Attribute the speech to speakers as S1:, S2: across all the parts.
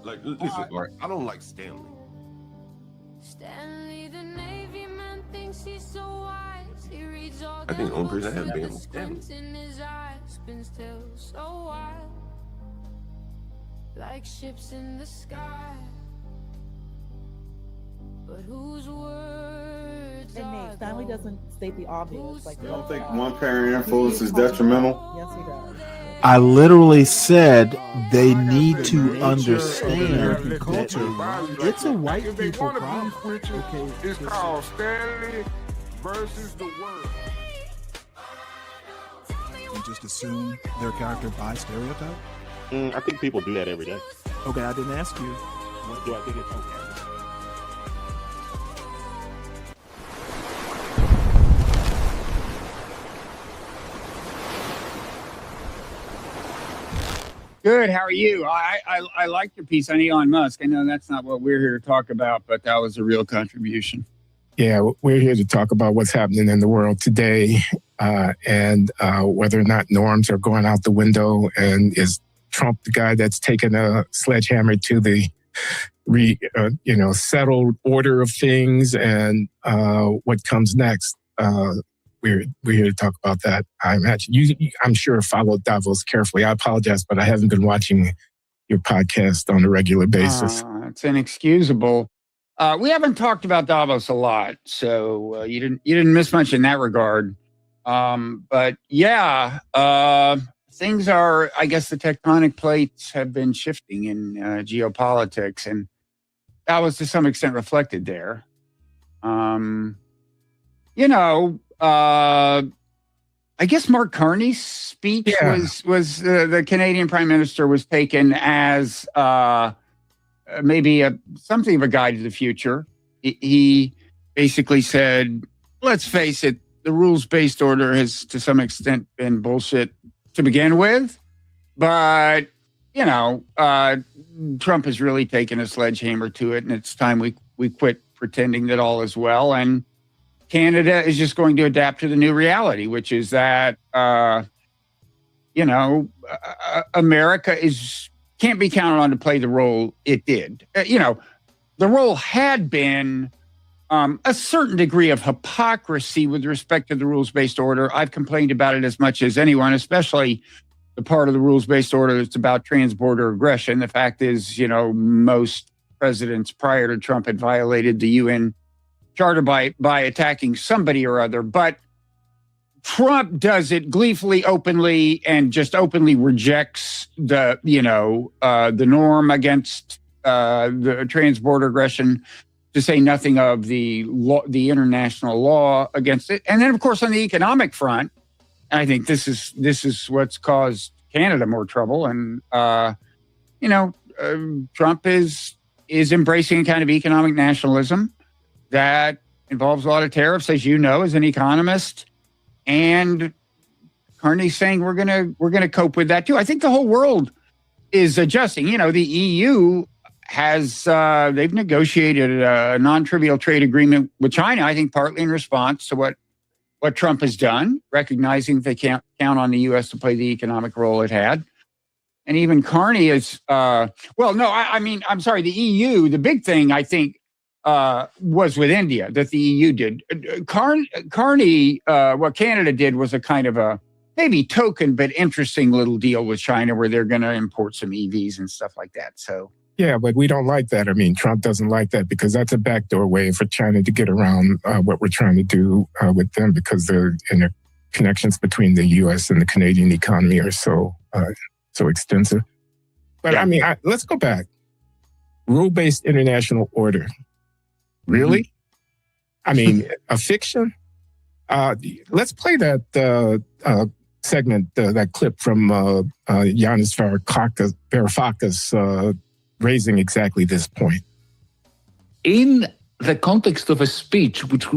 S1: Like, listen, Art, I don't like Stanley.
S2: Stanley, the Navy man, thinks he's so wise. He reads all
S1: I think the only person I have been
S2: with
S1: was
S2: a
S1: Stanley.
S2: squint in his eyes, spins still so wild, like ships in the sky. But whose words
S3: And Nate, Stanley doesn't state the obvious. Like,
S4: You don't think one parent influence is detrimental?
S3: Yes, he does.
S5: I literally said they need to understand that it's a white people problem.
S6: Okay, it's called Stanley versus the world.
S7: You just assume their character by stereotype?
S8: I think people do that every day.
S7: Okay, I didn't ask you.
S8: What do I think it's okay?
S9: Good. How are you? I like your piece on Elon Musk. I know that's not what we're here to talk about, but that was a real contribution.
S10: Yeah, we're here to talk about what's happening in the world today and whether or not norms are going out the window. And is Trump the guy that's taken a sledgehammer to the settled order of things, and what comes next? We're here to talk about that. I imagine I'm sure, followed Davos carefully. I apologize, but I haven't been watching your podcast on a regular basis.
S9: It's inexcusable. We haven't talked about Davos a lot, so you didn't miss much in that regard. But yeah, things are. I guess the tectonic plates have been shifting in geopolitics, and that was to some extent reflected there. I guess Mark Carney's speech was the Canadian Prime Minister was taken as maybe something of a guide to the future. He basically said, let's face it, the rules-based order has to some extent been bullshit to begin with. But, Trump has really taken a sledgehammer to it, and it's time we quit pretending that all is well. And Canada is just going to adapt to the new reality, which is that, America can't be counted on to play the role it did. The role had been a certain degree of hypocrisy with respect to the rules-based order. I've complained about it as much as anyone, especially the part of the rules-based order that's about transborder aggression. The fact is, most presidents prior to Trump had violated the UN Charter by attacking somebody or other. But Trump does it gleefully, openly, and just openly rejects the norm against the transborder aggression, to say nothing of the international law against it. And then, of course, on the economic front, I think this is what's caused Canada more trouble. And Trump is embracing a kind of economic nationalism that involves a lot of tariffs, as you know, as an economist. And Carney's saying we're gonna cope with that too. I think the whole world is adjusting. The EU has they've negotiated a non-trivial trade agreement with China, I think partly in response to what Trump has done, recognizing they can't count on the U.S. to play the economic role it had. And even Carney is I'm sorry, the EU, the big thing I think was with India that the EU did. Carney, what Canada did was a kind of a maybe token but interesting little deal with China, where they're going to import some EVs and stuff like that. So
S10: yeah, but we don't like that. I mean, Trump doesn't like that because that's a backdoor way for China to get around what we're trying to do with them, because the connections between the U.S. and the Canadian economy are so extensive. But yeah. I mean, let's go back. Rule-based international order. Really? Mm-hmm. I mean, a fiction? Let's play that segment, that clip from Yanis Varoufakis raising exactly this point.
S11: In the context of a speech which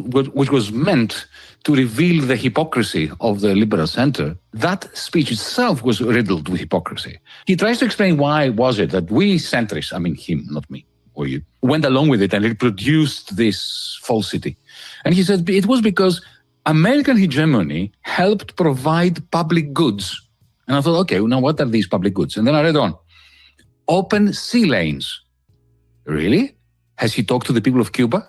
S11: was meant to reveal the hypocrisy of the liberal center, that speech itself was riddled with hypocrisy. He tries to explain why was it that we centrists, I mean him, not me, or you, went along with it and reproduced this falsity. And he said it was because American hegemony helped provide public goods. And I thought, okay, now what are these public goods? And then I read on. open sea lanes. Really? Has he talked to the people of Cuba?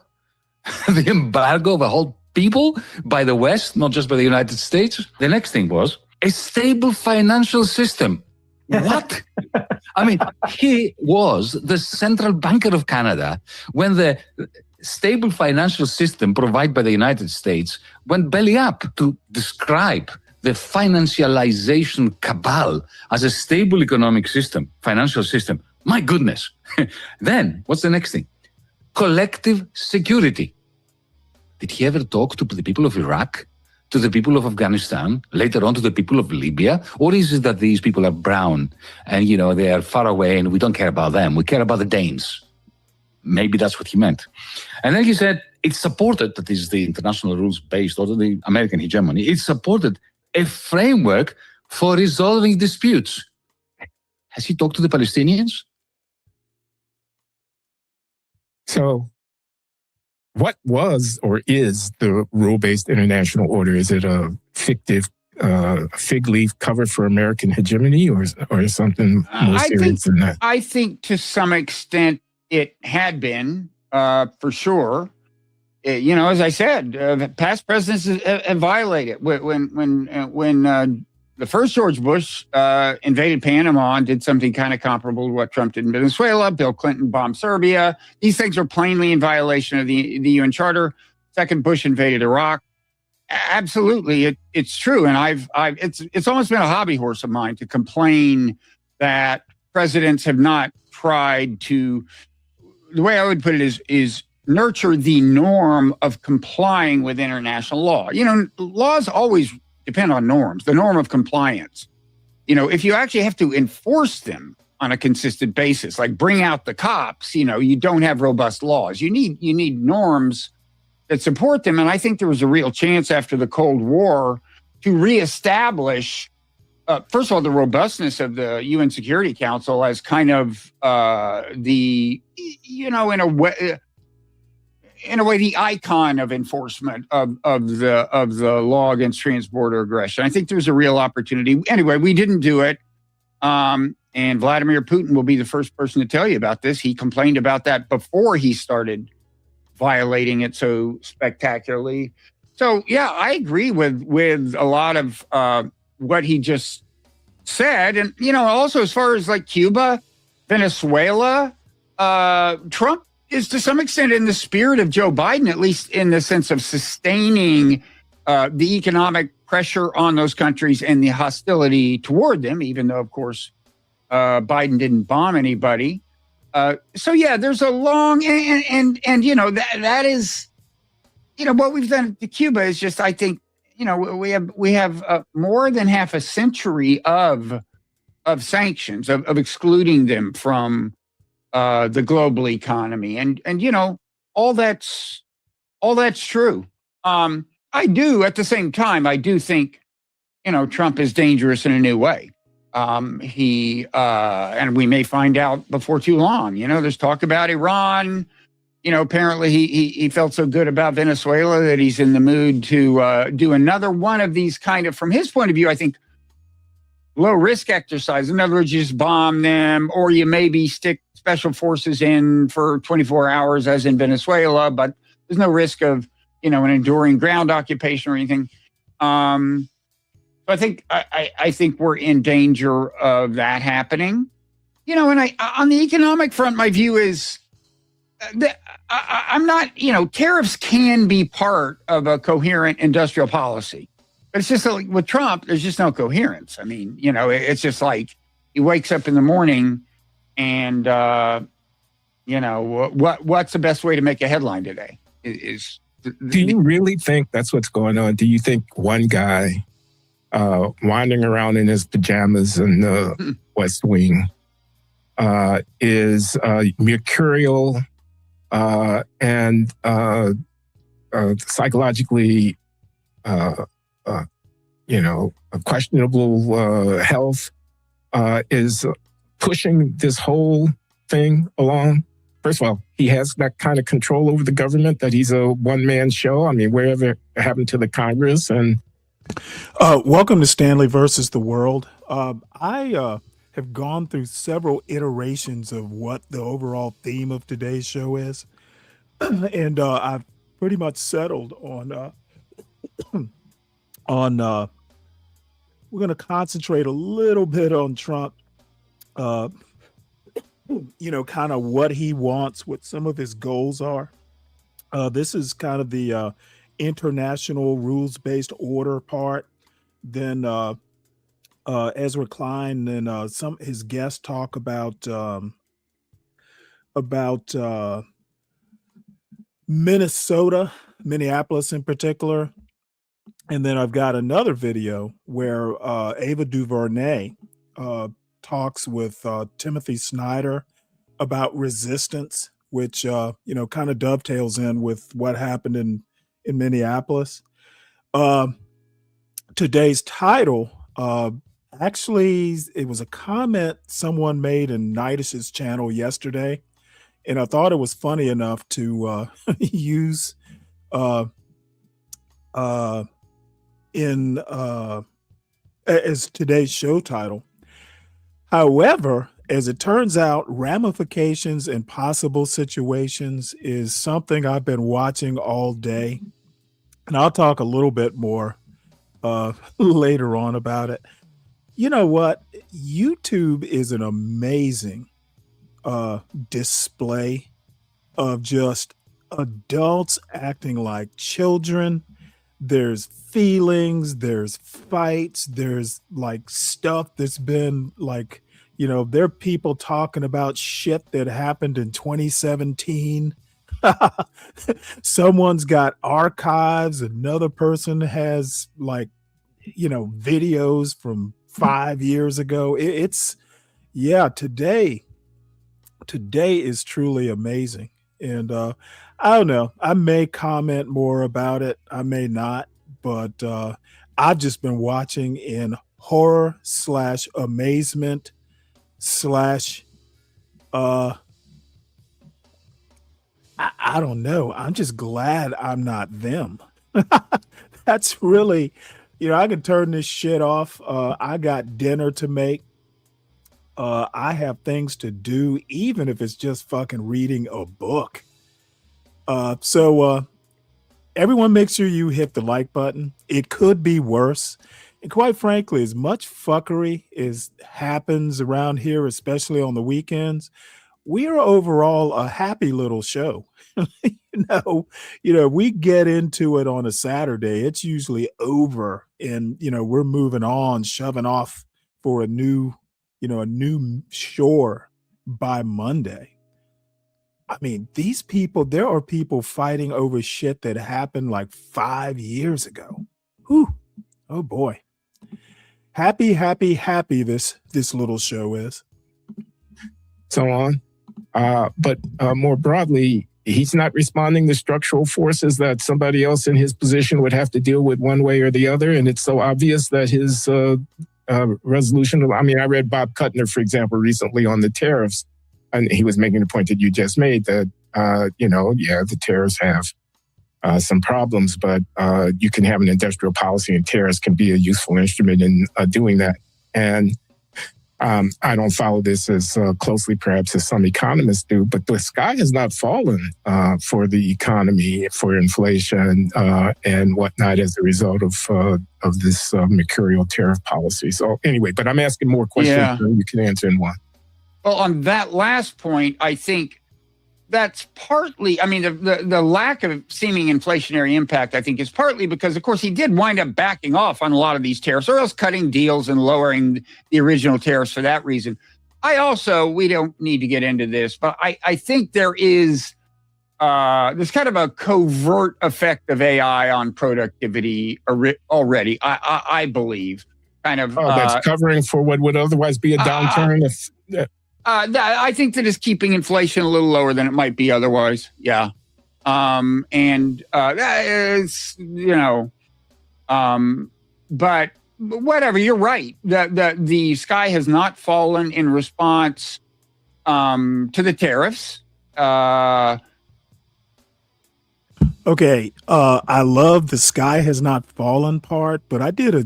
S11: The embargo of a whole people by the West, not just by the United States. The next thing was a stable financial system. What? I mean, he was the central banker of Canada when the stable financial system provided by the United States went belly up. To describe the financialization cabal as a stable economic system, financial system. My goodness. Then, what's the next thing? Collective security. Did he ever talk to the people of Iraq, to the people of Afghanistan, later on to the people of Libya? Or is it that these people are brown and, they are far away and we don't care about them? We care about the Danes. Maybe that's what he meant. And then he said, it's supported, that is the international rules-based, or the American hegemony, it supported a framework for resolving disputes. Has he talked to the Palestinians?
S10: So what was or is the rule-based international order? Is it a fictive fig leaf covered for American hegemony or something more serious than that?
S9: I think to some extent it had been, for sure. As I said, past presidents have violated. When the first George Bush invaded Panama and did something kind of comparable to what Trump did in Venezuela, Bill Clinton bombed Serbia. These things are plainly in violation of the UN Charter. Second, Bush invaded Iraq. Absolutely, it's true, and it's almost been a hobby horse of mine to complain that presidents have not tried to. The way I would put it is nurture the norm of complying with international law. Laws always depend on norms, the norm of compliance. If you actually have to enforce them on a consistent basis, like bring out the cops, you don't have robust laws. You need norms that support them. And I think there was a real chance after the Cold War to reestablish, first of all, the robustness of the UN Security Council as kind of in a way, the icon of enforcement of the law against transborder aggression. I think there's a real opportunity. Anyway, we didn't do it. And Vladimir Putin will be the first person to tell you about this. He complained about that before he started violating it so spectacularly. So, yeah, I agree with a lot of what he just said. And, also as far as like Cuba, Venezuela, Trump is to some extent in the spirit of Joe Biden, at least in the sense of sustaining the economic pressure on those countries and the hostility toward them, even though, of course, Biden didn't bomb anybody. So, yeah, there's a long and that is, what we've done to Cuba is just, I think, we have more than half a century of sanctions, of excluding them from the global economy, and all that's true. I do at the same time, I do think Trump is dangerous in a new way. He and we may find out before too long. There's talk about Iran. Apparently he felt so good about Venezuela that he's in the mood to do another one of these kind of, from his point of view, I think, low risk exercise. In other words, you just bomb them, or you maybe stick special forces in for 24 hours, as in Venezuela, but there's no risk of, an enduring ground occupation or anything. So I think we're in danger of that happening. And on the economic front, my view is that I'm not, tariffs can be part of a coherent industrial policy. But it's just like with Trump, there's just no coherence. I mean, it's just like he wakes up in the morning and, what's the best way to make a headline today?
S10: Do you really think that's what's going on? Do you think one guy wandering around in his pajamas in the West Wing is mercurial and psychologically questionable health is pushing this whole thing along? First of all, he has that kind of control over the government that he's a one-man show. I mean, wherever it happened to the Congress. And
S5: welcome to Stanley versus the World. I have gone through several iterations of what the overall theme of today's show is, and I've pretty much settled on we're going to concentrate a little bit on Trump. Kind of what he wants, what some of his goals are. This is kind of the international rules-based order part. Then Ezra Klein and some his guests talk about Minnesota, Minneapolis in particular. And then I've got another video where Ava DuVernay talks with Timothy Snyder about resistance, which kind of dovetails in with what happened in Minneapolis. Today's title, actually, it was a comment someone made in Nidus's channel yesterday, and I thought it was funny enough to use as today's show title. However, as it turns out, ramifications and possible situations is something I've been watching all day, and I'll talk a little bit more later on about it. You know what? YouTube is an amazing display of just adults acting like children. There's feelings, there's fights, there's like stuff that's been like, there are people talking about shit that happened in 2017. Someone's got archives, another person has videos from 5 years ago. Today is truly amazing. And I don't know, I may comment more about it, I may not, but I've just been watching in horror / amazement / I don't know. I'm just glad I'm not them. That's really, I can turn this shit off. I got dinner to make. I have things to do, even if it's just fucking reading a book. So everyone make sure you hit the like button. It could be worse. And quite frankly, as much fuckery as happens around here, especially on the weekends, we are overall a happy little show. We get into it on a Saturday, it's usually over, and we're moving on, shoving off for a new shore by Monday. I mean, these people, there are people fighting over shit that happened like 5 years ago. Whew. Oh boy. Happy this little show is.
S10: So on. But more broadly, he's not responding to structural forces that somebody else in his position would have to deal with one way or the other. And it's so obvious that his resolution, I read Bob Kuttner, for example, recently on the tariffs, and he was making the point that you just made that, the tariffs have some problems, but you can have an industrial policy and tariffs can be a useful instrument in doing that. And I don't follow this as closely perhaps as some economists do, but the sky has not fallen for the economy, for inflation and whatnot as a result of this mercurial tariff policy. So anyway, but I'm asking more questions than you can answer in one.
S9: Well, on that last point, I think that's partly, the lack of seeming inflationary impact, I think, is partly because, of course, he did wind up backing off on a lot of these tariffs, or else cutting deals and lowering the original tariffs for that reason. We don't need to get into this, but I think there's kind of a covert effect of AI on productivity already, I believe. Kind of.
S10: That's covering for what would otherwise be a downturn.
S9: I think that is keeping inflation a little lower than it might be otherwise. Yeah. That is, but whatever, you're right. The sky has not fallen in response to the tariffs.
S5: Okay. I love the sky has not fallen part, but I did a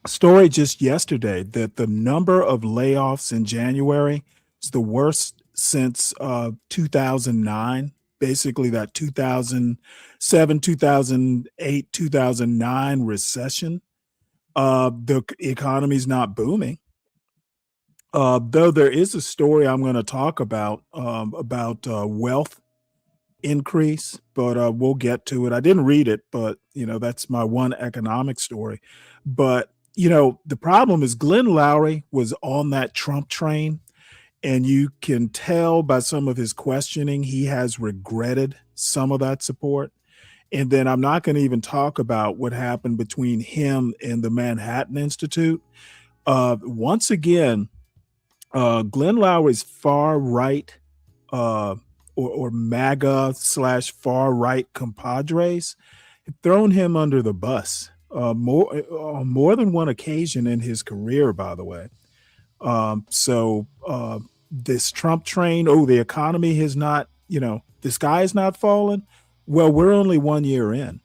S5: story just yesterday that the number of layoffs in January is the worst since 2009. Basically, that 2007, 2008, 2009 recession. The economy's not booming. Though there is a story I'm going to talk about wealth increase, but we'll get to it. I didn't read it, but that's my one economic story. But the problem is Glenn Lowry was on that Trump train, and you can tell by some of his questioning he has regretted some of that support. And then I'm not going to even talk about what happened between him and the Manhattan Institute. Once again, Glenn Lowry's far right or MAGA / far right compadres have thrown him under the bus on more than one occasion in his career, by the way. So this Trump train, the economy has not, the sky is not falling. Well, we're only 1 year in.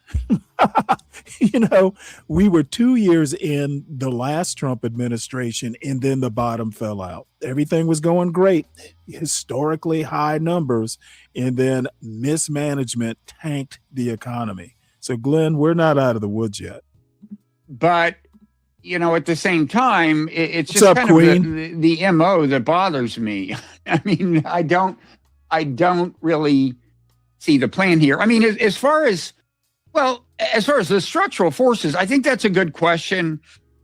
S5: We were 2 years in the last Trump administration, and then the bottom fell out. Everything was going great, historically high numbers, and then mismanagement tanked the economy. So, Glenn, we're not out of the woods yet.
S9: But, at the same time, it's
S5: What's
S9: just
S5: up,
S9: kind
S5: Queen?
S9: of the MO that bothers me. I mean, I don't really see the plan here. I mean, as far as the structural forces, I think that's a good question,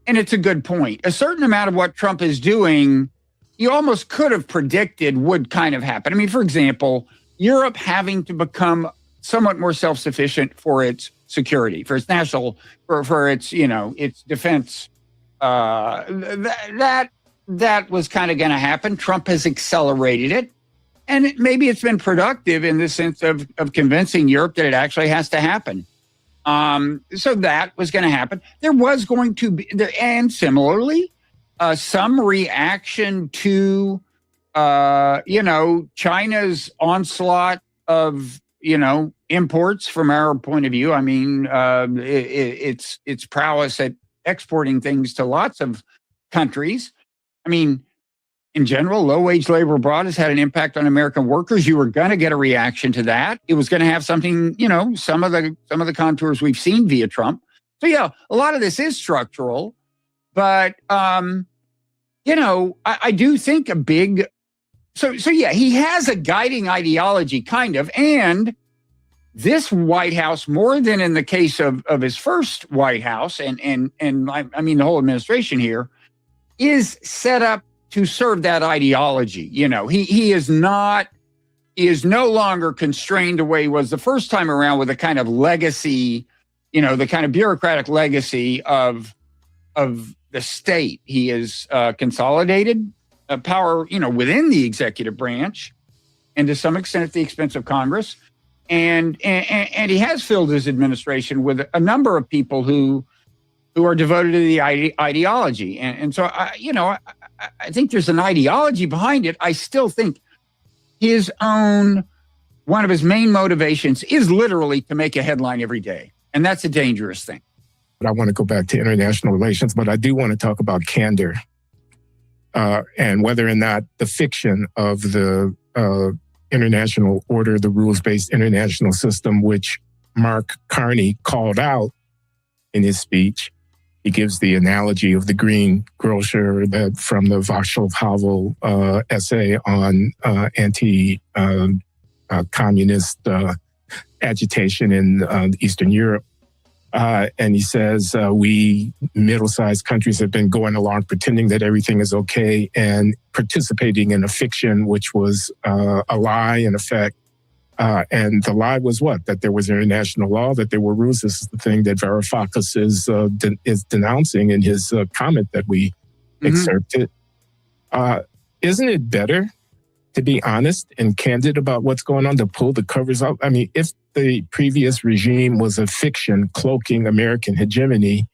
S9: and it's a good point. A certain amount of what Trump is doing, you almost could have predicted would kind of happen. I mean, for example, Europe having to become somewhat more self-sufficient for its security, for its national, for its, its defense. That was kind of going to happen. Trump has accelerated it. And maybe it's been productive in the sense of convincing Europe that it actually has to happen. So that was going to happen. There was going to be, and similarly, some reaction to, China's onslaught of, imports from our point of view. I mean, its prowess at exporting things to lots of countries. I mean, in general, low-wage labor abroad has had an impact on American workers. You were going to get a reaction to that. It was going to have something, some of the contours we've seen via Trump. So yeah, a lot of this is structural, but I do think a big. So yeah, he has a guiding ideology, kind of, and this White House, more than in the case of his first White House, and I mean the whole administration here, is set up to serve that ideology. He is no longer constrained the way he was the first time around with a kind of legacy, the kind of bureaucratic legacy of the state. He is consolidated power, within the executive branch, and to some extent at the expense of Congress. And he has filled his administration with a number of people who are devoted to the ideology. And so, I think there's an ideology behind it. I still think one of his main motivations is literally to make a headline every day. And that's a dangerous thing.
S10: But I want to go back to international relations, but I do want to talk about candor and whether or not the fiction of the international order, the rules-based international system, which Mark Carney called out in his speech. He gives the analogy of the green grocer from the Václav Havel essay on anti-communist agitation in Eastern Europe. And he says, we middle-sized countries have been going along pretending that everything is okay and participating in a fiction which was a lie, in effect. And the lie was what? That there was international law, that there were rules. This is the thing that Varoufakis is denouncing in his comment that we excerpted. Isn't it better to be honest and candid about what's going on, to pull the covers off? I mean, if the previous regime was a fiction cloaking American hegemony,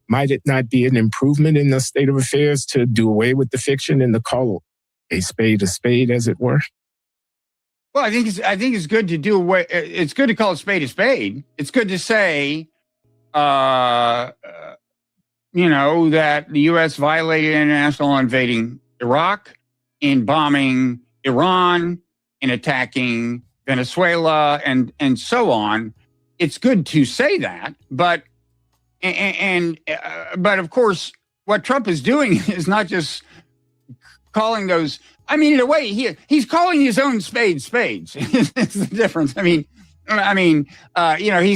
S10: might it not be an improvement in the state of affairs to do away with the fiction and to call a spade, as it were?
S9: Well, I think it's good to do away. It's good to call a spade a spade. It's good to say, that the U.S. violated international law invading Iraq, in bombing Iran, in attacking Venezuela, and so on. It's good to say that, but of course, what Trump is doing is not just calling those. I mean, in a way, he's calling his own spades. It's the difference. He's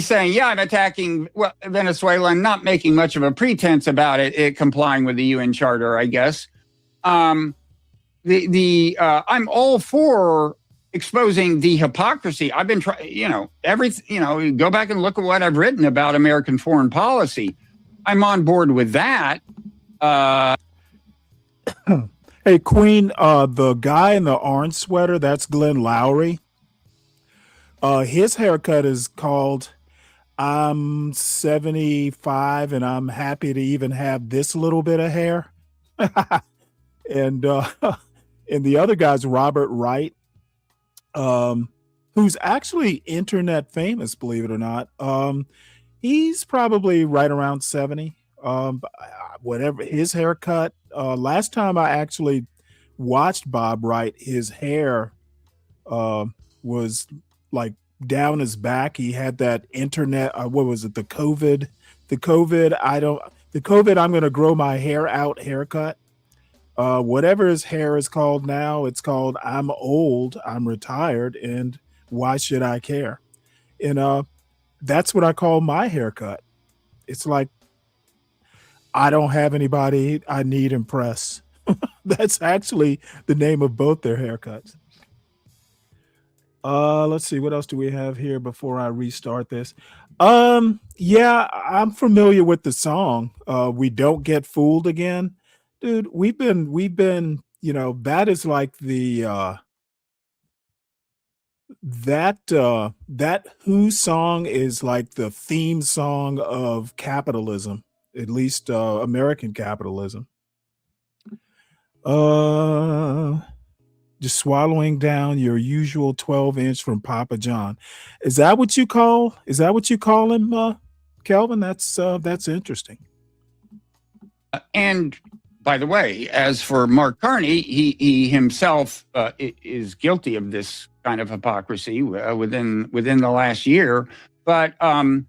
S9: saying, yeah, I'm attacking Venezuela and not making much of a pretense about it complying with the UN Charter, I guess. I'm all for exposing the hypocrisy. I've been trying, go back and look at what I've written about American foreign policy. I'm on board with that.
S5: Hey, Queen, the guy in the orange sweater, that's Glenn Lowry. His haircut is called I'm 75 and I'm happy to even have this little bit of hair. and the other guy's Robert Wright, who's actually internet famous, believe it or not. He's probably right around 70. Whatever his haircut. Last time I actually watched Bob Wright, his hair was like down his back. He had that internet. What was it? The COVID. I'm going to grow my hair out haircut. Whatever his hair is called now, it's called I'm old, I'm retired, and why should I care? And that's what I call my haircut. It's like I don't have anybody I need impress. That's actually the name of both their haircuts. Let's see, what else do we have here before I restart this? Yeah, I'm familiar with the song. We Don't Get Fooled Again. Dude, we've been, that is like the that Who song is like the theme song of capitalism, at least American capitalism. Just swallowing down your usual 12-inch from Papa John. Is that what you call him, Kelvin? That's interesting.
S9: And by the way, as for Mark Carney, he himself is guilty of this kind of hypocrisy within the last year. But and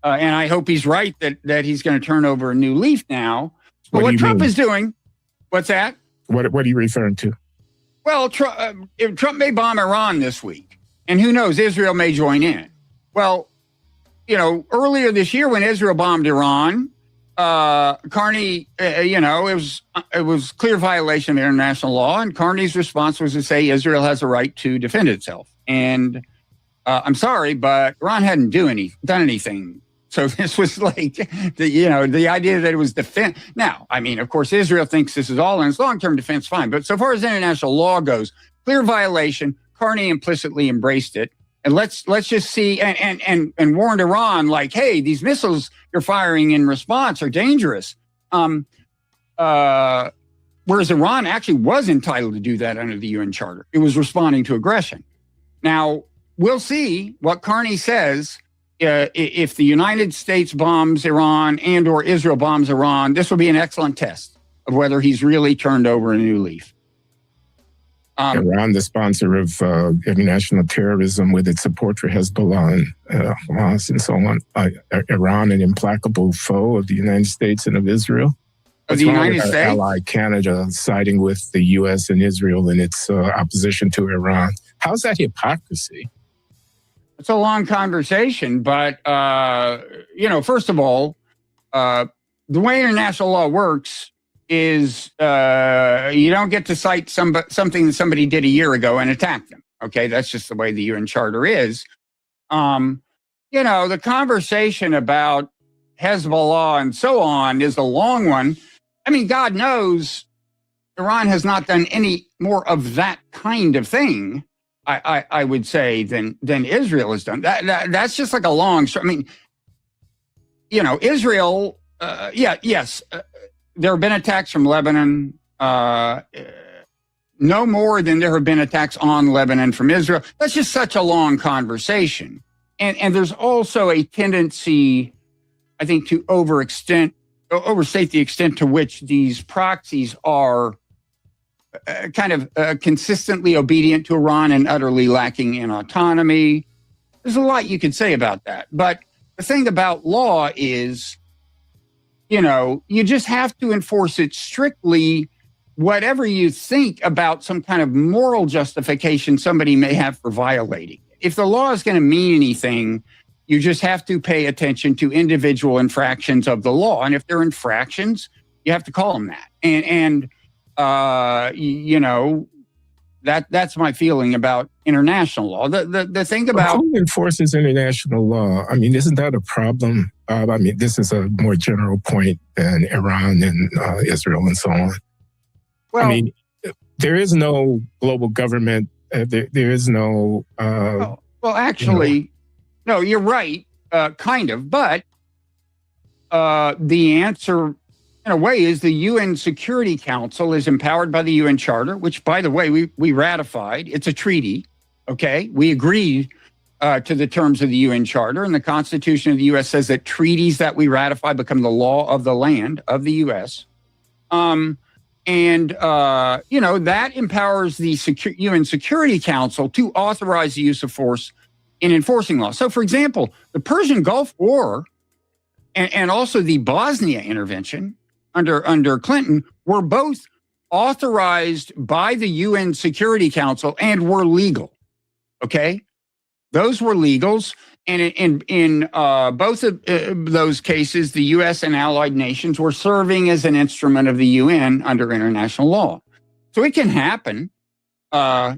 S9: I hope he's right that he's going to turn over a new leaf now. But what Trump is doing, what's that?
S10: What are you referring to?
S9: Well, Trump may bomb Iran this week, and who knows, Israel may join in. Well, earlier this year when Israel bombed Iran, Carney, it was clear violation of international law, and Carney's response was to say Israel has a right to defend itself. And I'm sorry, but Iran hadn't done anything. So this was like the idea that it was defense. Now, I mean, of course, Israel thinks this is all in its long-term defense, fine. But so far as international law goes, clear violation. Carney implicitly embraced it. And let's just see and warned Iran, like, hey, these missiles you're firing in response are dangerous. Whereas Iran actually was entitled to do that under the UN Charter. It was responding to aggression. Now, we'll see what Carney says. If the United States bombs Iran and or Israel bombs Iran, this will be an excellent test of whether he's really turned over a new leaf.
S10: Iran, the sponsor of international terrorism with its support for Hezbollah and Hamas and so on. Iran, an implacable foe of the United States and of Israel.
S9: Of the United States?
S10: Ally Canada siding with the U.S. and Israel in its opposition to Iran. How's that hypocrisy?
S9: It's a long conversation, but, first of all, the way international law works is you don't get to cite something that somebody did a year ago and attack them. Okay, that's just the way the UN Charter is. The conversation about Hezbollah and so on is a long one. I mean, God knows Iran has not done any more of that kind of thing, I would say, than Israel has done. That's just like a long story. I mean, Israel, yes, there have been attacks from Lebanon, no more than there have been attacks on Lebanon from Israel. That's just such a long conversation. And there's also a tendency, I think, to overextend overstate the extent to which these proxies are consistently obedient to Iran and utterly lacking in autonomy. There's a lot you could say about that. But the thing about law is, you just have to enforce it strictly, whatever you think about some kind of moral justification somebody may have for violating it. If the law is going to mean anything, you just have to pay attention to individual infractions of the law. And if they're infractions, you have to call them that. And that's my feeling about international law. The thing about
S10: who enforces international law? I mean, isn't that a problem? I mean, this is a more general point than Iran and Israel and so on.
S9: Well,
S10: I mean, there is no global government. There is no.
S9: Actually, no, you're right, kind of. But the answer, in a way, is the UN Security Council is empowered by the UN Charter, which, by the way, we ratified. It's a treaty. Okay, we agreed to the terms of the UN Charter, and the Constitution of the U.S. says that treaties that we ratify become the law of the land of the U.S. That empowers the UN Security Council to authorize the use of force in enforcing law. So, for example, the Persian Gulf War and also the Bosnia intervention under Clinton were both authorized by the UN Security Council and were legal. Okay? Those were legals. And in both of those cases, the U.S. and allied nations were serving as an instrument of the UN under international law. So it can happen. Now,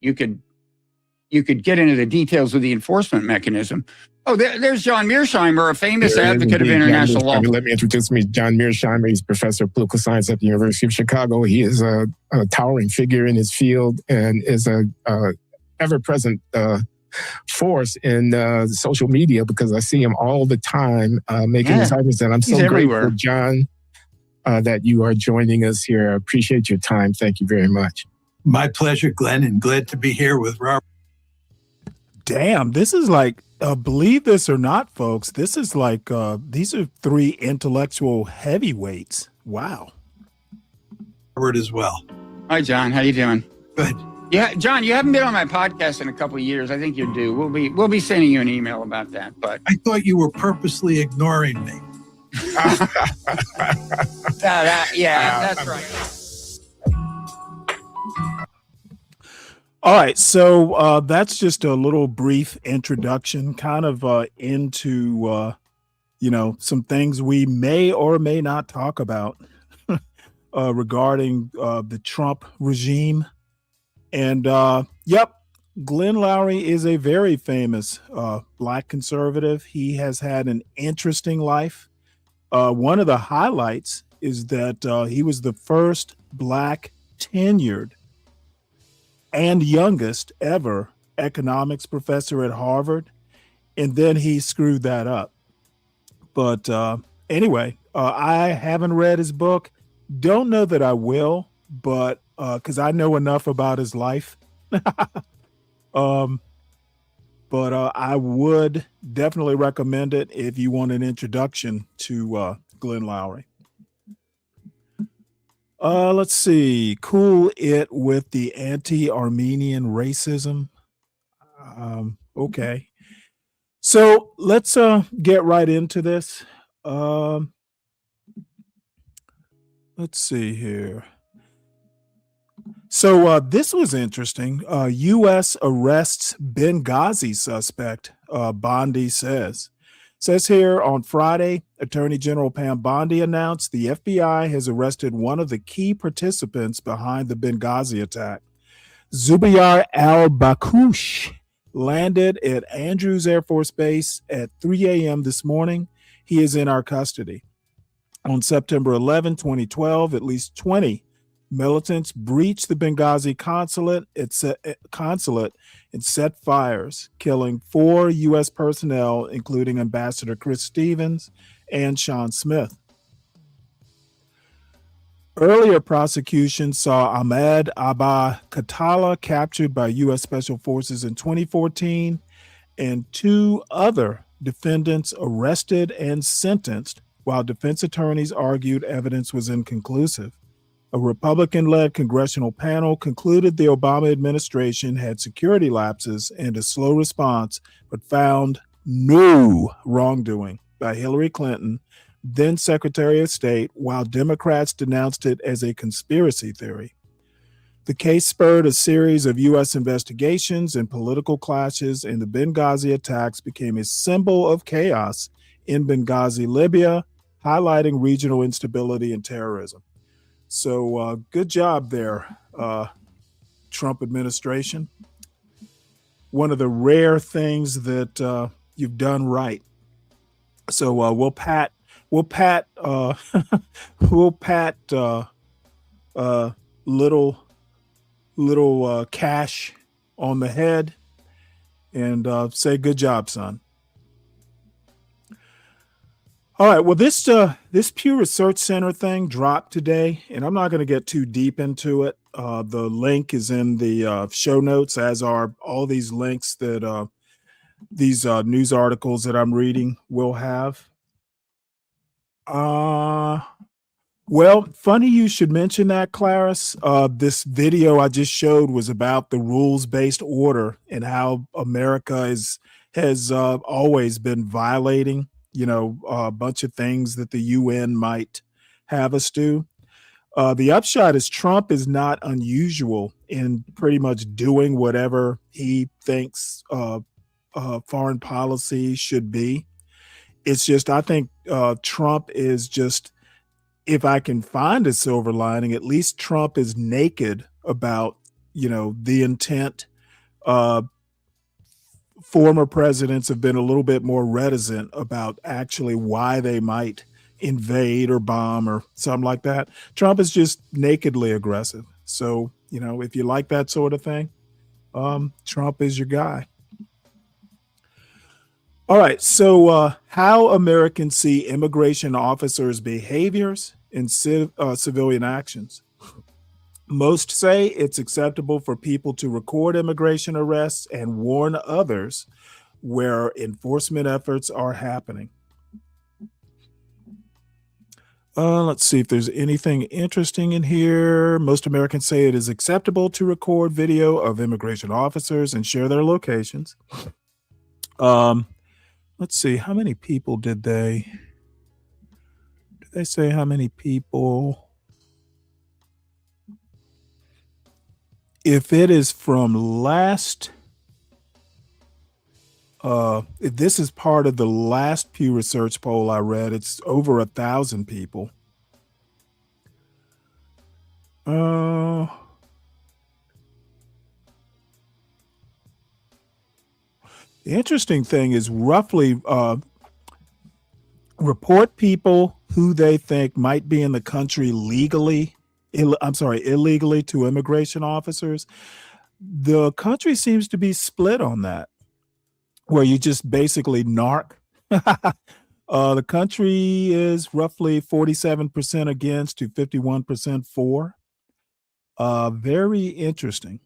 S9: you could get into the details of the enforcement mechanism. Oh, there's John Mearsheimer, a famous advocate of international law.
S10: Let me introduce me, John Mearsheimer. He's professor of political science at the University of Chicago. He is a towering figure in his field and is a ever-present force in social media, because I see him all the time making disciples. And I'm so grateful, John, that you are joining us here. I appreciate your time. Thank you very much.
S12: My pleasure, Glenn, and glad to be here with Robert.
S5: Damn, this is like, believe this or not, folks, this is like, these are three intellectual heavyweights. Wow.
S12: Robert as well.
S9: Hi, John. How you doing?
S12: Good.
S9: Yeah, John, you haven't been on my podcast in a couple of years. I think you're due. We'll be sending you an email about that. But
S12: I thought you were purposely ignoring me.
S9: That's right.
S5: All right, so that's just a little brief introduction, kind of into some things we may or may not talk about regarding the Trump regime. And Glenn Loury is a very famous Black conservative. He has had an interesting life. One of the highlights is that he was the first Black tenured and youngest ever economics professor at Harvard. And then he screwed that up. But anyway, I haven't read his book. Don't know that I will, but because I know enough about his life. But I would definitely recommend it if you want an introduction to Glenn Loury. Let's see. Cool it with the anti-Armenian racism. Okay. So let's get right into this. Let's see here. So this was interesting. U.S. arrests Benghazi suspect, Bondi says. Says here on Friday, Attorney General Pam Bondi announced the FBI has arrested one of the key participants behind the Benghazi attack. Zubair al-Bakush landed at Andrews Air Force Base at 3 a.m. this morning. He is in our custody. On September 11, 2012, at least 20 militants breached the Benghazi consulate and set fires, killing 4 U.S. personnel, including Ambassador Chris Stevens and Sean Smith. Earlier prosecutions saw Ahmed Abba Katala captured by U.S. Special Forces in 2014 and 2 other defendants arrested and sentenced while defense attorneys argued evidence was inconclusive. A Republican-led congressional panel concluded the Obama administration had security lapses and a slow response, but found no wrongdoing by Hillary Clinton, then Secretary of State, while Democrats denounced it as a conspiracy theory. The case spurred a series of U.S. investigations and political clashes, and the Benghazi attacks became a symbol of chaos in Benghazi, Libya, highlighting regional instability and terrorism. So good job there, Trump administration. One of the rare things that you've done right. So we'll pat little Cash on the head and say good job, son. All right, well, this Pew Research Center thing dropped today, and I'm not going to get too deep into it. The link is in the show notes, as are all these links that these news articles that I'm reading will have. Well, funny you should mention that, Clarice. This video I just showed was about the rules-based order and how America has always been violating a bunch of things that the UN might have us do. The upshot is Trump is not unusual in pretty much doing whatever he thinks foreign policy should be. It's just, I think Trump is just, if I can find a silver lining, at least Trump is naked about, the intent. Former presidents have been a little bit more reticent about actually why they might invade or bomb or something like that. Trump is just nakedly aggressive. So, if you like that sort of thing, Trump is your guy. All right. So how Americans see immigration officers' behaviors in civilian actions. Most say it's acceptable for people to record immigration arrests and warn others where enforcement efforts are happening. Let's see if there's anything interesting in here. Most Americans say it is acceptable to record video of immigration officers and share their locations. Let's see, how many people did they say how many people? If it is from last, if this is part of the last Pew Research poll I read, it's over 1,000 people. The interesting thing is roughly report people who they think might be in the country illegally to immigration officers. The country seems to be split on that, where you just basically narc. The country is roughly 47% against to 51% for. Very interesting.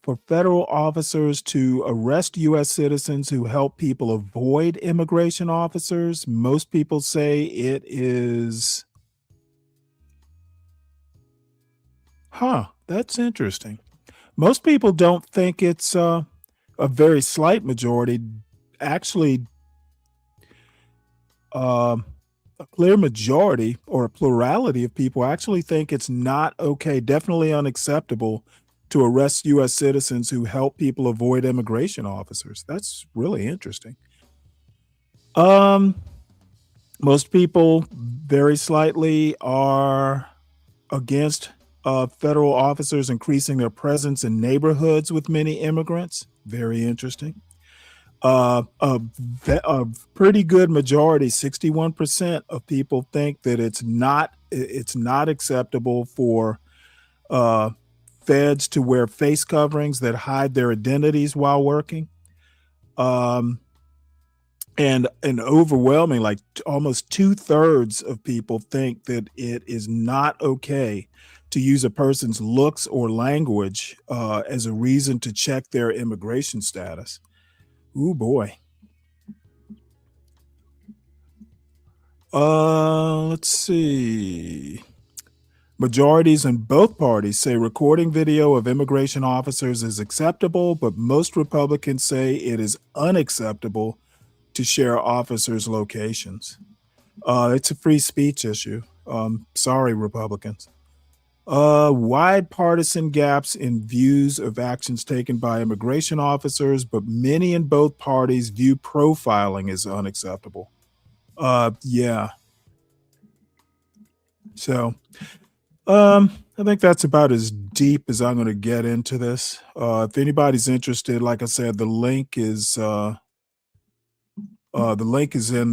S5: For federal officers to arrest U.S. citizens who help people avoid immigration officers, most people say it is. That's interesting. Most people don't think it's a very slight majority. Actually, a clear majority or a plurality of people actually think it's not okay, definitely unacceptable to arrest U.S. citizens who help people avoid immigration officers. That's really interesting. Most people very slightly are against federal officers increasing their presence in neighborhoods with many immigrants. Very interesting. A pretty good majority, 61% of people think that it's not acceptable for feds to wear face coverings that hide their identities while working. And an overwhelming, like almost 2/3 of people think that it is not okay to use a person's looks or language as a reason to check their immigration status. Ooh, boy. Let's see. Majorities in both parties say recording video of immigration officers is acceptable, but most Republicans say it is unacceptable to share officers' locations. It's a free speech issue. Sorry, Republicans. Wide partisan gaps in views of actions taken by immigration officers, but many in both parties view profiling as unacceptable. Yeah. So, I think that's about as deep as I'm going to get into this. If anybody's interested, like I said, the link is in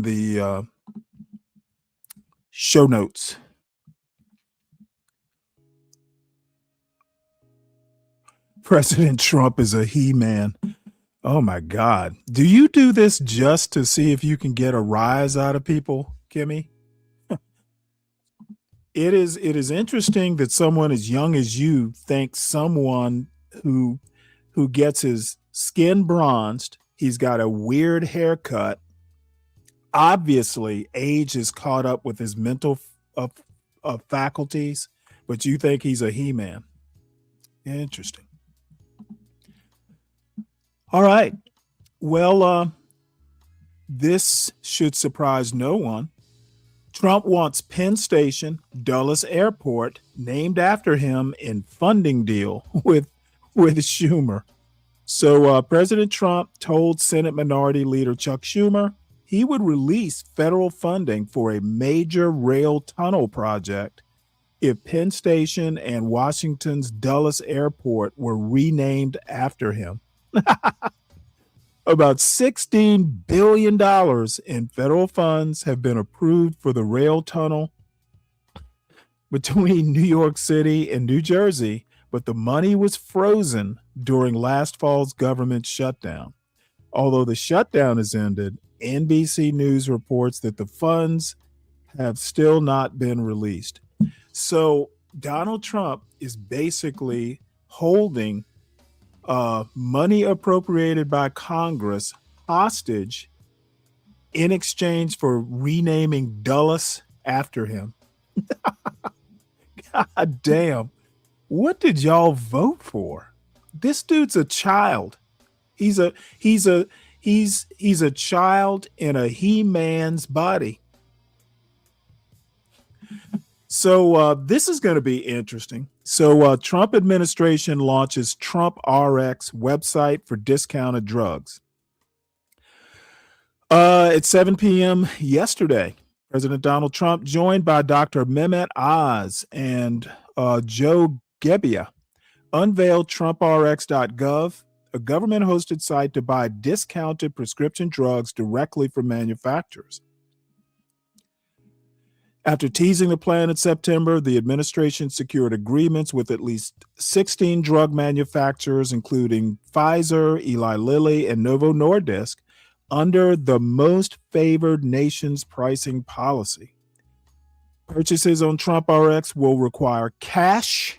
S5: the show notes. President Trump is a he-man. Oh my God. Do you do this just to see if you can get a rise out of people, Kimmy? It is interesting that someone as young as you thinks someone who gets his skin bronzed, he's got a weird haircut. Obviously, age is caught up with his mental faculties, but you think he's a he-man. Interesting. All right. Well, this should surprise no one. Trump wants Penn Station, Dulles Airport, named after him in funding deal with Schumer. So President Trump told Senate Minority Leader Chuck Schumer he would release federal funding for a major rail tunnel project if Penn Station and Washington's Dulles Airport were renamed after him. About $16 billion in federal funds have been approved for the rail tunnel between New York City and New Jersey, but the money was frozen during last fall's government shutdown. Although the shutdown has ended, NBC News reports that the funds have still not been released. So Donald Trump is basically holding money appropriated by Congress hostage in exchange for renaming Dulles after him. God damn. What did y'all vote for? This dude's a child. He's a child in a he-man's body. So this is going to be interesting. So Trump administration launches Trump RX website for discounted drugs. At 7 p.m. yesterday, President Donald Trump, joined by Dr. Mehmet Oz and Joe Gebbia, unveiled TrumpRx.gov, a government-hosted site to buy discounted prescription drugs directly from manufacturers. After teasing the plan in September, the administration secured agreements with at least 16 drug manufacturers, including Pfizer, Eli Lilly, and Novo Nordisk, under the most favored nation's pricing policy. Purchases on TrumpRx will require cash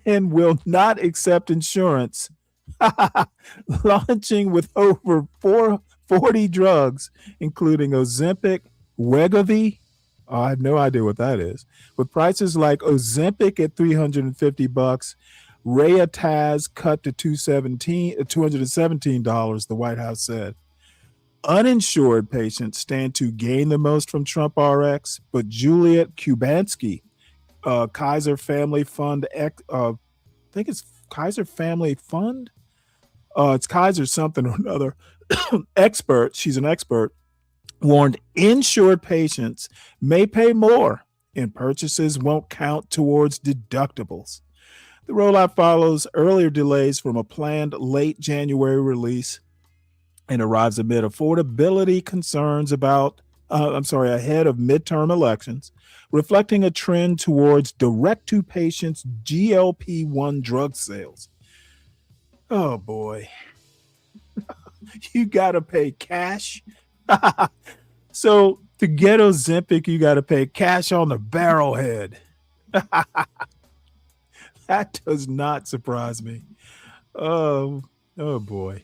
S5: and will not accept insurance, launching with over 40 drugs, including Ozempic, Wegovy. I have no idea what that is. With prices like Ozempic at $350, Rayataz cut to $217, the White House said. Uninsured patients stand to gain the most from TrumpRx, but Juliet Kubansky, Kaiser Family Fund, I think it's Kaiser Family Fund? It's Kaiser something or another. Expert, she's an expert, warned insured patients may pay more and purchases won't count towards deductibles. The rollout follows earlier delays from a planned late January release and arrives amid affordability concerns ahead of midterm elections, reflecting a trend towards direct-to-patients GLP-1 drug sales. Oh, boy. You got to pay cash. So to get Ozempic, you got to pay cash on the barrelhead. That does not surprise me. Oh boy.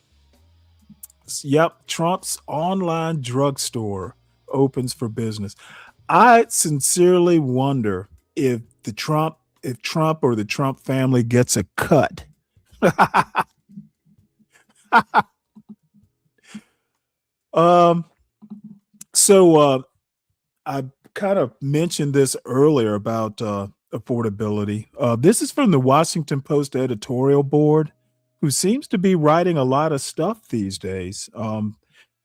S5: Yep, Trump's online drugstore opens for business. I sincerely wonder if Trump or the Trump family gets a cut. um so I kind of mentioned this earlier about affordability. This is from the Washington Post editorial board, who seems to be writing a lot of stuff these days.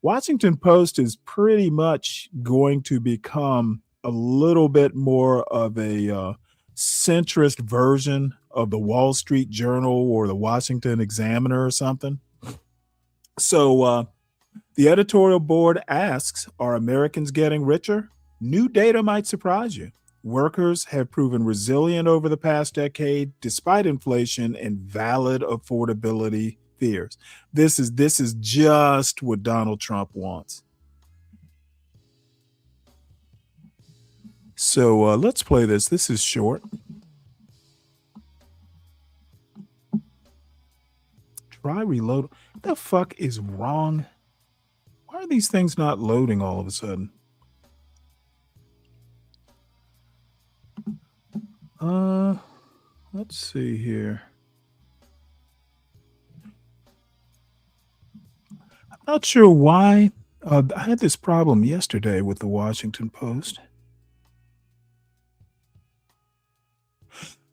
S5: Washington Post is pretty much going to become a little bit more of a centrist version of the Wall Street Journal or the Washington Examiner or something. So the editorial board asks, are Americans getting richer? New data might surprise you. Workers have proven resilient over the past decade despite inflation and valid affordability fears. This is just what Donald Trump wants. So let's play this. This is short. Try reload. What the fuck is wrong? Why are these things not loading all of a sudden? Let's see here. I'm not sure why. I had this problem yesterday with the Washington Post.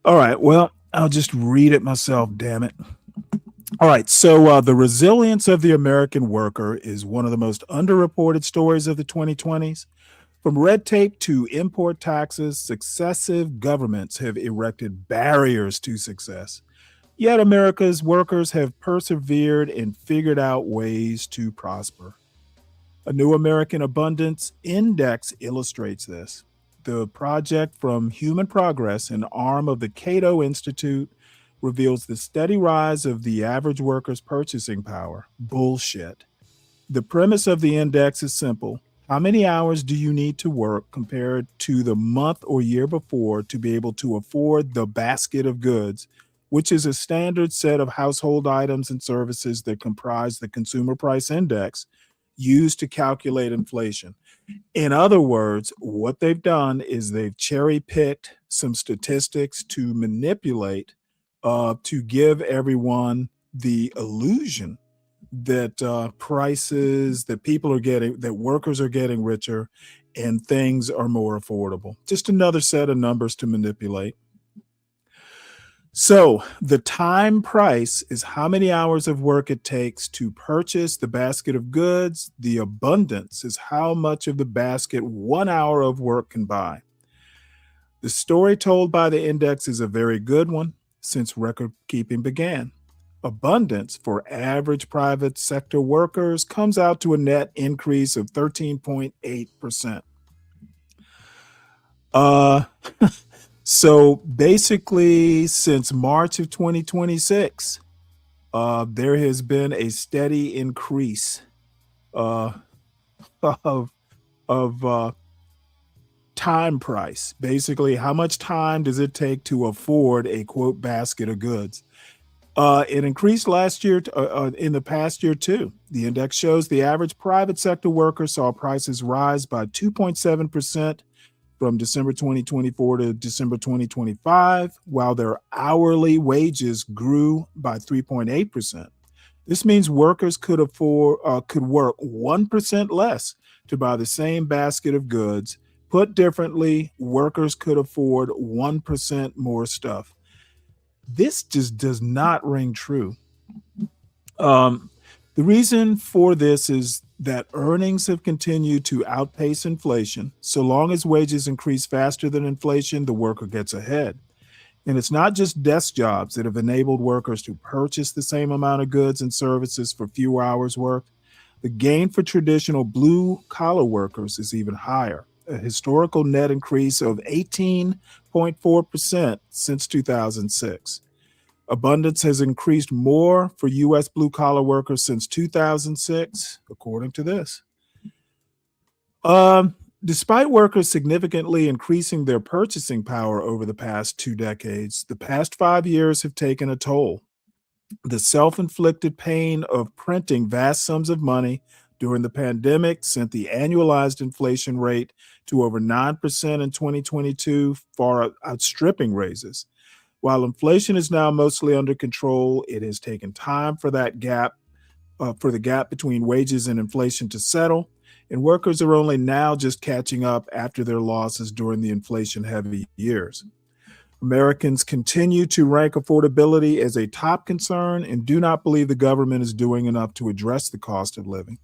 S5: All right, well, I'll just read it myself, damn it. All right, so the resilience of the American worker is one of the most underreported stories of the 2020s. From red tape to import taxes, successive governments have erected barriers to success. Yet America's workers have persevered and figured out ways to prosper. A new American Abundance Index illustrates this. The project from Human Progress, an arm of the Cato Institute, reveals the steady rise of the average worker's purchasing power. Bullshit. The premise of the index is simple. How many hours do you need to work compared to the month or year before to be able to afford the basket of goods, which is a standard set of household items and services that comprise the Consumer Price Index used to calculate inflation? In other words, what they've done is they've cherry-picked some statistics to manipulate to give everyone the illusion that prices, that people are getting, that workers are getting richer and things are more affordable. Just another set of numbers to manipulate. So the time price is how many hours of work it takes to purchase the basket of goods. The abundance is how much of the basket 1 hour of work can buy. The story told by the index is a very good one since record keeping began. Abundance for average private sector workers comes out to a net increase of 13.8%. So basically, since March of 2026, there has been a steady increase of time price. Basically, how much time does it take to afford a quote basket of goods? It increased last year, in the past year too. The index shows the average private sector worker saw prices rise by 2.7% from December 2024 to December 2025, while their hourly wages grew by 3.8%. This means workers could work 1% less to buy the same basket of goods. Put differently, workers could afford 1% more stuff. This just does not ring true. The reason for this is that earnings have continued to outpace inflation. So long as wages increase faster than inflation, the worker gets ahead. And it's not just desk jobs that have enabled workers to purchase the same amount of goods and services for fewer hours worked. The gain for traditional blue-collar workers is even higher, a historical net increase of 18.4% since 2006. Abundance has increased more for U.S. blue-collar workers since 2006, according to this. Despite workers significantly increasing their purchasing power over the past 2 decades, the past 5 years have taken a toll. The self-inflicted pain of printing vast sums of money during the pandemic sent the annualized inflation rate to over 9% in 2022, far outstripping raises. While inflation is now mostly under control, it has taken time for that gap, for the gap between wages and inflation to settle, and workers are only now just catching up after their losses during the inflation-heavy years. Americans continue to rank affordability as a top concern and do not believe the government is doing enough to address the cost of living.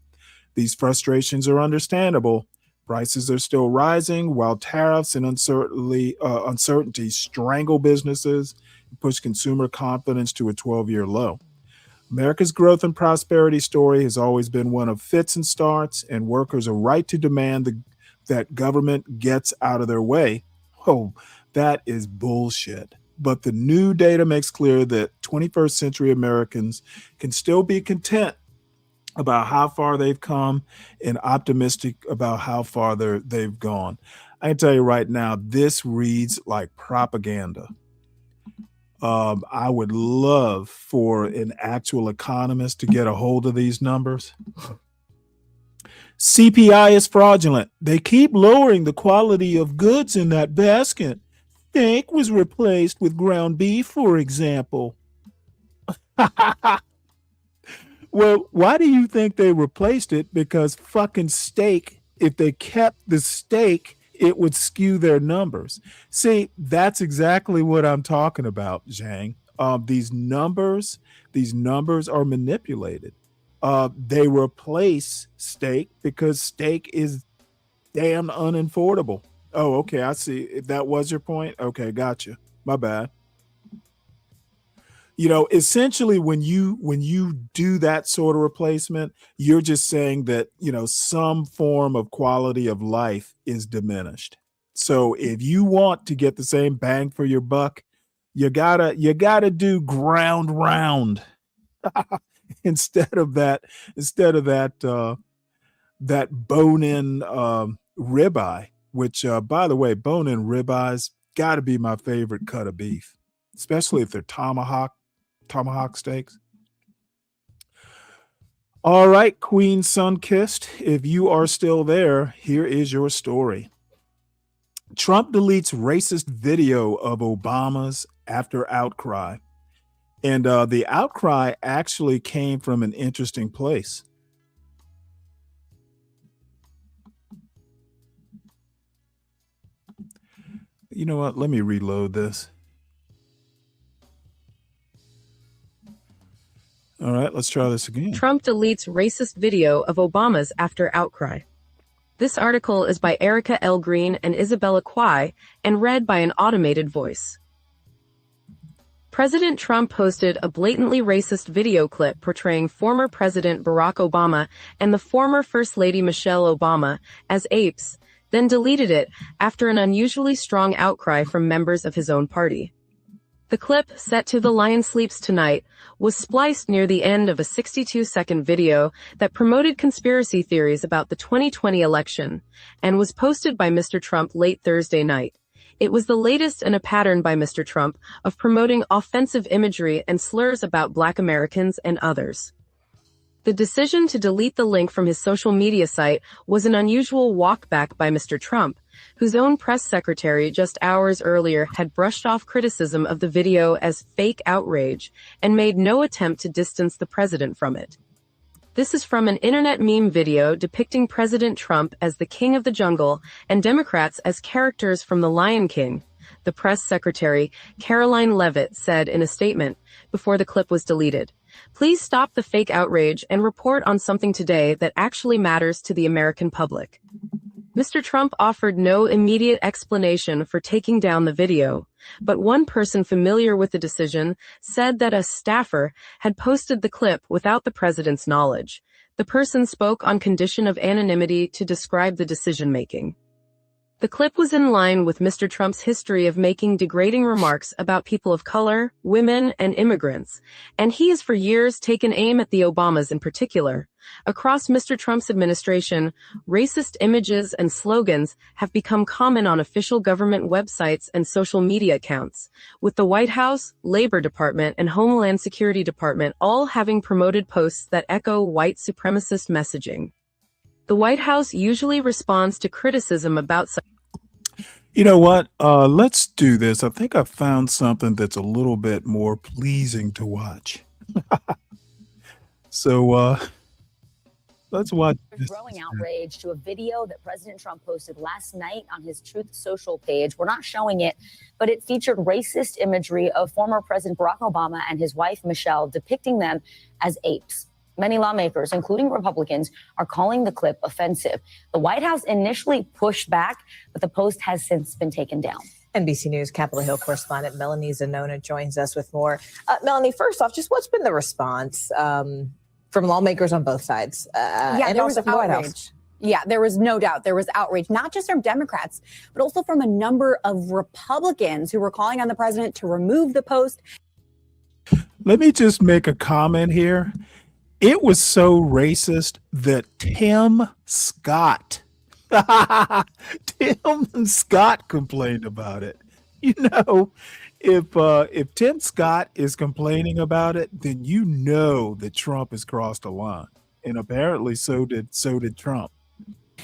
S5: These frustrations are understandable. Prices are still rising, while tariffs and uncertainty strangle businesses and push consumer confidence to a 12-year low. America's growth and prosperity story has always been one of fits and starts, and workers are right to demand that government gets out of their way. Oh, that is bullshit. But the new data makes clear that 21st century Americans can still be content about how far they've come and optimistic about how far they've gone. I can tell you right now, this reads like propaganda. I would love for an actual economist to get a hold of these numbers. CPI is fraudulent. They keep lowering the quality of goods in that basket. Steak was replaced with ground beef, for example. Well, why do you think they replaced it? Because fucking steak, if they kept the steak, it would skew their numbers. See, that's exactly what I'm talking about, Zhang. These numbers are manipulated. They replace steak because steak is damn unaffordable. Oh, okay, I see. If that was your point, okay, gotcha. My bad. You know, essentially when you do that sort of replacement, you're just saying that, you know, some form of quality of life is diminished. So if you want to get the same bang for your buck, you gotta do ground round instead of that that bone-in ribeye, which by the way, bone-in ribeyes got to be my favorite cut of beef, especially if they're tomahawk steaks. All right, Queen Sunkissed, if you are still there, here is your story. Trump deletes racist video of Obama's after outcry. And the outcry actually came from an interesting place. You know what? Let me reload this. All right, let's try this again.
S13: Trump deletes racist video of Obama's after outcry. This article is by Erica L. Green and Isabella Kwai and read by an automated voice. President Trump posted a blatantly racist video clip portraying former President Barack Obama and the former First Lady Michelle Obama as apes, then deleted it after an unusually strong outcry from members of his own party. The clip, set to The Lion Sleeps Tonight, was spliced near the end of a 62-second video that promoted conspiracy theories about the 2020 election and was posted by Mr. Trump late Thursday night. It was the latest in a pattern by Mr. Trump of promoting offensive imagery and slurs about Black Americans and others. The decision to delete the link from his social media site was an unusual walkback by Mr. Trump, whose own press secretary just hours earlier had brushed off criticism of the video as fake outrage and made no attempt to distance the president from it. This is from an internet meme video depicting President Trump as the king of the jungle and Democrats as characters from The Lion King, the press secretary, Caroline Leavitt, said in a statement before the clip was deleted. Please stop the fake outrage and report on something today that actually matters to the American public. Mr. Trump offered no immediate explanation for taking down the video, but one person familiar with the decision said that a staffer had posted the clip without the president's knowledge. The person spoke on condition of anonymity to describe the decision-making. The clip was in line with Mr. Trump's history of making degrading remarks about people of color, women, and immigrants, and he has for years taken aim at the Obamas in particular. Across Mr. Trump's administration, racist images and slogans have become common on official government websites and social media accounts, with the White House, Labor Department, and Homeland Security Department all having promoted posts that echo white supremacist messaging. The White House usually responds to criticism about such.
S5: You know what? Let's do this. I think I found something that's a little bit more pleasing to watch. So let's watch this.
S14: Growing outrage to a video that President Trump posted last night on his Truth Social page. We're not showing it, but it featured racist imagery of former President Barack Obama and his wife, Michelle, depicting them as apes. Many lawmakers, including Republicans, are calling the clip offensive. The White House initially pushed back, but the post has since been taken down.
S15: NBC News Capitol Hill correspondent Melanie Zanona joins us with more. Melanie, first off, just what's been the response from lawmakers on both sides and also from the White House?
S16: Yeah, there was no doubt. There was outrage, not just from Democrats, but also from a number of Republicans who were calling on the president to remove the post.
S5: Let me just make a comment here. It was so racist that Tim Scott complained about it. You know, if Tim Scott is complaining about it, then you know that Trump has crossed a line. And apparently so did Trump.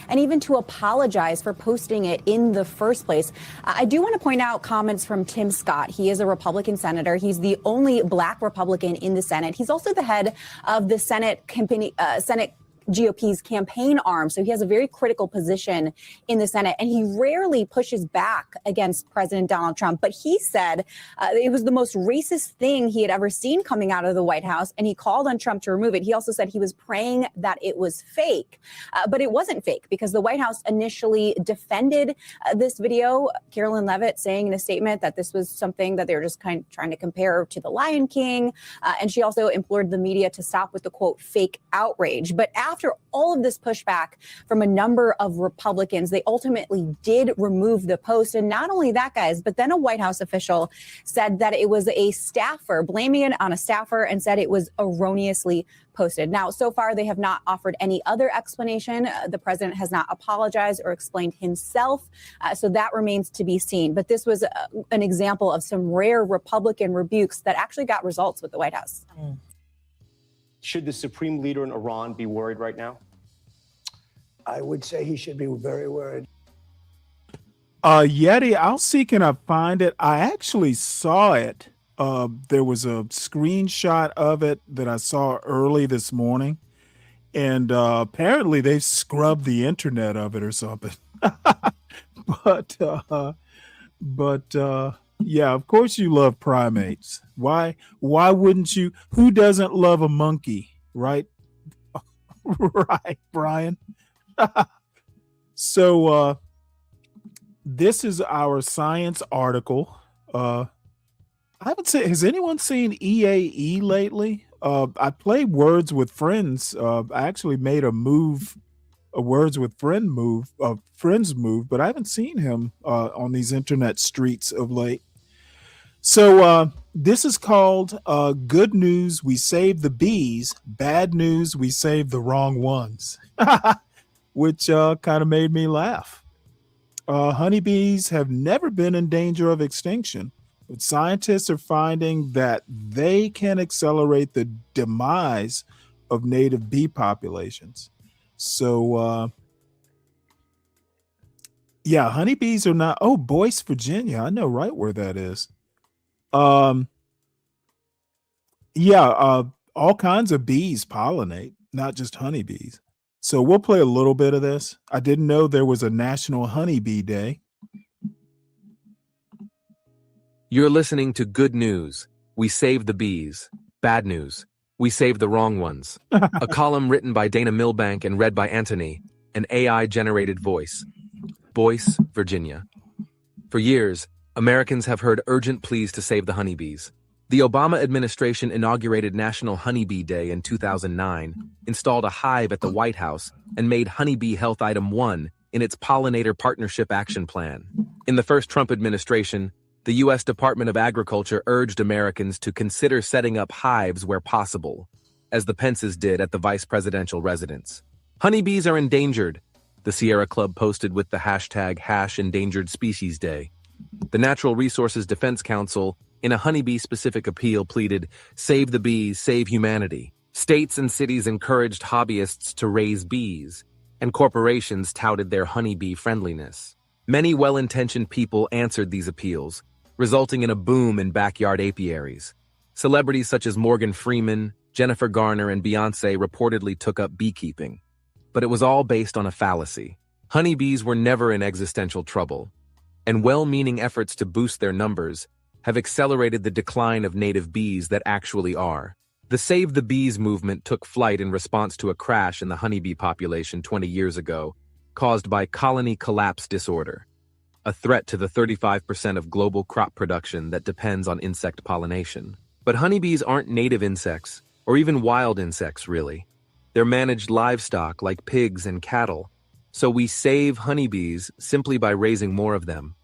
S16: And even to apologize for posting it in the first place. I do want to point out comments from Tim Scott. He is a Republican senator. He's the only Black Republican in the Senate. He's also the head of the Senate GOP's campaign arm. So he has a very critical position in the Senate, and he rarely pushes back against President Donald Trump. But he said it was the most racist thing he had ever seen coming out of the White House, and he called on Trump to remove it. He also said he was praying that it was fake, but it wasn't fake because the White House initially defended this video. Carolyn Leavitt saying in a statement that this was something that they were just kind of trying to compare to the Lion King. And she also implored the media to stop with the, quote, fake outrage. But after all of this pushback from a number of Republicans, they ultimately did remove the post. And not only that, guys, but then a White House official said that it was a staffer, blaming it on a staffer, and said it was erroneously posted. Now, so far, they have not offered any other explanation. The president has not apologized or explained himself. So that remains to be seen. But this was an example of some rare Republican rebukes that actually got results with the White House.
S17: Should the supreme leader in Iran be worried right now?
S18: I would say he should be very worried.
S5: Yeti, I'll see, can I find it? I actually saw it. There was a screenshot of it that I saw early this morning. And apparently they've scrubbed the internet of it or something. But yeah, of course you love primates. Why wouldn't you? Who doesn't love a monkey, right? Right, Brian. So this is our science article. I haven't seen, has anyone seen EAE lately? I played Words with Friends. I actually made a Words with Friends move, but I haven't seen him on these internet streets of late. So this is called Good News, We Save the Bees. Bad News, We Save the Wrong Ones, which kind of made me laugh. Honeybees have never been in danger of extinction, but scientists are finding that they can accelerate the demise of native bee populations. So, yeah, honeybees are not. Oh, Boyce, Virginia. I know right where that is. Yeah, all kinds of bees pollinate, not just honeybees. So we'll play a little bit of this. I didn't know there was a National Honeybee Day.
S19: You're listening to Good News. We save the bees. Bad news. We save the wrong ones. A column written by Dana Milbank and read by Anthony, an AI-generated voice. Boyce, Virginia. For years, Americans have heard urgent pleas to save the honeybees. The Obama administration inaugurated National Honeybee Day in 2009, installed a hive at the White House, and made Honeybee Health Item 1 in its Pollinator Partnership Action Plan. In the first Trump administration, the U.S. Department of Agriculture urged Americans to consider setting up hives where possible, as the Pences did at the vice presidential residence. Honeybees are endangered, the Sierra Club posted with the hashtag #EndangeredSpeciesDay. The Natural Resources Defense Council, in a honeybee-specific appeal, pleaded, "Save the bees, save humanity." States and cities encouraged hobbyists to raise bees, and corporations touted their honeybee friendliness. Many well-intentioned people answered these appeals, resulting in a boom in backyard apiaries. Celebrities such as Morgan Freeman, Jennifer Garner, and Beyoncé reportedly took up beekeeping. But it was all based on a fallacy. Honeybees were never in existential trouble, and well-meaning efforts to boost their numbers have accelerated the decline of native bees that actually are. The Save the Bees movement took flight in response to a crash in the honeybee population 20 years ago, caused by colony collapse disorder, a threat to the 35% of global crop production that depends on insect pollination. But honeybees aren't native insects, or even wild insects, really. They're managed livestock like pigs and cattle, so we save honeybees simply by raising more of them.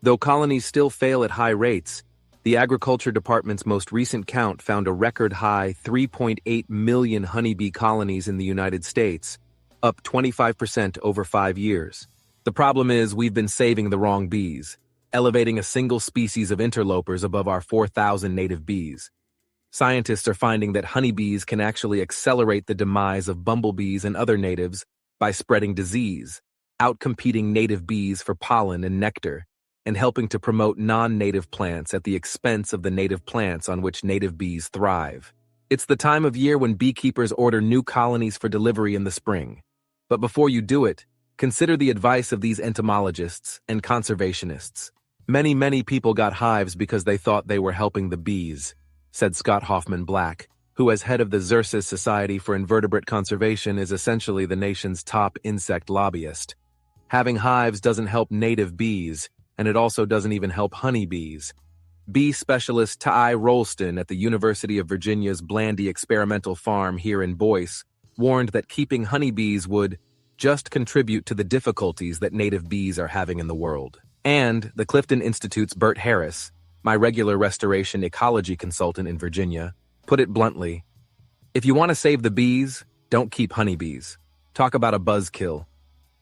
S19: Though colonies still fail at high rates, the Agriculture Department's most recent count found a record-high 3.8 million honeybee colonies in the United States, up 25% over 5 years. The problem is we've been saving the wrong bees, elevating a single species of interlopers above our 4,000 native bees. Scientists are finding that honeybees can actually accelerate the demise of bumblebees and other natives by spreading disease, outcompeting native bees for pollen and nectar, and helping to promote non-native plants at the expense of the native plants on which native bees thrive. It's the time of year when beekeepers order new colonies for delivery in the spring. But before you do it, consider the advice of these entomologists and conservationists. Many people got hives because they thought they were helping the bees, said Scott Hoffman Black, who as head of the Xerces Society for Invertebrate Conservation is essentially the nation's top insect lobbyist. Having hives doesn't help native bees, and it also doesn't even help honeybees. Bee specialist Ty Rolston at the University of Virginia's Blandy Experimental Farm here in Boyce warned that keeping honeybees would just contribute to the difficulties that native bees are having in the world. And the Clifton Institute's Bert Harris, my regular restoration ecology consultant in Virginia, put it bluntly, if you want to save the bees, don't keep honeybees. Talk about a buzzkill.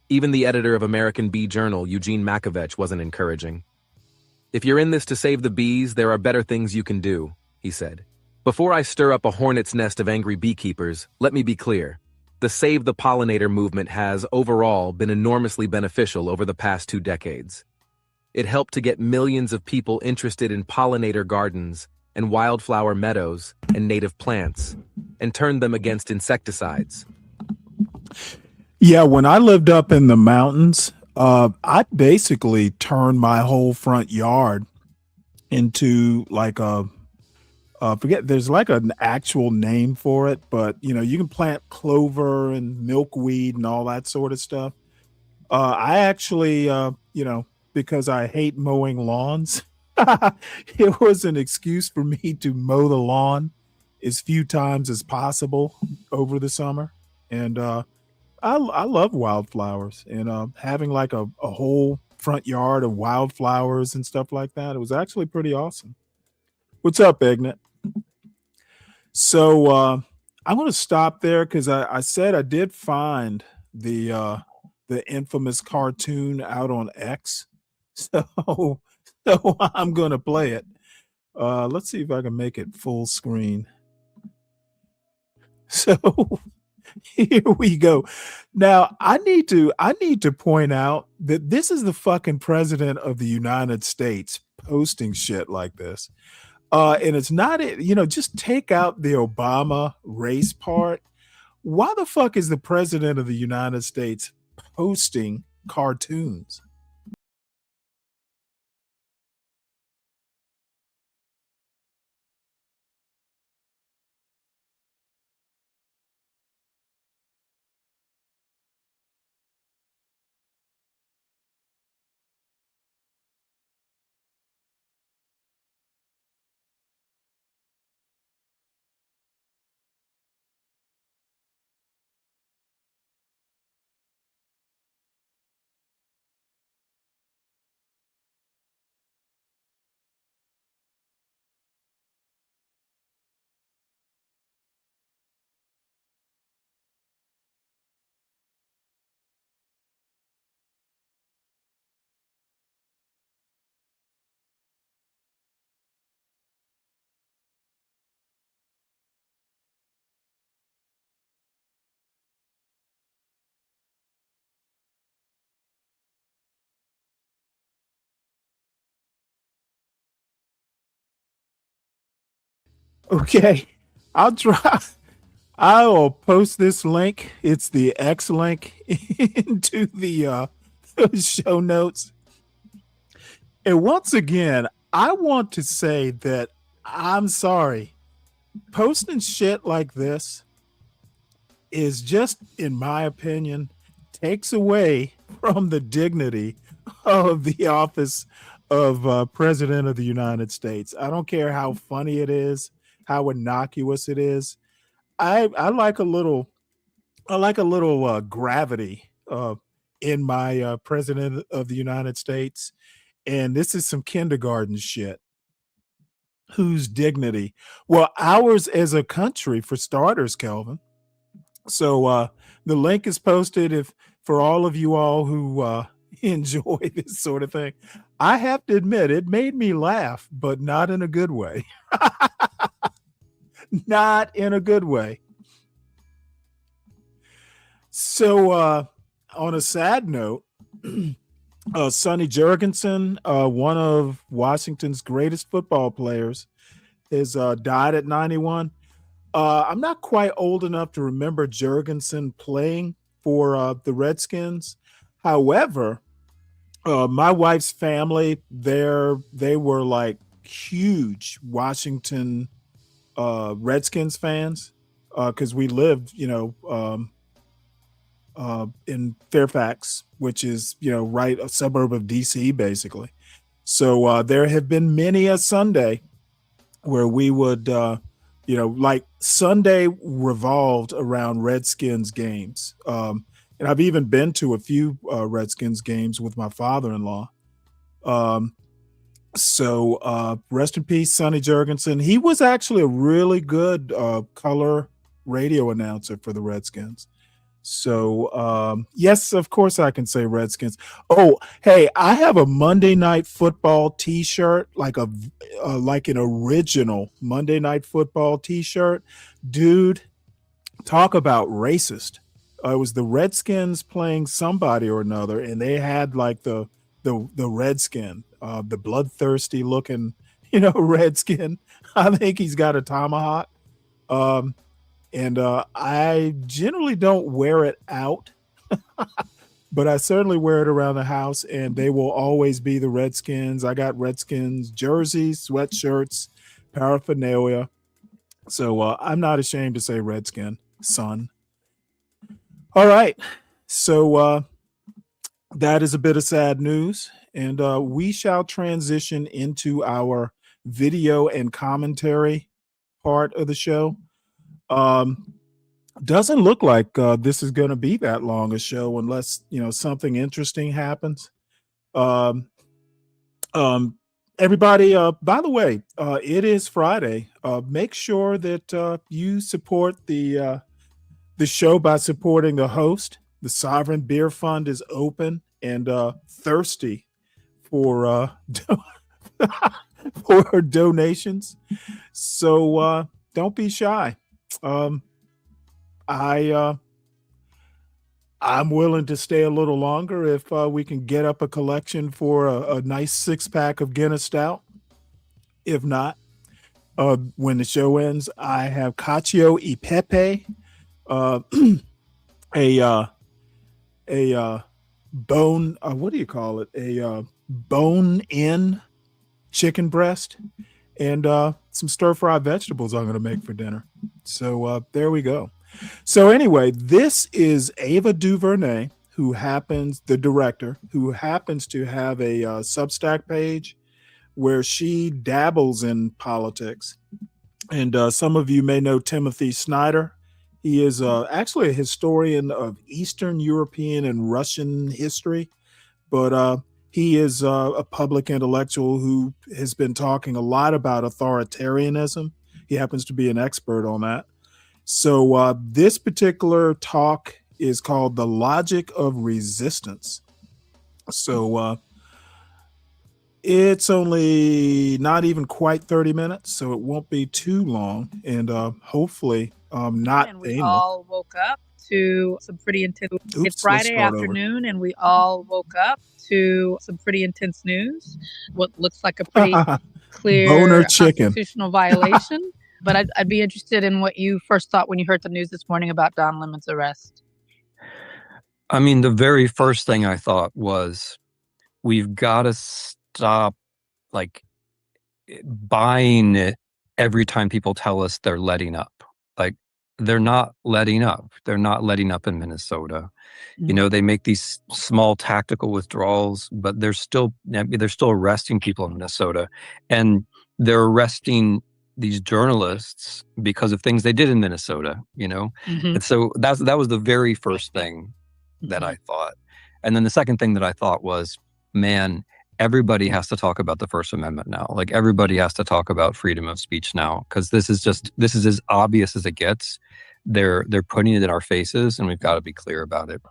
S19: Even the editor of American Bee Journal, Eugene Makovech, wasn't encouraging. If you're in this to save the bees, there are better things you can do, he said. Before I stir up a hornet's nest of angry beekeepers, let me be clear. The Save the Pollinator movement has, overall, been enormously beneficial over the past 2 decades. It helped to get millions of people interested in pollinator gardens and wildflower meadows and native plants, and turned them against insecticides.
S5: Yeah, when I lived up in the mountains, I basically turned my whole front yard into like forget, there's like an actual name for it, but you can plant clover and milkweed and all that sort of stuff. I actually, because I hate mowing lawns, it was an excuse for me to mow the lawn as few times as possible over the summer. And I love wildflowers, and having like a whole front yard of wildflowers and stuff like that. It was actually pretty awesome. What's up, Ignet? So I'm going to stop there because I said I did find the infamous cartoon out on X. So I'm going to play it. Let's see if I can make it full screen. So here we go. Now I need to point out that this is the fucking president of the United States posting shit like this. And it's not it, just take out the Obama race part. Why the fuck is the president of the United States posting cartoons? Okay, I'll try. I will post this link. It's the X link into the show notes. And once again, I want to say that I'm sorry. Posting shit like this is just, in my opinion, takes away from the dignity of the office of President of the United States. I don't care how funny it is, how innocuous it is. I like a little gravity in my President of the United States, and this is some kindergarten shit. Whose dignity? Well, ours as a country, for starters, Kelvin. So the link is posted if for all of you all who enjoy this sort of thing. I have to admit, it made me laugh, but not in a good way. Not in a good way. So on a sad note, Sonny Jurgensen, one of Washington's greatest football players, has died at 91. I'm not quite old enough to remember Jurgensen playing for the Redskins. However, my wife's family, they were like huge Washington Redskins fans because we lived, in Fairfax, which is, right a suburb of DC, basically. So there have been many a Sunday where we would, like Sunday revolved around Redskins games. And I've even been to a few Redskins games with my father-in-law. So rest in peace, Sonny Jurgensen. He was actually a really good color radio announcer for the Redskins. So yes, of course I can say Redskins. Oh, hey, I have a Monday Night Football T-shirt, like an original Monday Night Football T-shirt. Dude, talk about racist. It was the Redskins playing somebody or another, and they had like the Redskin, the bloodthirsty looking, Redskin. I think he's got a tomahawk. And I generally don't wear it out, but I certainly wear it around the house, and they will always be the Redskins. I got Redskins jerseys, sweatshirts, paraphernalia. So I'm not ashamed to say Redskin, son. All right. So that is a bit of sad news, and we shall transition into our video and commentary part of the show. Doesn't look like this is going to be that long a show unless something interesting happens. Everybody, by the way, it is Friday. Make sure that you support the show by supporting the host. The Sovereign Beer Fund is open and thirsty for for donations. So don't be shy. I'm willing to stay a little longer if we can get up a collection for a nice 6-pack of Guinness Stout. If not, when the show ends, I have Cacio e Pepe, a bone. What do you call it? A bone-in chicken breast, and some stir-fried vegetables I'm going to make for dinner. So there we go. So anyway, this is Ava DuVernay, the director, who happens to have a Substack page where she dabbles in politics. And some of you may know Timothy Snyder. He is actually a historian of Eastern European and Russian history, but he is a public intellectual who has been talking a lot about authoritarianism. He happens to be an expert on that. So this particular talk is called The Logic of Resistance. So it's only not even quite 30 minutes, so it won't be too long, and hopefully not
S20: and we
S5: anal.
S20: all woke up to some pretty intense. It's Friday afternoon, and we all woke up to some pretty intense news. What looks like a pretty clear
S5: Boner chicken.
S20: constitutional violation but I'd be interested in what you first thought when you heard the news this morning about Don Lemon's arrest.
S21: I mean, the very first thing I thought was, we've got to stop like buying it every time people tell us they're letting up. Like, they're not letting up. They're not letting up in Minnesota. You know, they make these small tactical withdrawals, but they're still arresting people in Minnesota, and they're arresting these journalists because of things they did in Minnesota. You know, and so that was the very first thing that I thought. And then the second thing that I thought was, man, everybody has to talk about the First Amendment now. Like, everybody has to talk about freedom of speech now, because this is as obvious as it gets. They're putting it in our faces, and we've got to be clear about it.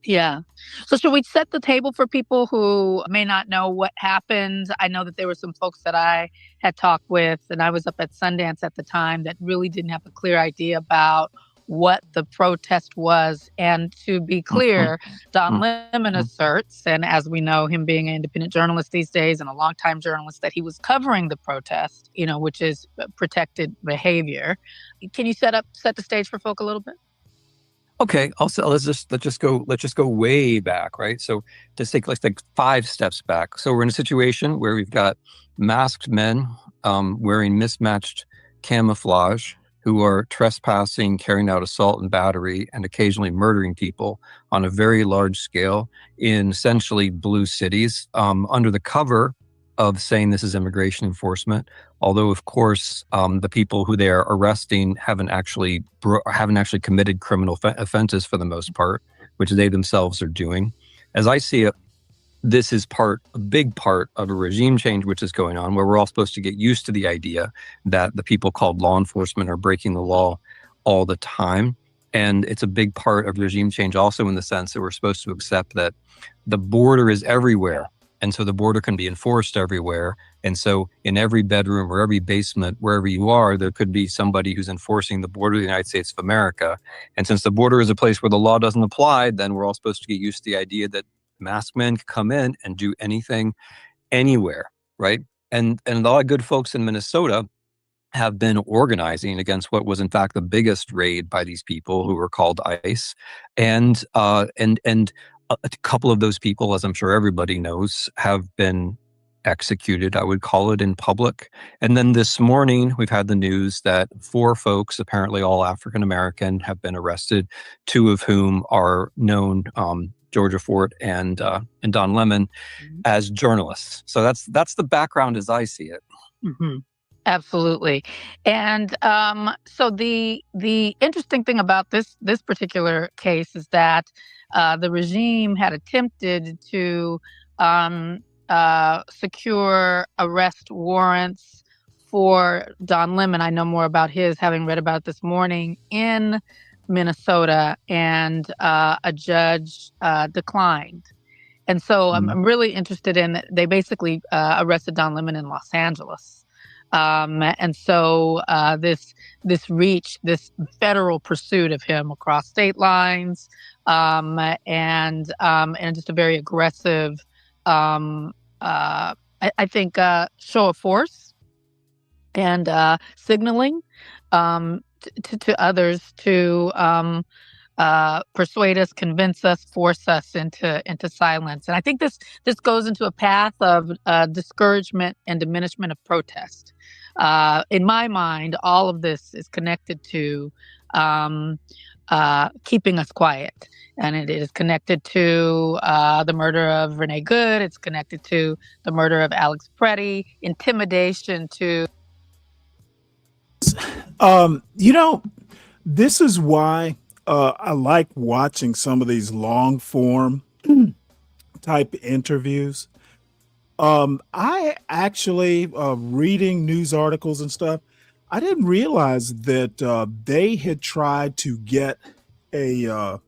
S20: Yeah. So should we set the table for people who may not know what happened? I know that there were some folks that I had talked with, and I was up at Sundance at the time, that really didn't have a clear idea about what the protest was. And to be clear, Don Lemon asserts, and as we know, him being an independent journalist these days and a longtime journalist, that he was covering the protest, you know, which is protected behavior. Can you set the stage for folk a little bit?
S21: Okay, also let's just go way back, right? So let's take 5 steps back. So we're in a situation where we've got masked men wearing mismatched camouflage, who are trespassing, carrying out assault and battery, and occasionally murdering people on a very large scale in essentially blue cities, under the cover of saying this is immigration enforcement. Although, of course, the people who they are arresting haven't actually committed criminal offenses for the most part, which they themselves are doing. As I see it, this is a big part of a regime change which is going on, where we're all supposed to get used to the idea that the people called law enforcement are breaking the law all the time. And it's a big part of regime change also, in the sense that we're supposed to accept that the border is everywhere. And so the border can be enforced everywhere. And so in every bedroom or every basement, wherever you are, there could be somebody who's enforcing the border of the United States of America. And since the border is a place where the law doesn't apply, then we're all supposed to get used to the idea that masked men can come in and do anything, anywhere, right? And a lot of good folks in Minnesota have been organizing against what was in fact the biggest raid by these people who were called ICE. And a couple of those people, as I'm sure everybody knows, have been executed, I would call it, in public. And then this morning, we've had the news that 4 folks, apparently all African-American, have been arrested, 2 of whom are known, Georgia Fort and Don Lemon, as journalists. So that's the background as I see it.
S20: Absolutely. And so the interesting thing about this particular case is that the regime had attempted to secure arrest warrants for Don Lemon. I know more about his, having read about it this morning, in Minnesota, and a judge declined. And so I'm really interested in, they basically arrested Don Lemon in Los Angeles. And so this federal pursuit of him across state lines, and just a very aggressive, I think, show of force and signaling to others to persuade us, convince us, force us into silence. And I think this goes into a path of discouragement and diminishment of protest. In my mind, all of this is connected to keeping us quiet. And it is connected to the murder of Renee Good. It's connected to the murder of Alex Preddy, intimidation to...
S5: You know, this is why I like watching some of these long form type interviews. I actually, reading news articles and stuff, I didn't realize that they had tried to get a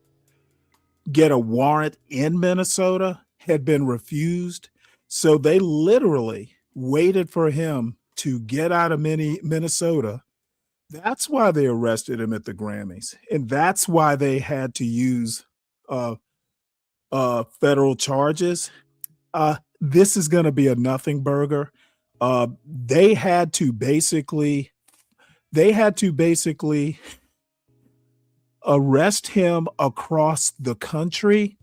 S5: warrant in Minnesota, had been refused. So they literally waited for him to get out of Minnesota. That's why they arrested him at the Grammys. And that's why they had to use federal charges. This is going to be a nothing burger. They had to basically They had to basically arrest him across the country.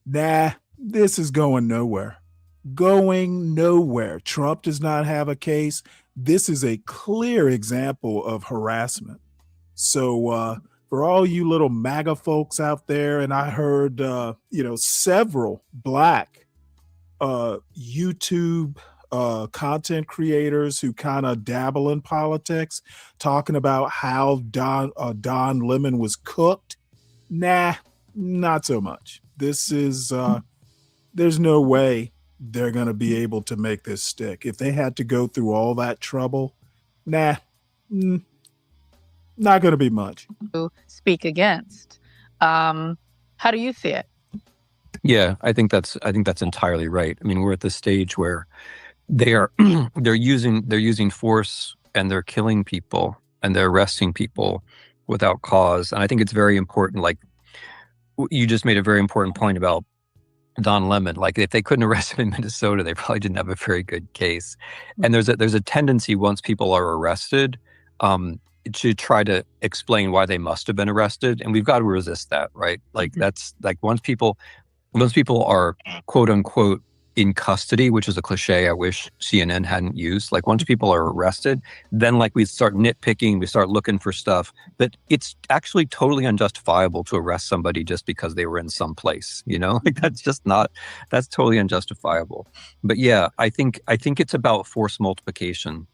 S5: Nah, this is going nowhere. Going nowhere. Trump does not have a case. This is a clear example of harassment. So for all you little MAGA folks out there, and I heard several Black YouTube content creators who kind of dabble in politics talking about how Don Lemon was cooked. Nah, not so much. This is there's no way they're going to be able to make this stick. If they had to go through all that trouble, not going to be much.
S20: To speak against. How do you see it?
S21: Yeah, I think that's entirely right. I mean, we're at the stage where they're using force, and they're killing people, and they're arresting people without cause. And I think it's very important. Like, you just made a very important point about Don Lemon. Like, if they couldn't arrest him in Minnesota, they probably didn't have a very good case. And there's a tendency, once people are arrested, to try to explain why they must have been arrested, and we've got to resist that, right? Like, that's like, once people are quote unquote in custody, which is a cliche I wish CNN hadn't used. Like, once people are arrested, then like we start nitpicking, we start looking for stuff. But it's actually totally unjustifiable to arrest somebody just because they were in some place, like that's totally unjustifiable. But yeah, I think it's about force multiplication.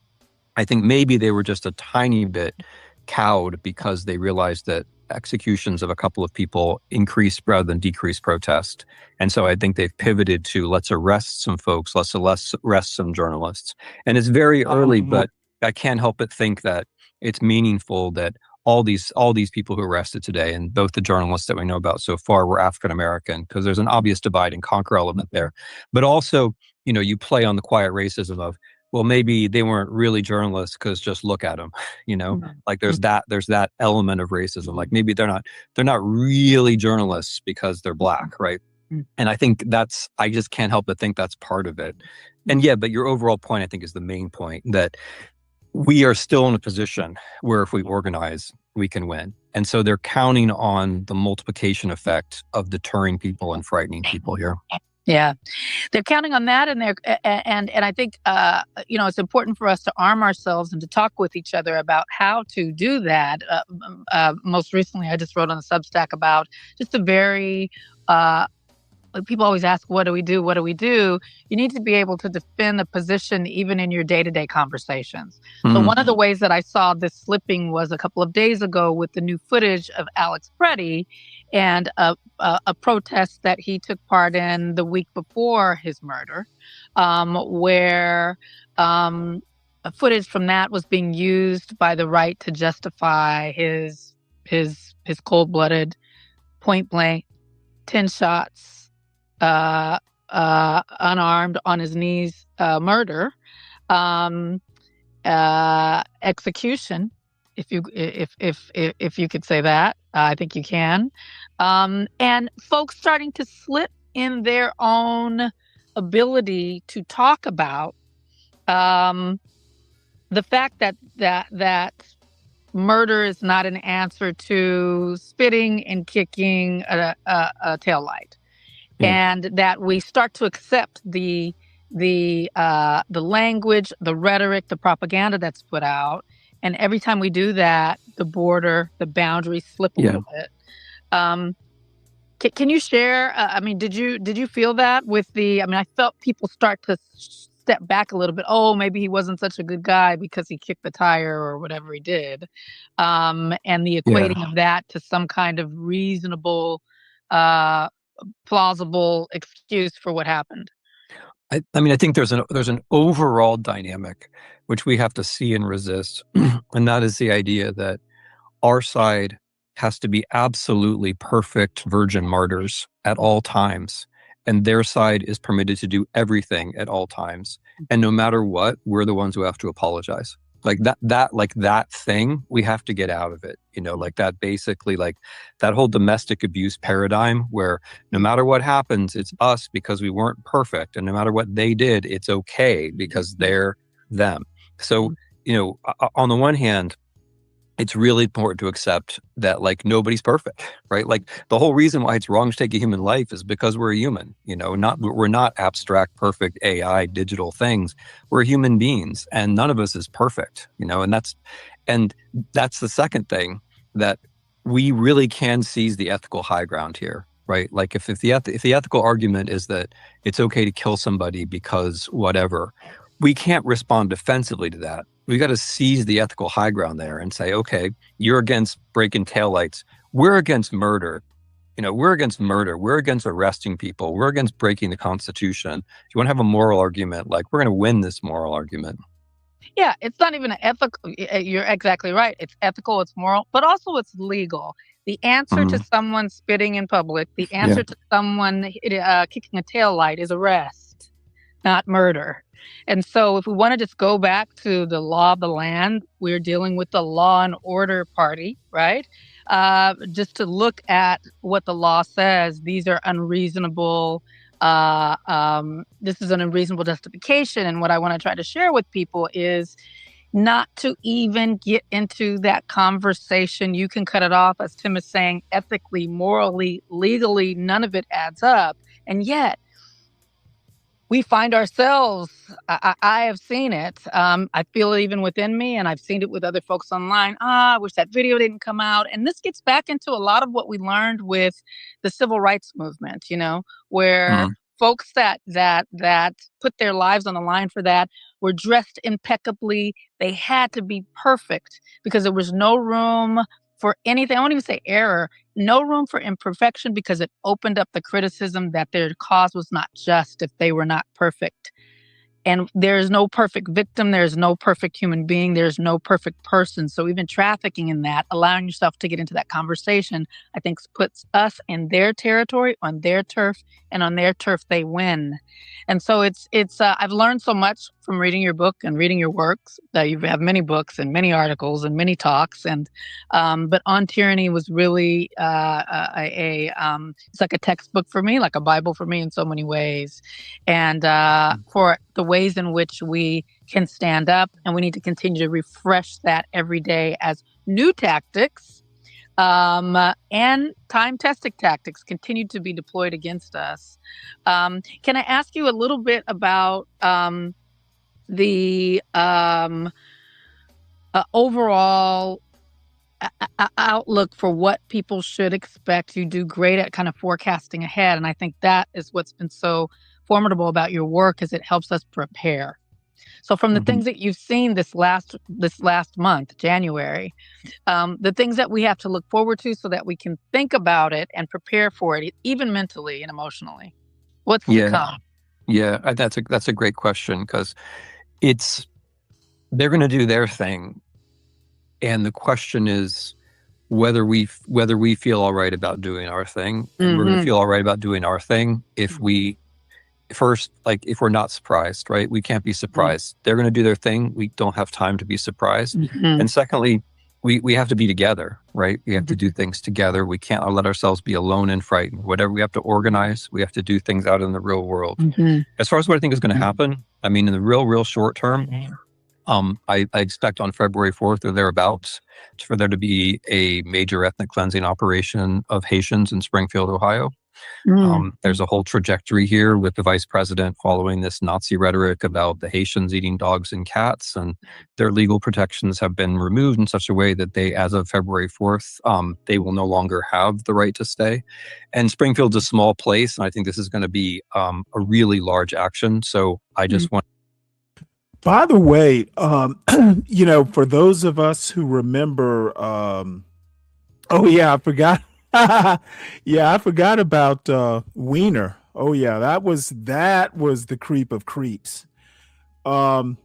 S21: I think maybe they were just a tiny bit cowed because they realized that executions of a couple of people increased rather than decreased protest. And so I think they've pivoted to, let's arrest some folks, let's arrest some journalists. And it's very early, but I can't help but think that it's meaningful that all these people who were arrested today, and both the journalists that we know about so far, were African American, because there's an obvious divide and conquer element there. But also, you play on the quiet racism of, well, maybe they weren't really journalists because just look at them, like there's that element of racism. Like, maybe they're not really journalists because they're Black, right? And I think I just can't help but think that's part of it. And yeah, but your overall point, I think, is the main point, that we are still in a position where if we organize, we can win. And so they're counting on the multiplication effect of deterring people and frightening people here.
S20: Yeah, they're counting on that, and I think it's important for us to arm ourselves and to talk with each other about how to do that. Most recently, I just wrote on the Substack about just a very people always ask, what do we do? What do we do? You need to be able to defend a position even in your day-to-day conversations. So one of the ways that I saw this slipping was a couple of days ago with the new footage of Alex Preddy and a protest that he took part in the week before his murder, where footage from that was being used by the right to justify his cold-blooded, point-blank, 10 shots, unarmed, on his knees, murder, execution, if you could say that. I think you can. And folks starting to slip in their own ability to talk about the fact that murder is not an answer to spitting and kicking a taillight. And that we start to accept the language, the rhetoric, the propaganda that's put out, and every time we do that, the boundaries slip a little bit. Can you share? Did you feel that with I felt people start to step back a little bit. Oh, maybe he wasn't such a good guy because he kicked the tire or whatever he did, and the equating of that to some kind of reasonable, plausible excuse for what happened.
S21: I think there's an overall dynamic which we have to see and resist, and that is the idea that our side has to be absolutely perfect virgin martyrs at all times, and their side is permitted to do everything at all times, and no matter what, we're the ones who have to apologize. Like that thing, we have to get out of it. Like that, basically, like that whole domestic abuse paradigm where no matter what happens, it's us because we weren't perfect. And no matter what they did, it's okay because they're them. So, on the one hand, it's really important to accept that like nobody's perfect, right? Like the whole reason why it's wrong to take a human life is because we're a human, we're not abstract, perfect AI digital things. We're human beings and none of us is perfect, and that's the second thing, that we really can seize the ethical high ground here, right? Like if the ethical argument is that it's okay to kill somebody because whatever, we can't respond defensively to that. We got to seize the ethical high ground there and say, okay, you're against breaking taillights. We're against murder. We're against murder. We're against arresting people. We're against breaking the Constitution. If you want to have a moral argument, like we're going to win this moral argument.
S20: Yeah, it's not even an ethical. You're exactly right. It's ethical, it's moral, but also it's legal. The answer to someone spitting in public, the answer to someone kicking a taillight is arrest, not murder. And so if we want to just go back to the law of the land, we're dealing with the law and order party, right? Just to look at what the law says, these are unreasonable. This is an unreasonable justification. And what I want to try to share with people is not to even get into that conversation. You can cut it off, as Tim is saying, ethically, morally, legally, none of it adds up. And yet, we find ourselves, I have seen it. I feel it even within me, and I've seen it with other folks online. I wish that video didn't come out. And this gets back into a lot of what we learned with the civil rights movement, where folks that put their lives on the line for that were dressed impeccably. They had to be perfect because there was no room for anything. I won't even say error, no room for imperfection, because it opened up the criticism that their cause was not just if they were not perfect. And there's no perfect victim. There's no perfect human being. There's no perfect person. So even trafficking in that, allowing yourself to get into that conversation, I think puts us in their territory, on their turf, and on their turf, they win. And so I've learned so much from reading your book and reading your works. You have many books and many articles and many talks. But On Tyranny was really it's like a textbook for me, like a Bible for me in so many ways. And for the ways in which we can stand up, and we need to continue to refresh that every day as new tactics and time-tested tactics continue to be deployed against us. Can I ask you a little bit about the overall outlook for what people should expect? You do great at kind of forecasting ahead, and I think that is what's been so formidable about your work, is it helps us prepare. So from the things that you've seen this last month, January, the things that we have to look forward to so that we can think about it and prepare for it, even mentally and emotionally. What's to come?
S21: Yeah, that's a great question, because they're going to do their thing, and the question is whether we feel all right about doing our thing. And we're going to feel all right about doing our thing if we first, like, if we're not surprised, right? We can't be surprised. They're going to do their thing. We don't have time to be surprised. And secondly, we have to be together, right? We have to do things together. We can't let ourselves be alone and frightened. Whatever we have to organize, we have to do things out in the real world. As far as what I think is going to happen, I mean, in the real short term, I expect on February 4th or thereabouts for there to be a major ethnic cleansing operation of Haitians in Springfield, Ohio. There's a whole trajectory here with the vice president following this Nazi rhetoric about the Haitians eating dogs and cats, and their legal protections have been removed in such a way that they, as of February 4th, they will no longer have the right to stay. And Springfield's a small place, and I think this is going to be a really large action. So I just want.
S5: By the way, for those of us who remember, I forgot. I forgot about Wiener. Oh yeah, that was the creep of creeps. For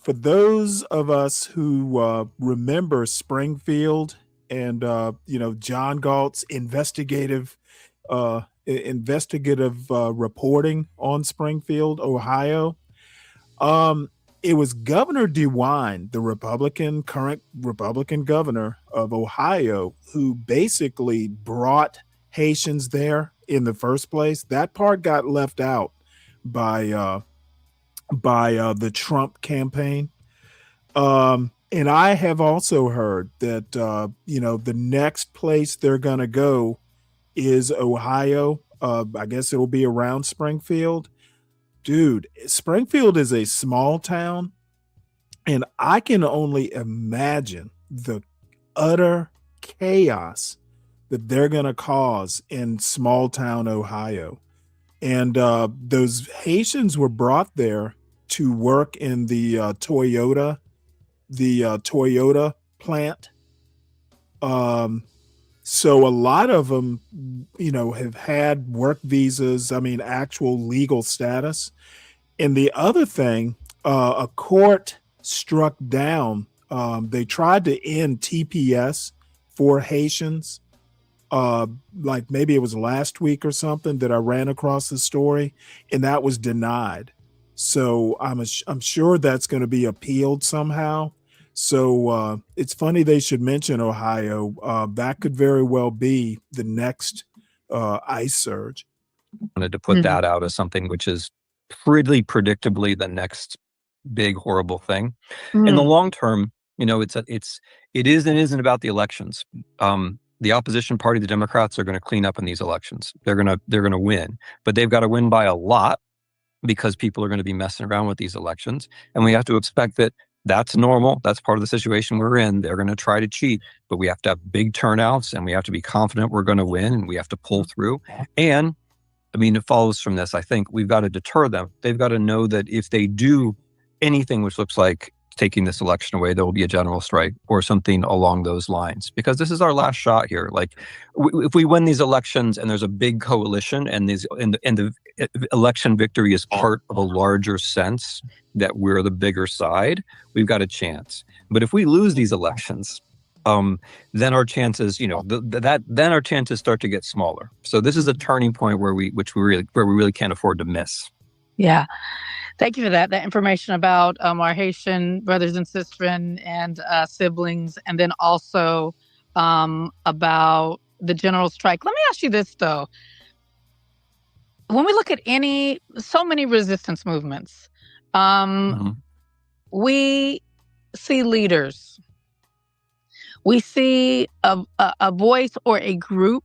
S5: those of us who remember Springfield and John Galt's investigative reporting on Springfield, Ohio. It was Governor DeWine, the current Republican governor of Ohio, who basically brought Haitians there in the first place. That part got left out by the Trump campaign. And I have also heard that, the next place they're going to go is Ohio. I guess it'll be around Springfield. Dude, Springfield is a small town, and I can only imagine the utter chaos that they're going to cause in small town Ohio. And those Haitians were brought there to work in the Toyota plant. So a lot of them, have had work visas, actual legal status. And the other thing, a court struck down, they tried to end TPS for Haitians. Like maybe it was last week or something that I ran across the story, and that was denied. So I'm sure that's going to be appealed somehow. So it's funny they should mention Ohio. That could very well be the next ice surge.
S21: Wanted to put that out as something which is pretty predictably the next big horrible thing. In the long term, it is and isn't about the elections. The opposition party, the Democrats, are going to clean up in these elections. They're going to win, but they've got to win by a lot because people are going to be messing around with these elections, and we have to expect that. That's normal. That's part of the situation we're in. They're going to try to cheat, but we have to have big turnouts, and we have to be confident we're going to win, and we have to pull through. And it follows from this. I think we've got to deter them. They've got to know that if they do anything which looks like taking this election away, there will be a general strike or something along those lines, because this is our last shot here. Like, if we win these elections and there's a big coalition and the election victory is part of a larger sense that we're the bigger side, we've got a chance. But if we lose these elections, then our chances, then our chances start to get smaller. So this is a turning point where we really can't afford to miss.
S20: Yeah. Thank you for that information about our Haitian brothers and sisters and siblings, and then also about the general strike. Let me ask you this, though. When we look at so many resistance movements, we see leaders. We see a voice or a group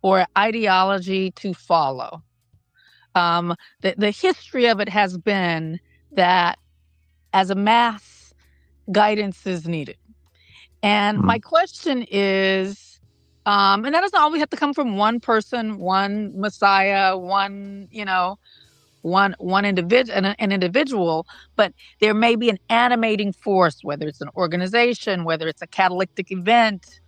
S20: or ideology to follow. The history of it has been that as a mass, guidance is needed. And my question is, and that doesn't always have to come from one person, one messiah, one individual, an individual, but there may be an animating force, whether it's an organization, whether it's a catalytic event.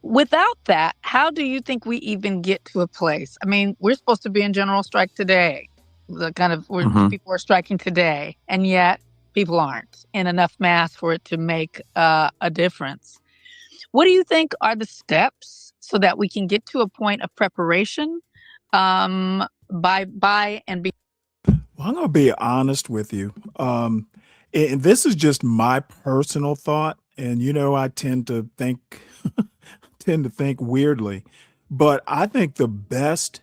S20: Without that, how do you think we even get to a place? We're supposed to be in general strike today. People are striking today, and yet people aren't in enough mass for it to make a difference. What do you think are the steps so that we can get to a point of preparation by and be?
S5: Well, I'm going to be honest with you. And this is just my personal thought. And, I tend to think weirdly, but I think the best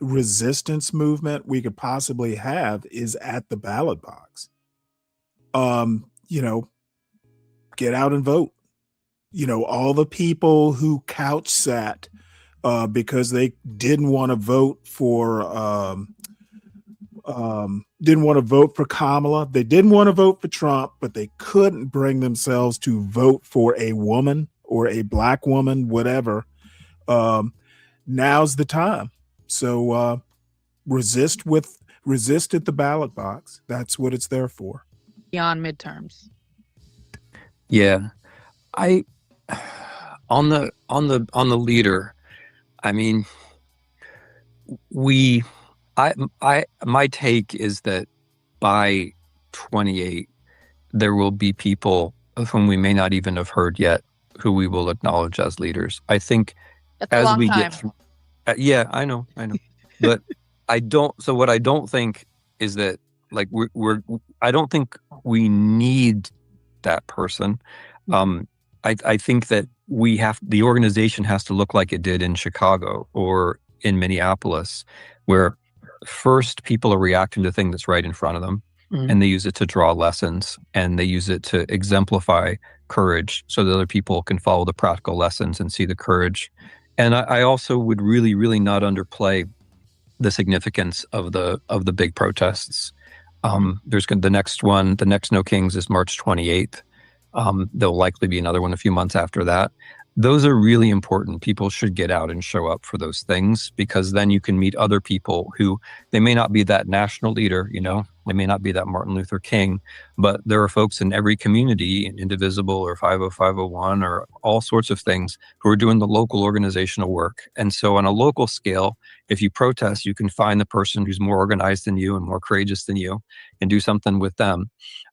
S5: resistance movement we could possibly have is at the ballot box. Get out and vote. All the people who couch sat because they didn't want to vote for Kamala. They didn't want to vote for Trump, but they couldn't bring themselves to vote for a woman or a black woman, whatever. Now's the time. So resist at the ballot box. That's what it's there for.
S20: Beyond midterms.
S21: Yeah. On the leader, my take is that by 28, there will be people of whom we may not even have heard yet, who we will acknowledge as leaders. I think
S20: that's as a long
S21: we
S20: time.
S21: get through, yeah, I know, but what I don't think is that, like, I don't think we need that person. I think that the organization has to look like it did in Chicago or in Minneapolis, where first people are reacting to the thing that's right in front of them. and they use it to draw lessons, and they use it to exemplify courage so that other people can follow the practical lessons and see the courage. And I also would really, really not underplay the significance of the big protests. There's the next No Kings is March 28th. There'll likely be another one a few months after that. Those are really important. People should get out and show up for those things, because then you can meet other people who, they may not be that national leader, they may not be that Martin Luther King, but there are folks in every community, in Indivisible or 50501 or all sorts of things, who are doing the local organizational work. And so on a local scale, if you protest, you can find the person who's more organized than you and more courageous than you and do something with them.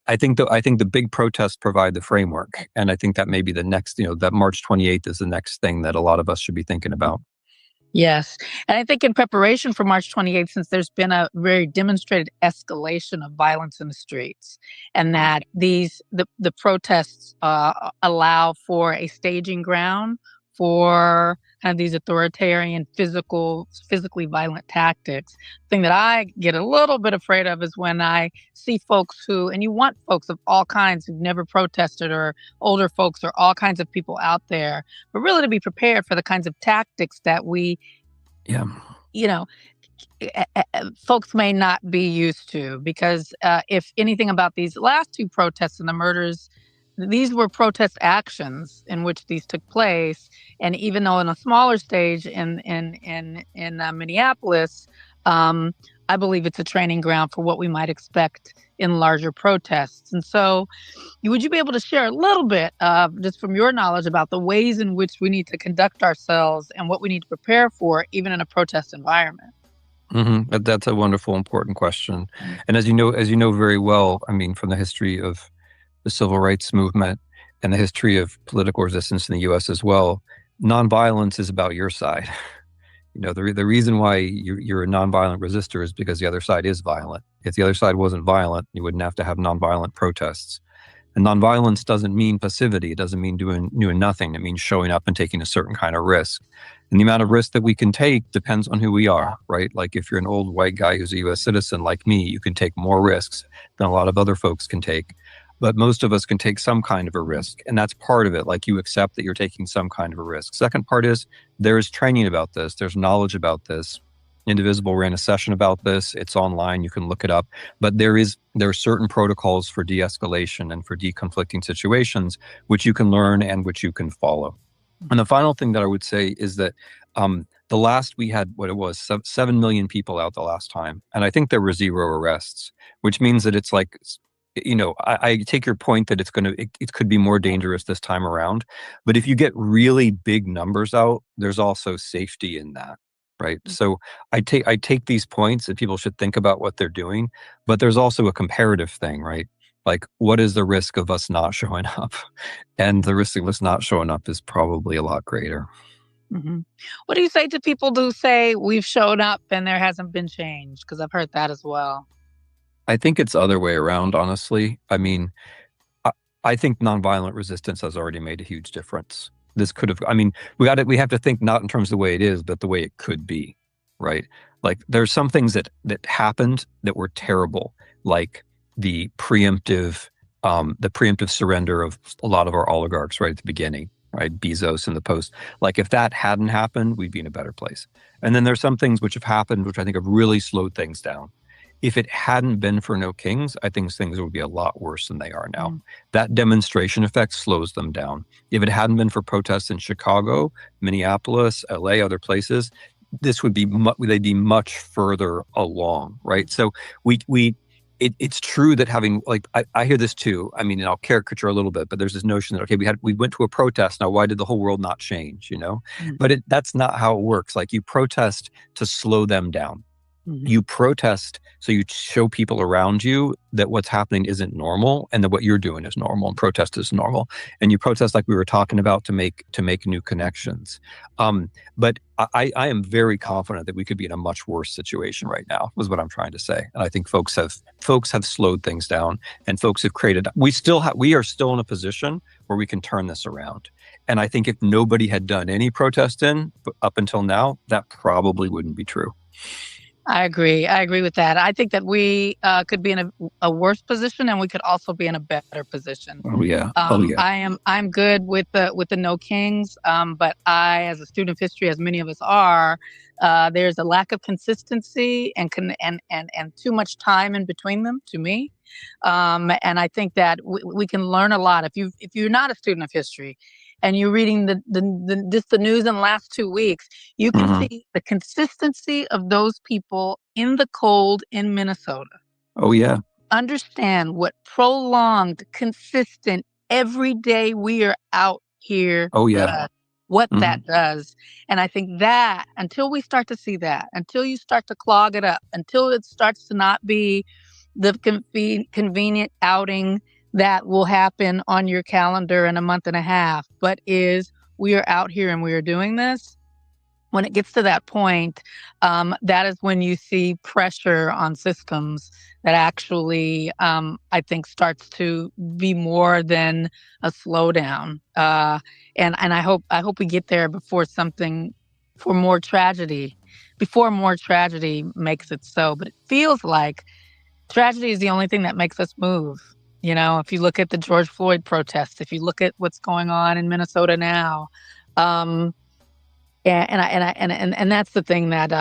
S21: I think the big protests provide the framework. And I think that may be the next, that March 28th is the next thing that a lot of us should be thinking about.
S20: Yes. And I think in preparation for March 28th, since there's been a very demonstrated escalation of violence in the streets, and that the protests allow for a staging ground for kind of these authoritarian, physically violent tactics. The thing that I get a little bit afraid of is when I see folks and you want folks of all kinds who've never protested, or older folks, or all kinds of people out there, but really to be prepared for the kinds of tactics that folks may not be used to. Because if anything about these last two protests and the murders, these were protest actions in which these took place. And even though in a smaller stage in Minneapolis, I believe it's a training ground for what we might expect in larger protests. And so would you be able to share a little bit, just from your knowledge, about the ways in which we need to conduct ourselves and what we need to prepare for, even in a protest environment?
S21: That's a wonderful, important question. And as you know very well, from the history of the civil rights movement and the history of political resistance in the U.S. as well, nonviolence is about your side. The reason why you're a nonviolent resistor is because the other side is violent. If the other side wasn't violent, you wouldn't have to have nonviolent protests. And nonviolence doesn't mean passivity. It doesn't mean doing nothing. It means showing up and taking a certain kind of risk. And the amount of risk that we can take depends on who we are, right? Like if you're an old white guy who's a U.S. citizen like me, you can take more risks than a lot of other folks can take. But most of us can take some kind of a risk. And that's part of it. Like, you accept that you're taking some kind of a risk. Second part is there is training about this. There's knowledge about this. Indivisible ran a session about this. It's online. You can look it up. But there are certain protocols for de-escalation and for deconflicting situations, which you can learn and which you can follow. And the final thing that I would say is that the last, we had 7 million people out the last time. And I think there were 0 arrests, which means that it's like, I take your point that it could be more dangerous this time around. But if you get really big numbers out, there's also safety in that, right? So I take these points that people should think about what they're doing, but there's also a comparative thing, right? Like, what is the risk of us not showing up? And the risk of us not showing up is probably a lot greater.
S20: What do you say to people who say we've shown up and there hasn't been change? Because I've heard that as well.
S21: I think it's the other way around, honestly. I think nonviolent resistance has already made a huge difference. This could have, we have to think not in terms of the way it is, but the way it could be, right? Like, there's some things that happened that were terrible, like the preemptive surrender of a lot of our oligarchs right at the beginning, right? Bezos and the Post. Like, if that hadn't happened, we'd be in a better place. And then there's some things which have happened, which I think have really slowed things down. If it hadn't been for No Kings, I think things would be a lot worse than they are now. That demonstration effect slows them down. If it hadn't been for protests in Chicago, Minneapolis, LA, other places, they'd be much further along, right? So it's true that having, like, I hear this too. And I'll caricature a little bit, but there's this notion that, okay, we went to a protest. Now, why did the whole world not change? But that's not how it works. Like, you protest to slow them down. You protest so you show people around you that what's happening isn't normal, and that what you're doing is normal, and protest is normal. And you protest, like we were talking about, to make new connections. But I am very confident that we could be in a much worse situation right now, was what I'm trying to say. And I think folks have slowed things down, and folks have created. We are still in a position where we can turn this around. And I think if nobody had done any protesting up until now, that probably wouldn't be true.
S20: I agree. I agree with that. I think that we could be in a worse position, and we could also be in a better position.
S21: Oh yeah. Oh yeah.
S20: I'm good with the no kings, but I, as a student of history, as many of us are, there's a lack of consistency and too much time in between them to me, and I think that we can learn a lot if you're not a student of history, and you're reading the news in the last 2 weeks, you can see the consistency of those people in the cold in Minnesota.
S21: Oh yeah.
S20: Understand what prolonged, consistent, every day we are out here.
S21: Oh yeah.
S20: does, what that does. And I think that until we start to see that, until you start to clog it up, until it starts to not be the convenient outing that will happen on your calendar in a month and a half, but is we are out here and we are doing this. When it gets to that point, that is when you see pressure on systems that actually, I think, starts to be more than a slowdown. And I hope we get there before more tragedy makes it so. But it feels like tragedy is the only thing that makes us move. You know, if you look at the George Floyd protests, if you look at what's going on in Minnesota now. And that's the thing that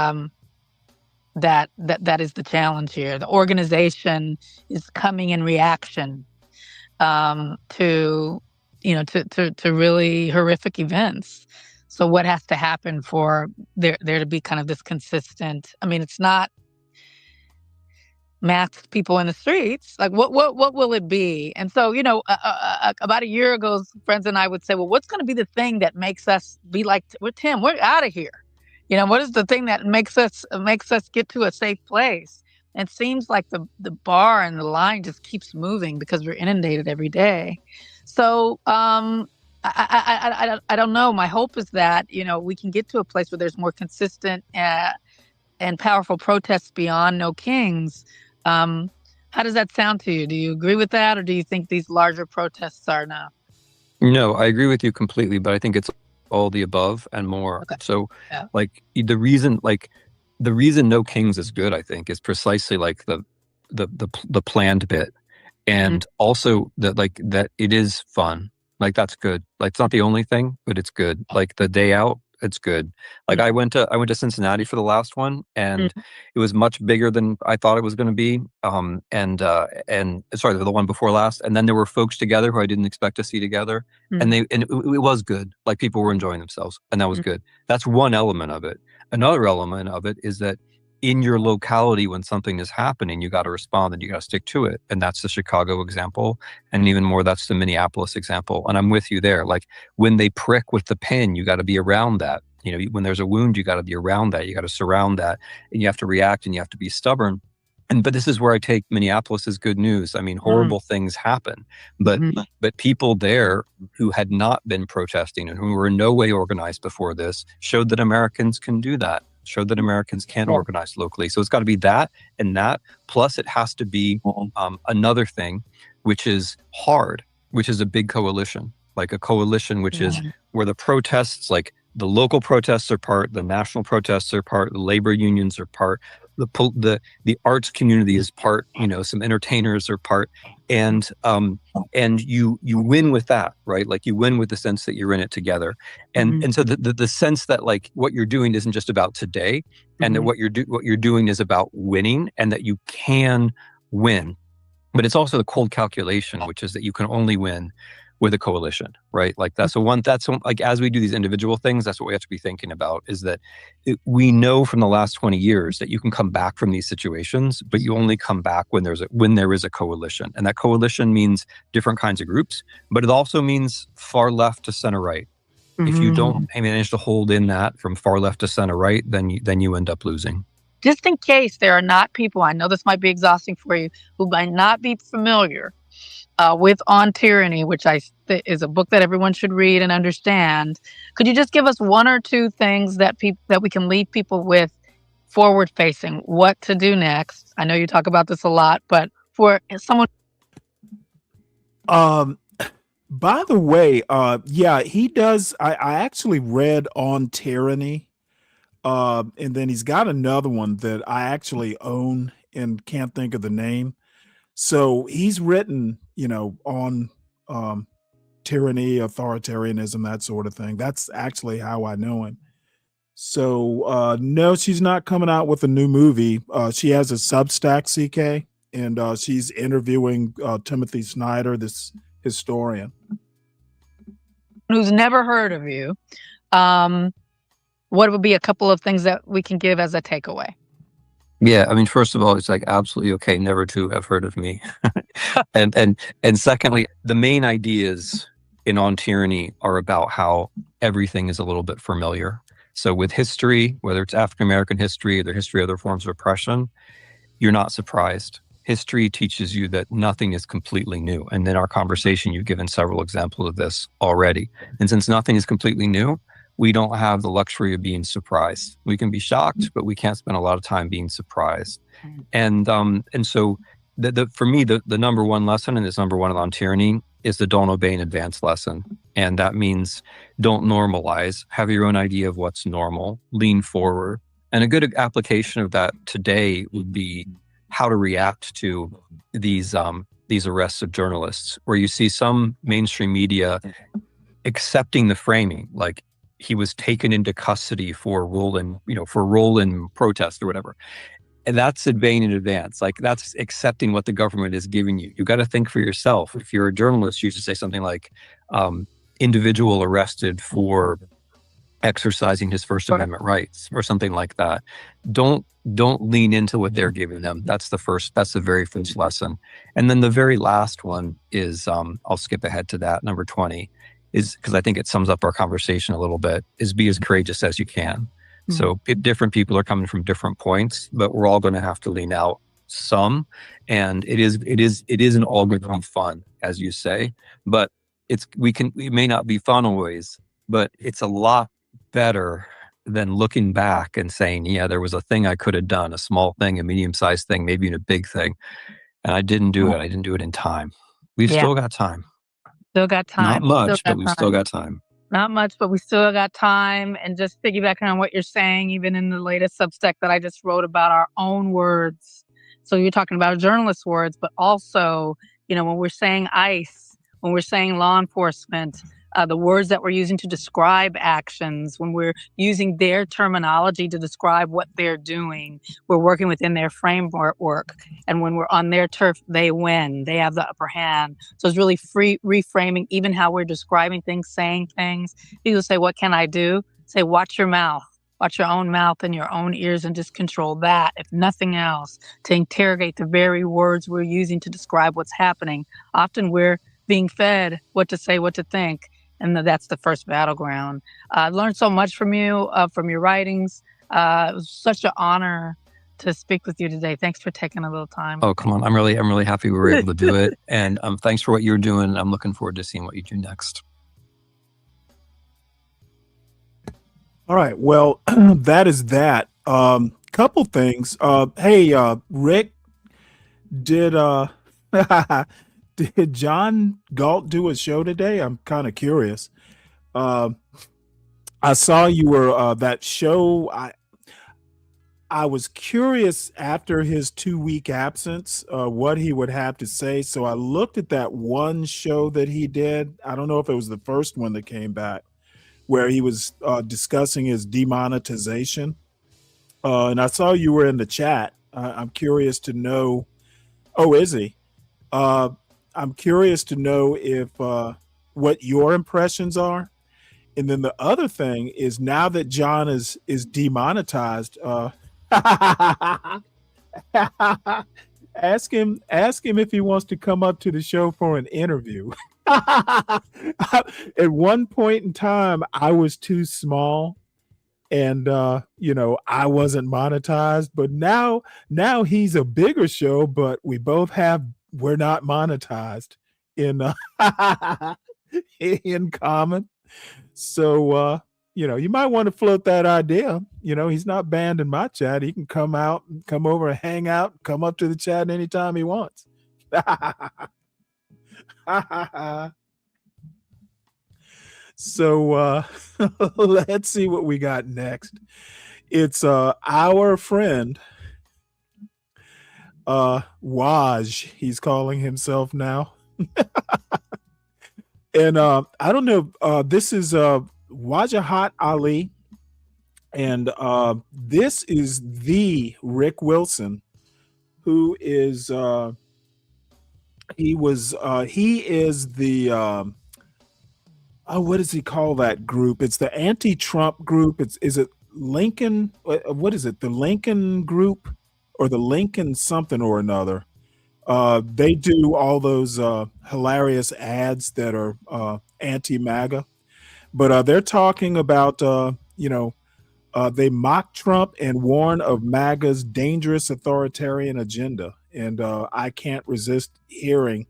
S20: is the challenge here. The organization is coming in reaction to really horrific events. So what has to happen for there to be kind of this consistent? I mean, it's not masked people in the streets. Like what will it be? And so, about a year ago, friends and I would say, well, what's going to be the thing that makes us be like, we're Tim, we're out of here. What is the thing that makes us get to a safe place? And it seems like the bar and the line just keeps moving because we're inundated every day. So I don't know. My hope is that, we can get to a place where there's more consistent and powerful protests beyond no kings. How does that sound to you? Do you agree with that, or do you think these larger protests are enough?
S21: No, I agree with you completely, but I think it's all the above and more.
S20: Okay.
S21: So,
S20: Yeah.
S21: the reason no kings is good, I think, is precisely like the planned bit, and also that it is fun. Like that's good. Like it's not the only thing, but it's good. Like the day out, it's good. Like I went to Cincinnati for the last one, and it was much bigger than I thought it was going to be. And sorry, the one before last. And then there were folks together who I didn't expect to see together, and it was good. Like people were enjoying themselves, and that was good. That's one element of it. Another element of it is that in your locality, when something is happening, you got to respond and you got to stick to it. And that's the Chicago example. And even more, that's the Minneapolis example. And I'm with you there. Like when they prick with the pin, you got to be around that. When there's a wound, you got to be around that. You got to surround that, and you have to react, and you have to be stubborn. But this is where I take Minneapolis as good news. I mean, horrible things happen, but people there who had not been protesting and who were in no way organized before this showed that Americans can do that. Showed that Americans can organize locally. So it's got to be that and that. Plus, it has to be another thing, which is hard, which is a big coalition, like a coalition, which is where the protests, like the local protests are part, the national protests are part, the labor unions are part, the arts community is part, some entertainers are part, and you win with that, right? Like you win with the sense that you're in it together, and so the sense that like what you're doing isn't just about today, and that what you're doing is about winning, and that you can win, but it's also the cold calculation, which is that you can only win with a coalition, right? Like that's like as we do these individual things, that's what we have to be thinking about, is that we know from the last 20 years that you can come back from these situations, but you only come back when there is a coalition. And that coalition means different kinds of groups, but it also means far left to center right. If you don't manage to hold in that from far left to center right, then you end up losing.
S20: Just in case there are not people, I know this might be exhausting for you, who might not be familiar with On Tyranny, which is a book that everyone should read and understand. Could you just give us one or two things that we can leave people with forward facing, what to do next? I know you talk about this a lot, but for someone.
S5: By the way, he does. I actually read On Tyranny. And then he's got another one that I actually own and can't think of the name. So he's written, on tyranny, authoritarianism, that sort of thing. That's actually how I know him. So no, she's not coming out with a new movie. She has a Substack, CK, and she's interviewing Timothy Snyder, this historian.
S20: Who's never heard of you. What would be a couple of things that we can give as a takeaway?
S21: Yeah, I mean, first of all, it's like absolutely okay never to have heard of me. and secondly, the main ideas in On Tyranny are about how everything is a little bit familiar. So with history, whether it's African American history or the history of other forms of oppression, you're not surprised. History teaches you that nothing is completely new. And in our conversation, you've given several examples of this already. And since nothing is completely new, we don't have the luxury of being surprised. We can be shocked, but we can't spend a lot of time being surprised. And so for me, the number one lesson, and it's number one on Tyranny, is the don't obey in advance lesson. And that means don't normalize, have your own idea of what's normal, lean forward. And a good application of that today would be how to react to these arrests of journalists, where you see some mainstream media accepting the framing, like he was taken into custody for role in protest or whatever. And that's obeying in advance. Like that's accepting what the government is giving you. You got to think for yourself. If you're a journalist, you should say something like, individual arrested for exercising his First Amendment rights or something like that. Don't lean into what they're giving them. That's the very first lesson. And then the very last one is, I'll skip ahead to that, number 20, is because I think it sums up our conversation a little bit, is be as courageous as you can. Mm-hmm. So different people are coming from different points, but we're all going to have to lean out some. And it isn't all going to be fun, as you say, but it may not be fun always, but it's a lot better than looking back and saying, yeah, there was a thing I could have done, a small thing, a medium-sized thing, maybe even a big thing. And I didn't do it. I didn't do it in time. We've still got time.
S20: Still got time.
S21: Not much, but we've still got time.
S20: Not much, but we still got time. And just piggybacking on what you're saying, even in the latest Substack that I just wrote about our own words. So you're talking about journalist words, but also, when we're saying ICE, when we're saying law enforcement, the words that we're using to describe actions, when we're using their terminology to describe what they're doing, we're working within their framework. And when we're on their turf, they win. They have the upper hand. So it's really reframing even how we're describing things, saying things. People say, what can I do? Say, watch your mouth. Watch your own mouth and your own ears and just control that, if nothing else, to interrogate the very words we're using to describe what's happening. Often we're being fed what to say, what to think. And that's the first battleground. I learned so much from you, from your writings. It was such an honor to speak with you today. Thanks for taking a little time.
S21: Oh, come on. I'm really happy we were able to do it. And thanks for what you're doing. I'm looking forward to seeing what you do next.
S5: All right. Well, that is that. Couple things. Hey, Rick, did did John Galt do a show today? I'm kind of curious. I saw you were that show. I was curious after his 2-week absence, what he would have to say. So I looked at that one show that he did. I don't know if it was the first one that came back, where he was discussing his demonetization. And I saw you were in the chat. I'm curious to know. Oh, is he? I'm curious to know if what your impressions are. And then the other thing is, now that John is demonetized, ask him if he wants to come up to the show for an interview. At one point in time, I was too small, and I wasn't monetized. But now he's a bigger show, but we're not monetized in in common. So you might want to float that idea. He's not banned in my chat. He can come over and hang out, come up to the chat anytime he wants. So let's see what we got next. It's our friend Waj, he's calling himself now. And I don't know, this is Wajahat Ali, and this is the Rick Wilson, who is he is the what does he call that group? It's the anti-Trump group. Is it Lincoln? What is it? The Lincoln group or the Lincoln something or another? They do all those hilarious ads that are anti-MAGA, but they're talking about they mock Trump and warn of MAGA's dangerous authoritarian agenda, and I can't resist hearing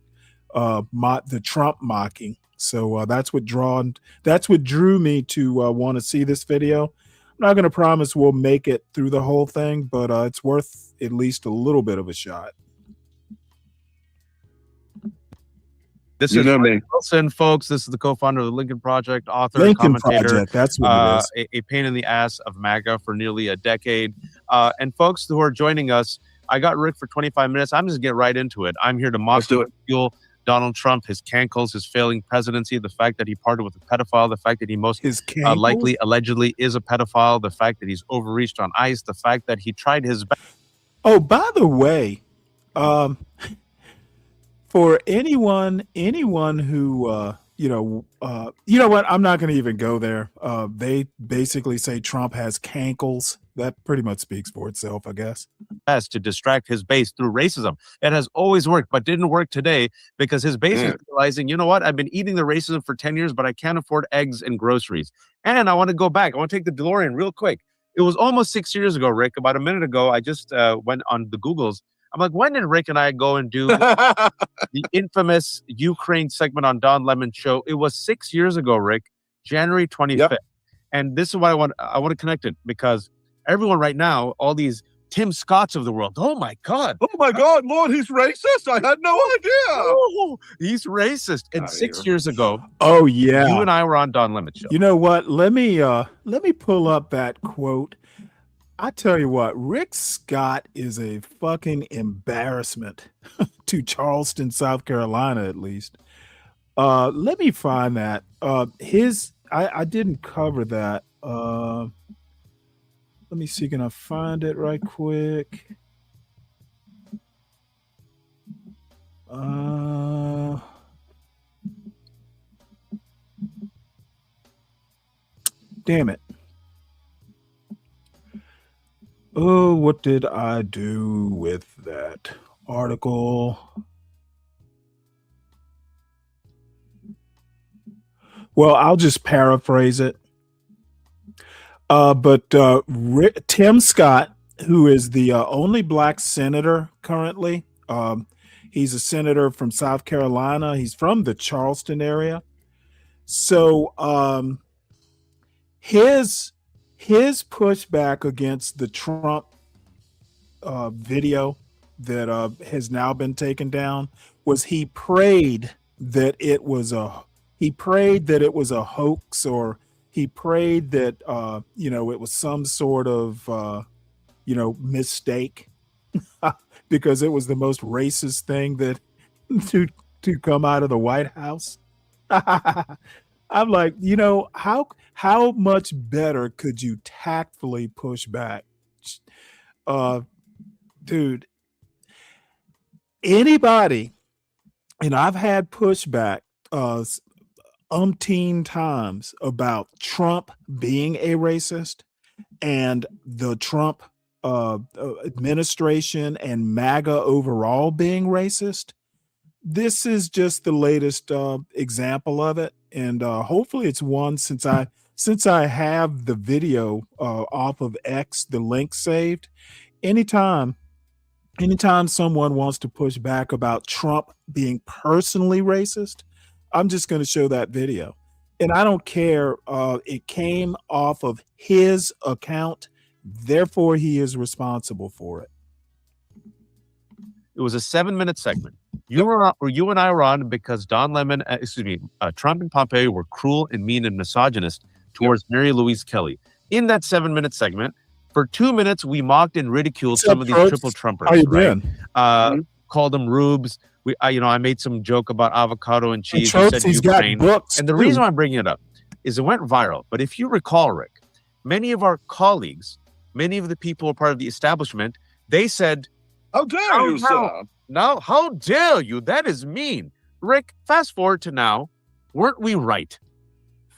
S5: the Trump mocking. So that's what drew me to want to see this video. I'm not going to promise we'll make it through the whole thing, but it's worth at least a little bit of a shot.
S1: This is Rick Wilson, folks. This is the co-founder of the Lincoln Project, author,
S5: Lincoln
S1: commentator.
S5: Project, that's what it is.
S1: A pain in the ass of MAGA for nearly a decade. And folks who are joining us, I got Rick for 25 minutes. I'm just get right into it. I'm here to mock fuel Donald Trump, his cankles, his failing presidency, the fact that he partnered with a pedophile, the fact that he most likely, allegedly is a pedophile, the fact that he's overreached on ICE, the fact that he tried his best.
S5: Oh, by the way, for anyone who you know what, I'm not going to even go there. They basically say Trump has cankles. That pretty much speaks for itself, I guess.
S1: To distract his base through racism. It has always worked, but didn't work today because his base is realizing, you know what, I've been eating the racism for 10 years, but I can't afford eggs and groceries. And I want to go back. I want to take the DeLorean real quick. It was almost 6 years ago, Rick. About a minute ago, I just went on the Googles. I'm like, when did Rick and I go and do the infamous Ukraine segment on Don Lemon's show? It was 6 years ago, Rick, January 25th. Yep. And this is why I want to connect it, because everyone right now, all these Tim Scotts of the world, oh my God, Lord, he's racist. I had no idea. Oh, he's racist. And 6 years ago,
S5: oh yeah,
S1: you and I were on Don Lemon's show.
S5: You know what? Let me pull up that quote. I tell you what, Rick Scott is a fucking embarrassment to Charleston, South Carolina, at least. Let me find that. I didn't cover that. Let me see, can I find it right quick? Damn it. Oh, what did I do with that article? Well, I'll just paraphrase it. But Tim Scott, who is the only black senator currently, he's a senator from South Carolina. He's from the Charleston area. So his pushback against the Trump video that has now been taken down was he prayed that it was a hoax, or he prayed that it was some sort of mistake because it was the most racist thing that to come out of the White House. I'm like, how much better could you tactfully push back? Dude, anybody, and I've had pushback umpteen times about Trump being a racist and the Trump administration and MAGA overall being racist. This is just the latest example of it, and hopefully it's one, since I have the video off of X, the link saved. Anytime someone wants to push back about Trump being personally racist, I'm just going to show that video. And I don't care. It came off of his account. Therefore, he is responsible for it.
S1: It was a 7-minute segment. You and I were on because Trump and Pompeo were cruel and mean and misogynist towards Mary Louise Kelly. In that 7-minute segment, For 2 minutes, we mocked and ridiculed
S5: What's
S1: some
S5: up,
S1: of these
S5: folks?
S1: triple Trumpers.
S5: How you
S1: right?
S5: been?
S1: Called them rubes. I made some joke about avocado and cheese. You said
S5: He's got
S1: Ukraine.
S5: books.
S1: And the
S5: too.
S1: reason why I'm bringing it up is it went viral. But if you recall, Rick, many of our colleagues, many of the people who are part of the establishment, they said,
S2: "How dare you, sir?
S1: No, how dare you? That is mean." Rick, fast forward to now. Weren't we right?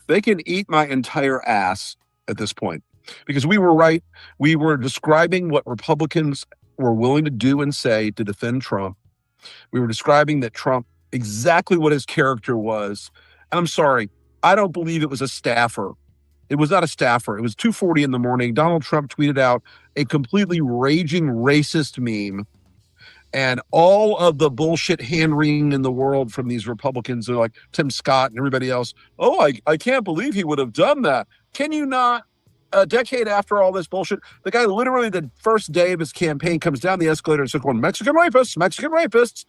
S2: They can eat my entire ass at this point because we were right. We were describing what Republicans were willing to do and say to defend Trump. We were describing that Trump, exactly what his character was. And I'm sorry, I don't believe it was a staffer. It was not a staffer. It was 2:40 in the morning. Donald Trump tweeted out a completely raging racist meme. And all of the bullshit hand-wringing in the world from these Republicans are like Tim Scott and everybody else. Oh, I can't believe he would have done that. Can you not? A decade after all this bullshit, the guy literally the first day of his campaign comes down the escalator and starts going, Mexican rapists, Mexican rapists.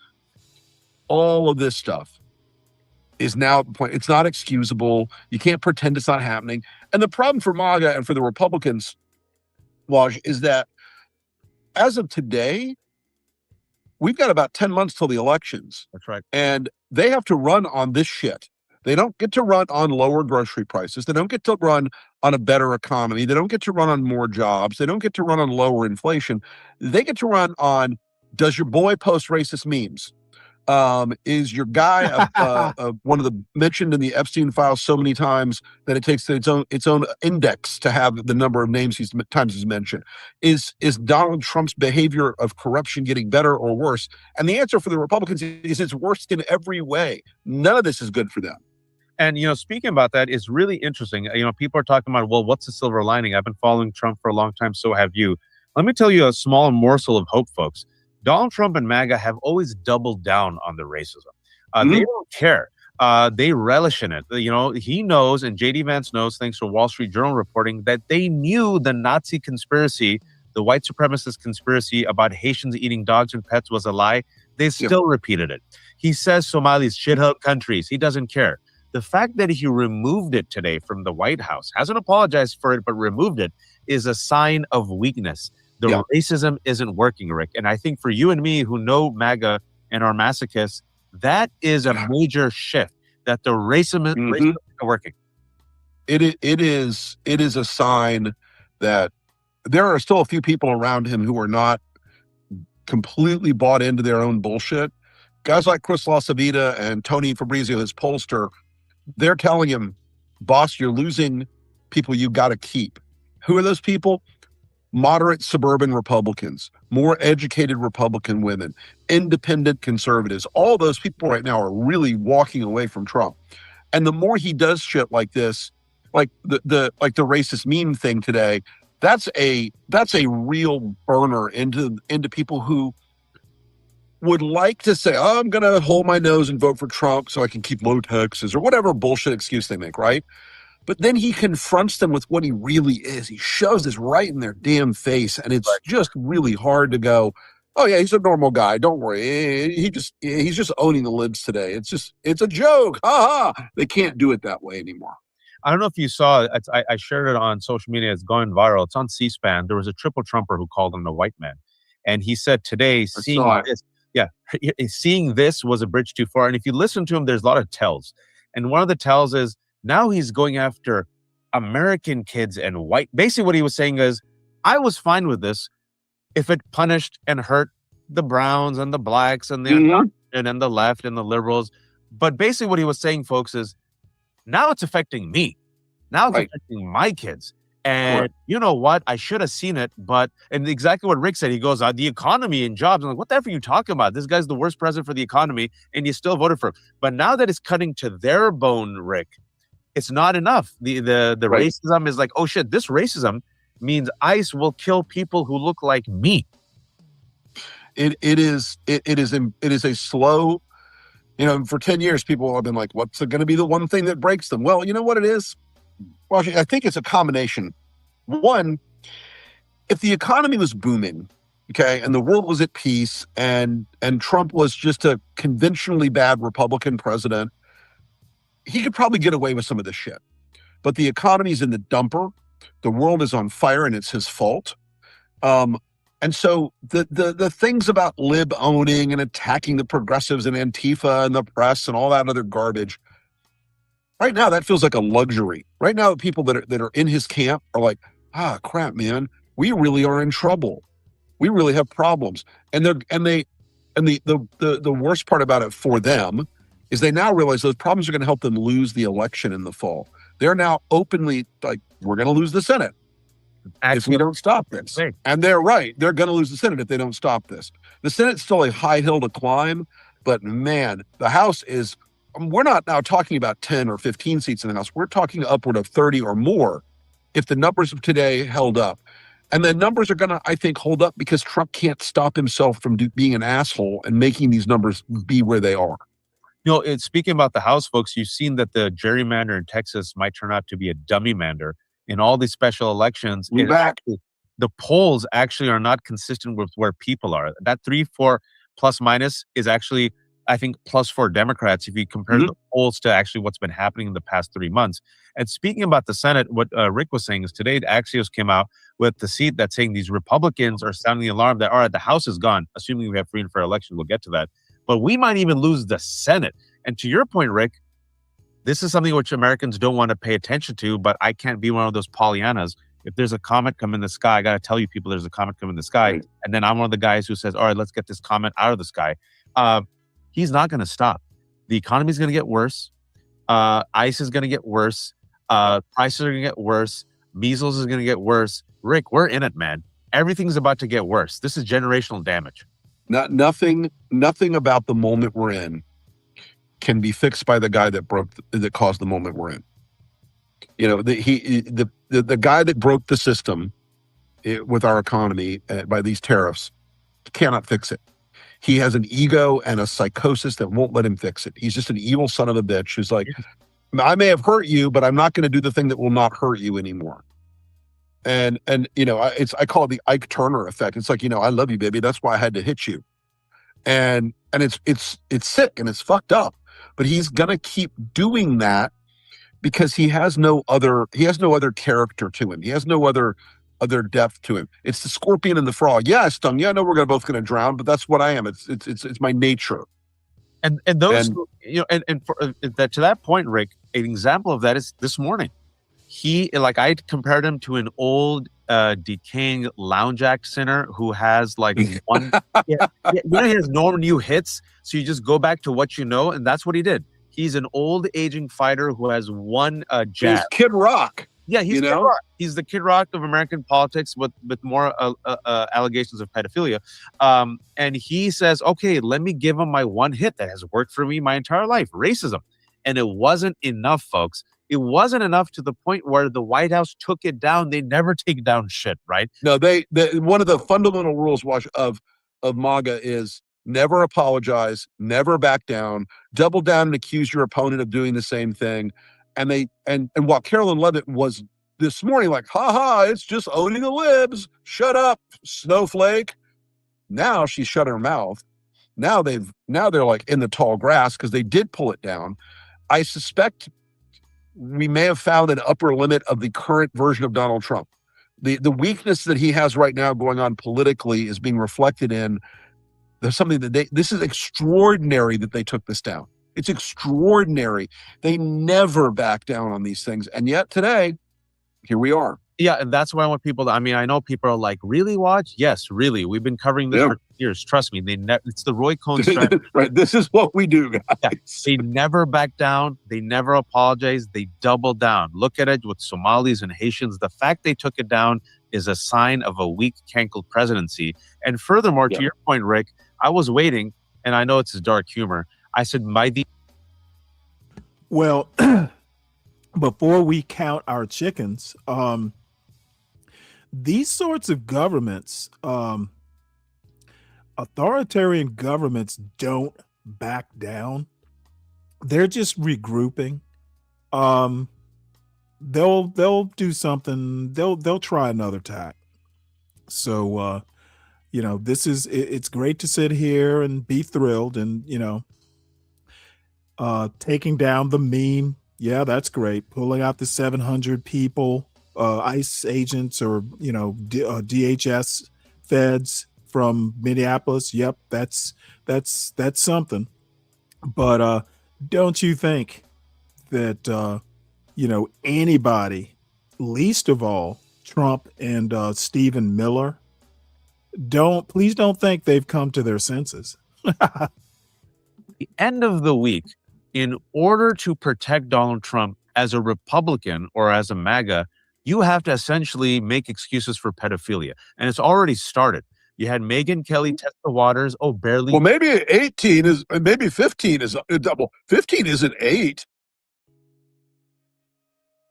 S2: All of this stuff is now at the point. It's not excusable. You can't pretend it's not happening. And the problem for MAGA and for the Republicans, Waj, is that as of today, we've got about 10 months till the elections.
S1: That's right.
S2: And they have to run on this shit. They don't get to run on lower grocery prices. They don't get to run on a better economy. They don't get to run on more jobs. They don't get to run on lower inflation. They get to run on, does your boy post racist memes? Is your guy one of the mentioned in the Epstein files so many times that it takes its own index to have the number of names he's mentioned? Is Donald Trump's behavior of corruption getting better or worse? And the answer for the Republicans is it's worse in every way. None of this is good for them.
S1: And, speaking about that, it's really interesting. People are talking about, well, what's the silver lining? I've been following Trump for a long time. So have you. Let me tell you a small morsel of hope, folks. Donald Trump and MAGA have always doubled down on the racism. They don't care. They relish in it. He knows, and J.D. Vance knows, thanks to Wall Street Journal reporting, that they knew the Nazi conspiracy, the white supremacist conspiracy about Haitians eating dogs and pets was a lie. They still repeated it. He says Somalis shithole countries. He doesn't care. The fact that he removed it today from the White House, hasn't apologized for it, but removed it, is a sign of weakness. The racism isn't working, Rick. And I think for you and me who know MAGA and are masochists, that is a major shift, that the racism isn't working.
S2: It is a sign that there are still a few people around him who are not completely bought into their own bullshit. Guys like Chris LaCivita and Tony Fabrizio, his pollster, they're telling him, boss, you're losing people you got to keep. Who are those people? Moderate suburban Republicans, more educated Republican women, independent conservatives. All those people right now are really walking away from Trump. And the more he does shit like this, like the racist meme thing today, that's a real burner into people who would like to say, oh, I'm going to hold my nose and vote for Trump so I can keep low taxes or whatever bullshit excuse they make, right? But then he confronts them with what he really is. He shows this right in their damn face. And it's just really hard to go, oh, yeah, he's a normal guy. Don't worry. He's just owning the libs today. It's a joke. Ha ha. They can't do it that way anymore.
S1: I don't know if you saw it. I shared it on social media. It's going viral. It's on C-SPAN. There was a triple Trumper who called him a white man. And he said today, seeing this was a bridge too far. And if you listen to him, there's a lot of tells. And one of the tells is, now he's going after American kids and white. Basically, what he was saying is, I was fine with this if it punished and hurt the browns and the blacks and the and the left and the liberals. But basically, what he was saying, folks, is now it's affecting me. Now it's affecting my kids. And you know what? I should have seen it. And exactly what Rick said, he goes, the economy and jobs. I'm like, what the F are you talking about? This guy's the worst president for the economy, and you still voted for him. But now that it's cutting to their bone, Rick, it's not enough. The racism is like, oh shit, this racism means ICE will kill people who look like me.
S2: It is a slow, for 10 years, people have been like, what's going to be the one thing that breaks them? Well, you know what it is? Well, I think it's a combination. One, if the economy was booming, okay, and the world was at peace, and Trump was just a conventionally bad Republican president, he could probably get away with some of this shit. But the economy's in the dumper, The world is on fire, and it's his fault. And so the things about lib owning and attacking the progressives and Antifa and the press and all that other garbage, right now that feels like a luxury. Right now, the people that are in his camp are like, crap, man, we really are in trouble. We really have problems. And the worst part about it for them is they now realize those problems are going to help them lose the election in the fall. They're now openly like, we're going to lose the Senate if we don't stop this. And they're right. They're going to lose the Senate if they don't stop this. The Senate's still a high hill to climb, but man, the House is, we're not now talking about 10 or 15 seats in the House. We're talking upward of 30 or more if the numbers of today held up. And the numbers are going to, I think, hold up because Trump can't stop himself from being an asshole and making these numbers be where they are.
S1: You know, speaking about the House, folks, you've seen that the gerrymander in Texas might turn out to be a dummy mander. In all these special elections, the polls actually are not consistent with where people are. That 3-4 plus minus is actually, I think, +4 Democrats if you compare the polls to actually what's been happening in the past 3 months. And speaking about the Senate, what Rick was saying is today Axios came out with the seat that's saying these Republicans are sounding the alarm that, all right, the House is gone, assuming we have free and fair election. We'll get to that. But we might even lose the Senate. And to your point, Rick, this is something which Americans don't want to pay attention to, but I can't be one of those Pollyannas. If there's a comet come in the sky, I got to tell you people there's a comet come in the sky. And then I'm one of the guys who says, all right, let's get this comet out of the sky. He's not going to stop. The economy is going to get worse. ICE is going to get worse. Prices are going to get worse. Measles is going to get worse. Rick, we're in it, man. Everything's about to get worse. This is generational damage.
S2: Nothing about the moment we're in can be fixed by the guy that caused the moment we're in. You know, the guy that broke the system with our economy by these tariffs cannot fix it. He has an ego and a psychosis that won't let him fix it. He's just an evil son of a bitch who's like, I may have hurt you, but I'm not going to do the thing that will not hurt you anymore. And you know, I call it the Ike Turner effect. It's like, you know, I love you, baby. That's why I had to hit you. And it's sick and it's fucked up. But he's gonna keep doing that because he has no other character to him. He has no other depth to him. It's the scorpion and the frog. Yeah, I stung. Yeah, I know we're both gonna drown, but that's what I am. It's my nature.
S1: And those, you know, and for that, to that point, Rick, an example of that is this morning. I compared him to an old decaying lounge act sinner who has like one, he has no new hits. So you just go back to what you know. And that's what he did. He's an old aging fighter who has one jab.
S2: He's Kid Rock.
S1: Yeah, he's Kid Rock. He's the Kid Rock of American politics with more allegations of pedophilia. And he says, okay, let me give him my one hit that has worked for me my entire life, racism. And it wasn't enough, folks. It wasn't enough to the point where the White House took it down. They never take down shit, right?
S2: No, they one of the fundamental rules of MAGA is never apologize, never back down, double down and accuse your opponent of doing the same thing. And while Carolyn Levitt was this morning like, it's just owning the libs. Shut up, snowflake. Now she's shut her mouth. Now they're like in the tall grass because they did pull it down. I suspect we may have found an upper limit of the current version of Donald Trump. The weakness that he has right now going on politically is being reflected in there's something that this is extraordinary that they took this down. It's extraordinary. They never back down on these things. And yet today, here we are.
S1: Yeah, and that's why I want people to, I mean, I know people are like, really watch? Yes, really. We've been covering this for years. Trust me. It's the Roy Cohn strategy.
S2: Right. This is what we do, guys.
S1: Yeah. They never back down. They never apologize. They double down. Look at it with Somalis and Haitians. The fact they took it down is a sign of a weak, cankled presidency. And furthermore, to your point, Rick, I was waiting, and I know it's dark humor. I said,
S5: well, before we count our chickens, these sorts of governments, authoritarian governments don't back down. They're just regrouping. They'll do something. They'll try another tack. So, it's great to sit here and be thrilled and, taking down the meme. Yeah, that's great. Pulling out the 700 people ICE agents or DHS feds from Minneapolis. Yep, that's something. But don't you think that anybody, least of all Trump and Stephen Miller, please don't think they've come to their senses.
S1: The end of the week, in order to protect Donald Trump as a Republican or as a MAGA, you have to essentially make excuses for pedophilia. And it's already started. You had Megyn Kelly test the waters. Oh, barely.
S2: Well, maybe 18 is, maybe 15 is double. 15 isn't 8.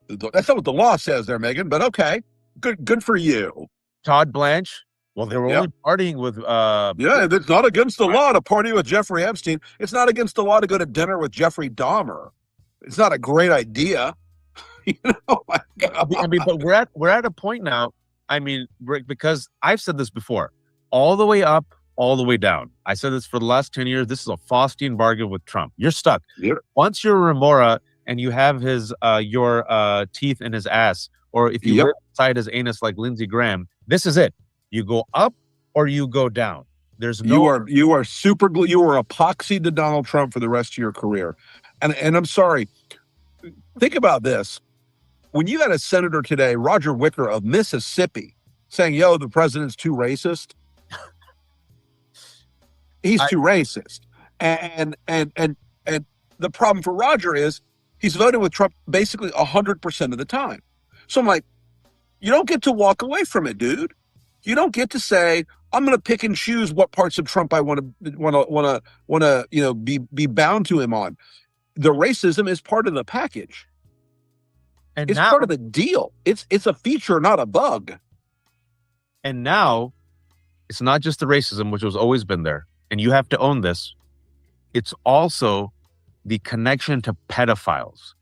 S2: That's not what the law says there, Megan, but okay. Good for you.
S1: Todd Blanche. Well, they were only partying with
S2: yeah, it's not against the law to party with Jeffrey Epstein. It's not against the law to go to dinner with Jeffrey Dahmer. It's not a great idea.
S1: I mean, but we're at a point now. I mean, Rick, because I've said this before, all the way up, all the way down. I said this for the last 10 years. This is a Faustian bargain with Trump. You're stuck.
S2: Yep.
S1: Once you're Remora and you have your teeth in his ass, or if you live inside his anus like Lindsey Graham, this is it. You go up or you go down. There's no.
S2: You are super glue. You are epoxied to Donald Trump for the rest of your career. And I'm sorry. Think about this. When you had a senator today, Roger Wicker of Mississippi, saying, "Yo, the president's too racist." He's too racist. And the problem for Roger is he's voted with Trump basically 100% of the time. So I'm like, you don't get to walk away from it, dude. You don't get to say, I'm going to pick and choose what parts of Trump I want to be bound to him on. The racism is part of the package.
S1: And
S2: it's
S1: now,
S2: part of the deal. It's a feature, not a bug.
S1: And now it's not just the racism, which has always been there. And you have to own this. It's also the connection to pedophiles.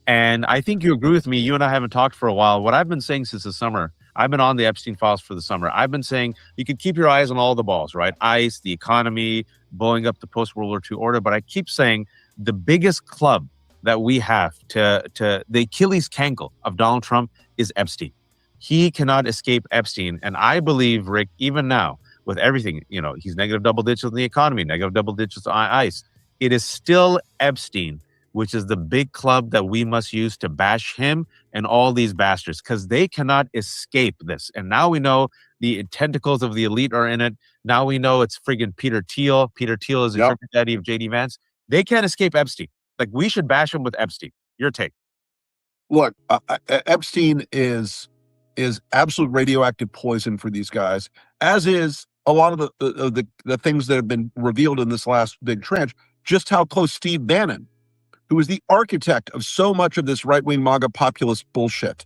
S1: And I think you agree with me. You and I haven't talked for a while. What I've been saying since the summer, I've been on the Epstein files for the summer. I've been saying you can keep your eyes on all the balls, right? ICE, the economy, blowing up the post-World War II order. But I keep saying the biggest club that we have to the Achilles cankle of Donald Trump is Epstein. He cannot escape Epstein. And I believe, Rick, even now, with everything, he's negative double digits in the economy, negative double digits on ICE. It is still Epstein, which is the big club that we must use to bash him and all these bastards, because they cannot escape this. And now we know the tentacles of the elite are in it. Now we know it's friggin' Peter Thiel. Peter Thiel is the sugar daddy of J.D. Vance. They can't escape Epstein. Like, we should bash him with Epstein. Your take.
S2: Look, Epstein is absolute radioactive poison for these guys, as is a lot of the things that have been revealed in this last big tranche. Just how close Steve Bannon, who is the architect of so much of this right-wing MAGA populist bullshit,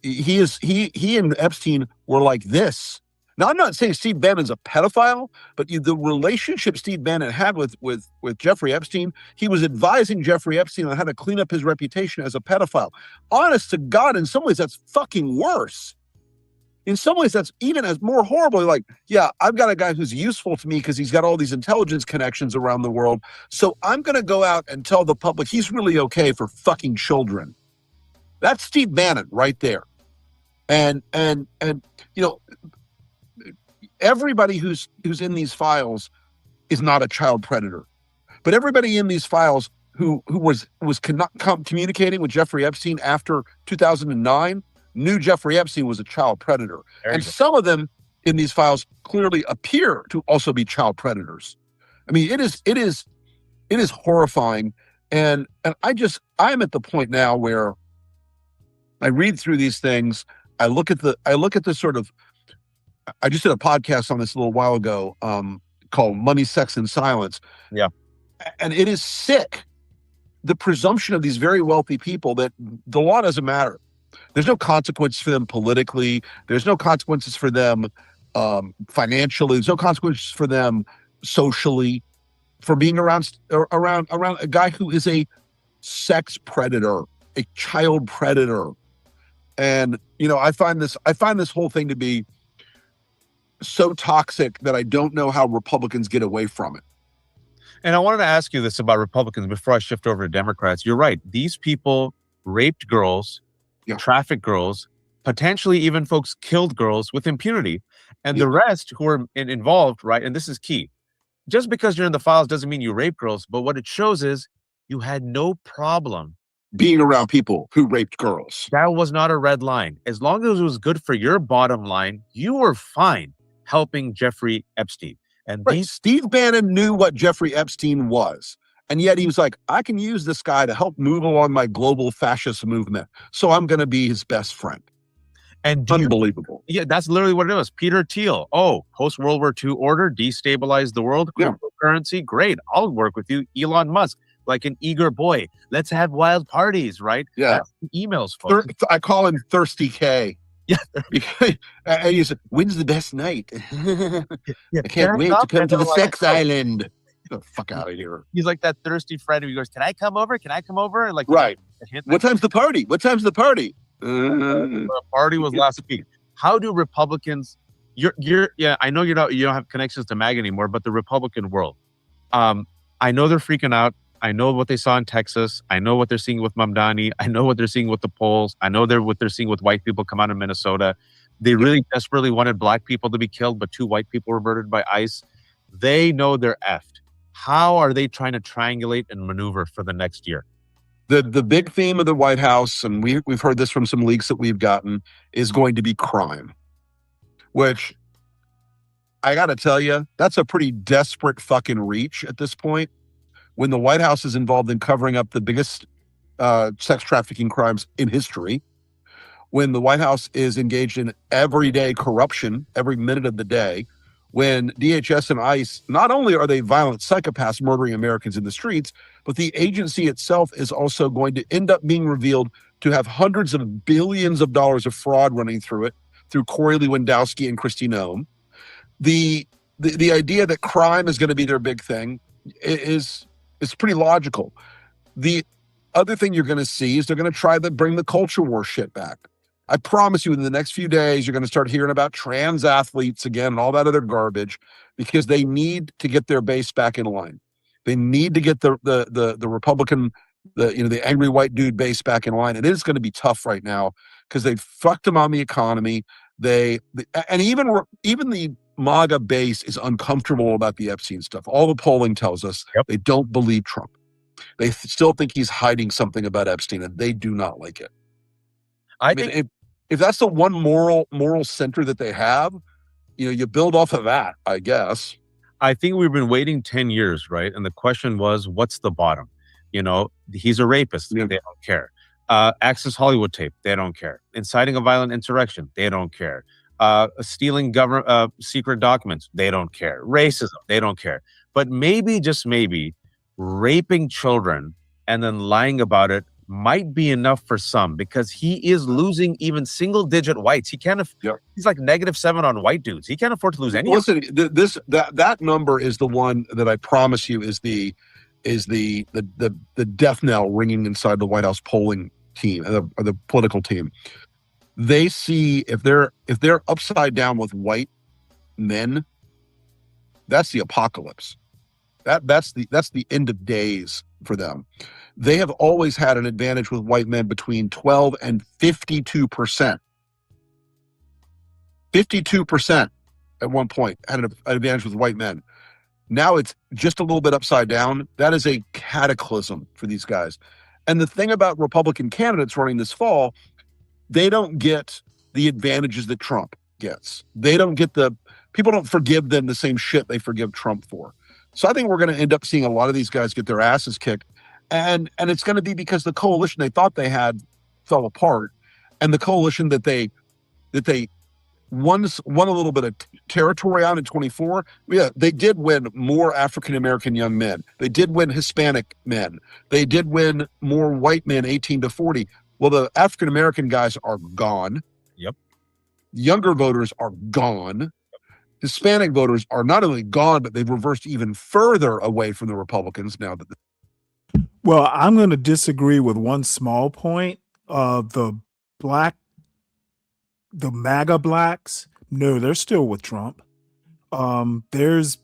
S2: he and Epstein were like this. Now, I'm not saying Steve Bannon's a pedophile, but the relationship Steve Bannon had with Jeffrey Epstein, he was advising Jeffrey Epstein on how to clean up his reputation as a pedophile. Honest to God, in some ways, that's fucking worse. In some ways, that's even as more horrible. Like, yeah, I've got a guy who's useful to me because he's got all these intelligence connections around the world. So I'm going to go out and tell the public he's really okay for fucking children. That's Steve Bannon right there. And everybody who's in these files is not a child predator, but everybody in these files who was communicating with Jeffrey Epstein after 2009 knew Jeffrey Epstein was a child predator. And some of them in these files clearly appear to also be child predators. I mean, it is horrifying. And I'm at the point now where I read through these things. I look at the sort of, I just did a podcast on this a little while ago called Money, Sex, and Silence.
S1: Yeah.
S2: And it is sick. The presumption of these very wealthy people that the law doesn't matter. There's no consequences for them politically. There's no consequences for them financially. There's no consequences for them socially for being around a guy who is a sex predator, a child predator. And, I find this whole thing to be so toxic that I don't know how Republicans get away from it.
S1: And I wanted to ask you this about Republicans before I shift over to Democrats. You're right. These people raped girls. trafficked girls, potentially even folks killed girls with impunity, and the rest who are involved, right? And this is key. Just because you're in the files doesn't mean you rape girls, but what it shows is you had no problem
S2: being around people who raped girls.
S1: That was not a red line. As long as it was good for your bottom line, you were fine helping Jeffrey Epstein. And
S2: Steve Bannon knew what Jeffrey Epstein was. And yet he was like, I can use this guy to help move along my global fascist movement. So I'm going to be his best friend.
S1: And
S2: unbelievable.
S1: Yeah, that's literally what it was. Peter Thiel. Oh, post-World War II order, destabilize the world, cryptocurrency. Great. I'll work with you. Elon Musk, like an eager boy. Let's have wild parties, right?
S2: Yeah.
S1: That's emails, folks.
S2: I call him Thirsty K.
S1: Yeah.
S2: And he said, when's the best night? I can't wait to come to the sex island. Get the fuck out of here.
S1: He's like that thirsty friend who goes, can I come over? Can I come over? And like,
S2: right. What time's the party? What time's the party?
S1: The party was last week. How do Republicans, yeah, I know you don't have connections to MAGA anymore, but the Republican world, I know they're freaking out. I know what they saw in Texas. I know what they're seeing with Mamdani. I know what they're seeing with the polls. I know what they're seeing with white people come out of Minnesota. They really desperately wanted black people to be killed, but 2 white people were murdered by ICE. They know they're effed. How are they trying to triangulate and maneuver for the next year?
S2: The big theme of the White House, and we've heard this from some leaks that we've gotten, is going to be crime. Which, I got to tell you, that's a pretty desperate fucking reach at this point. When the White House is involved in covering up the biggest sex trafficking crimes in history, when the White House is engaged in everyday corruption every minute of the day, when DHS and ICE, not only are they violent psychopaths murdering Americans in the streets, but the agency itself is also going to end up being revealed to have hundreds of billions of dollars of fraud running through it, through Corey Lewandowski and Kristi Noem. The idea that crime is going to be their big thing is pretty logical. The other thing you're going to see is they're going to try to bring the culture war shit back. I promise you in the next few days, you're going to start hearing about trans athletes again and all that other garbage, because they need to get their base back in line. They need to get the Republican, the angry white dude base back in line. And it is going to be tough right now because they fucked them on the economy. And even the MAGA base is uncomfortable about the Epstein stuff. All the polling tells us they don't believe Trump. They still think he's hiding something about Epstein, and they do not like it. I mean, if that's the one moral center that they have, you build off of that, I guess.
S1: I think we've been waiting 10 years, right? And the question was, what's the bottom? He's a rapist. They don't care. Access Hollywood tape. They don't care. Inciting a violent insurrection. They don't care. Stealing government secret documents. They don't care. Racism. They don't care. But maybe, just maybe, raping children and then lying about it might be enough for some, because he is losing even single-digit whites. He can't. He's like -7 on white dudes. He can't afford to lose any.
S2: Listen, that number is the one that I promise you is the death knell ringing inside the White House polling team, or the political team. They see if they're upside down with white men, that's the apocalypse. That's the end of days for them. They have always had an advantage with white men between 12 and 52%. 52% at one point had an advantage with white men. Now it's just a little bit upside down. That is a cataclysm for these guys. And the thing about Republican candidates running this fall, they don't get the advantages that Trump gets. They don't get people don't forgive them the same shit they forgive Trump for. So I think we're going to end up seeing a lot of these guys get their asses kicked. And it's going to be because the coalition they thought they had fell apart, and the coalition that they won a little bit of territory on in 24. Yeah, they did win more African American young men. They did win Hispanic men. They did win more white men 18 to 40. Well, the African American guys are gone.
S1: Yep.
S2: Younger voters are gone. Hispanic voters are not only gone, but they've reversed even further away from the Republicans now that.
S5: Well, I'm going to disagree with one small point. The MAGA blacks, no, they're still with Trump. There's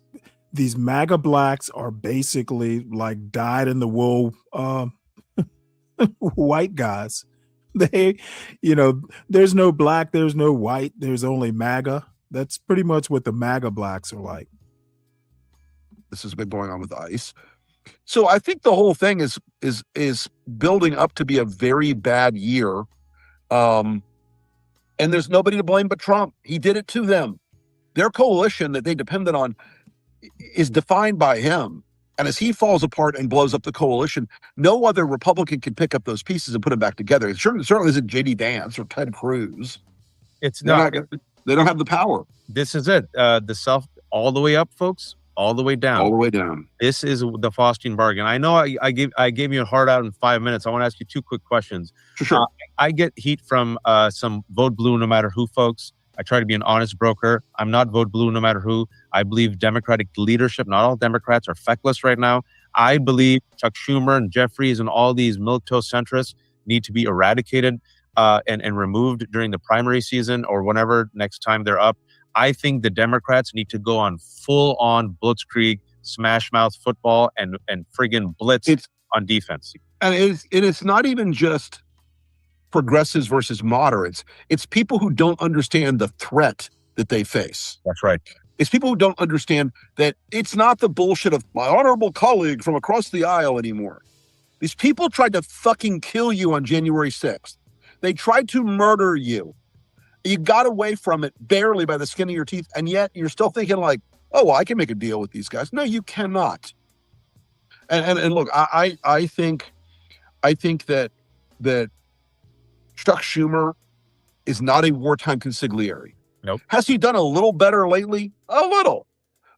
S5: these MAGA blacks are basically like dyed in the wool white guys. They, there's no black, there's no white, there's only MAGA. That's pretty much what the MAGA blacks are like.
S2: This has been going on with ICE. So I think the whole thing is building up to be a very bad year. And there's nobody to blame but Trump. He did it to them. Their coalition that they depended on is defined by him. And as he falls apart and blows up the coalition, no other Republican can pick up those pieces and put them back together. It certainly isn't J.D. Vance or Ted Cruz.
S1: It's
S2: They're
S1: not.
S2: they don't have the power.
S1: This is it. The self all the way up, folks. All the way down.
S2: All the way down.
S1: This is the Faustian bargain. I know I gave you a hard out in 5 minutes. I want to ask you two quick questions.
S2: Sure.
S1: I get heat from some vote blue no matter who folks. I try to be an honest broker. I'm not vote blue no matter who. I believe Democratic leadership, not all Democrats are feckless right now. I believe Chuck Schumer and Jeffries and all these milquetoast centrists need to be eradicated and removed during the primary season or whenever next time they're up. I think the Democrats need to go on full-on blitzkrieg, smash-mouth football and friggin' blitz on defense.
S2: And it's not even just progressives versus moderates. It's people who don't understand the threat that they face.
S1: That's right.
S2: It's people who don't understand that it's not the bullshit of my honorable colleague from across the aisle anymore. These people tried to fucking kill you on January 6th. They tried to murder you. You got away from it barely by the skin of your teeth, and yet you're still thinking like, oh, well, I can make a deal with these guys. No, you cannot. And look, I think that Chuck Schumer is not a wartime consigliere.
S1: Nope.
S2: Has he done a little better lately? A little.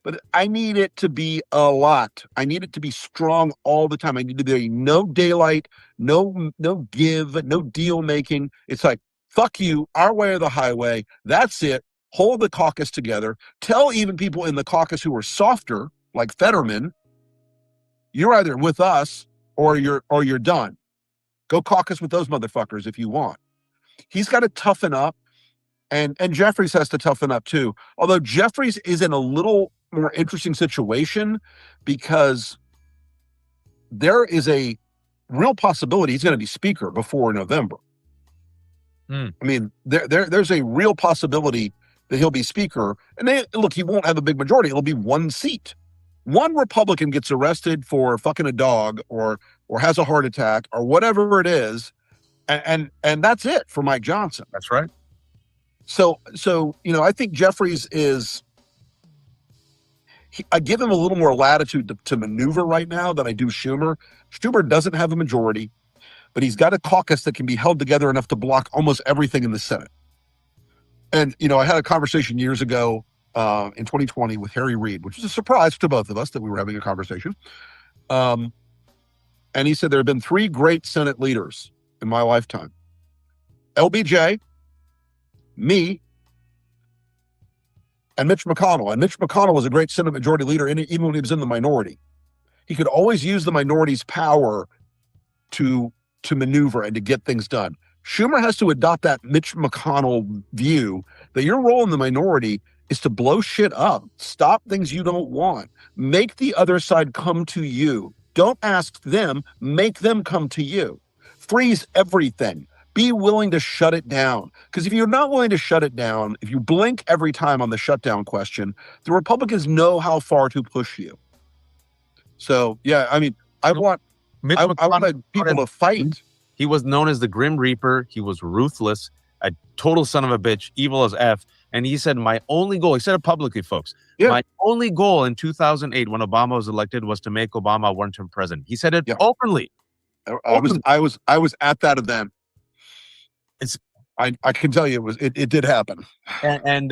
S2: But I need it to be a lot. I need it to be strong all the time. I need to be no daylight, no give, no deal making. It's like, fuck you, our way or the highway. That's it. Hold the caucus together. Tell even people in the caucus who are softer, like Fetterman, you're either with us or you're done. Go caucus with those motherfuckers if you want. He's got to toughen up, and Jeffries has to toughen up too. Although Jeffries is in a little more interesting situation because there is a real possibility he's going to be speaker before November. I mean, there's a real possibility that he'll be speaker. And look, he won't have a big majority. It'll be one seat. One Republican gets arrested for fucking a dog or has a heart attack or whatever it is, and that's it for Mike Johnson.
S1: That's right.
S2: So I think Jeffries is. I give him a little more latitude to maneuver right now than I do Schumer. Schumer doesn't have a majority, but he's got a caucus that can be held together enough to block almost everything in the Senate. And, I had a conversation years ago in 2020 with Harry Reid, which was a surprise to both of us that we were having a conversation. And he said there have been three great Senate leaders in my lifetime. LBJ, me, and Mitch McConnell. And Mitch McConnell was a great Senate majority leader even when he was in the minority. He could always use the minority's power to maneuver and to get things done. Schumer has to adopt that Mitch McConnell view that your role in the minority is to blow shit up, stop things you don't want, make the other side come to you. Don't ask them, make them come to you. Freeze everything. Be willing to shut it down. Because if you're not willing to shut it down, if you blink every time on the shutdown question, the Republicans know how far to push you. So, yeah, I mean, I want people to fight.
S1: He was known as the Grim Reaper. He was ruthless, a total son of a bitch, evil as F. And he said, my only goal, he said it publicly, folks, my only goal in 2008 when Obama was elected was to make Obama a one-term president. He said it openly.
S2: I was at that event. I can tell you it did happen.
S1: And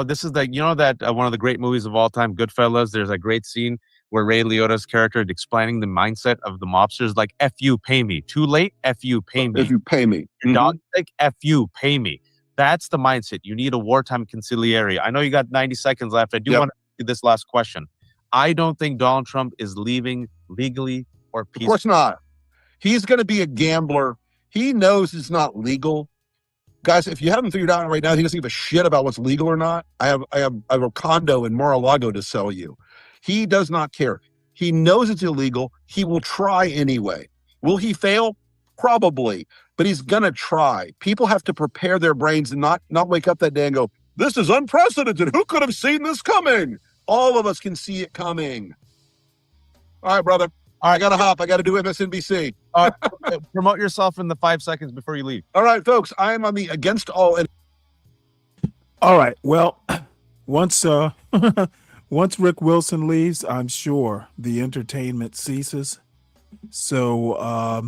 S1: this is that one of the great movies of all time, Goodfellas. There's a great scene where Ray Liotta's character is explaining the mindset of the mobsters, like, F you, pay me. Too late, F you, pay me.
S2: If you pay me.
S1: Your dog's sick, F you, pay me. That's the mindset. You need a wartime conciliary. I know you got 90 seconds left. I do want to ask you this last question. I don't think Donald Trump is leaving legally or peacefully.
S2: Of course not. He's going to be a gambler. He knows it's not legal. Guys, if you haven't figured out right now, he doesn't give a shit about what's legal or not. I have a condo in Mar-a-Lago to sell you. He does not care. He knows it's illegal. He will try anyway. Will he fail? Probably. but he's going to try. People have to prepare their brains and not wake up that day and go, this is unprecedented. Who could have seen this coming? All of us can see it coming. All right, brother. All right, I got to hop. I got to do MSNBC.
S1: Promote yourself in the 5 seconds before you leave.
S2: All right, folks. I am on the Against All.
S5: All right. Well, once once Rick Wilson leaves, I'm sure the entertainment ceases. So I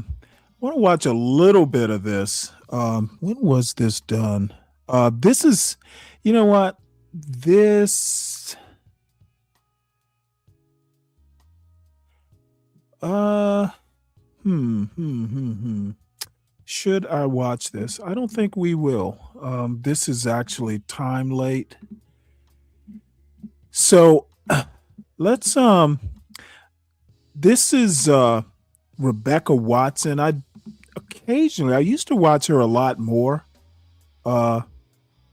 S5: want to watch a little bit of this. When was this done? This is, you know what? This Should I watch this? I don't think we will. This is actually time late. So let's this is Rebecca Watson. I used to watch her a lot more.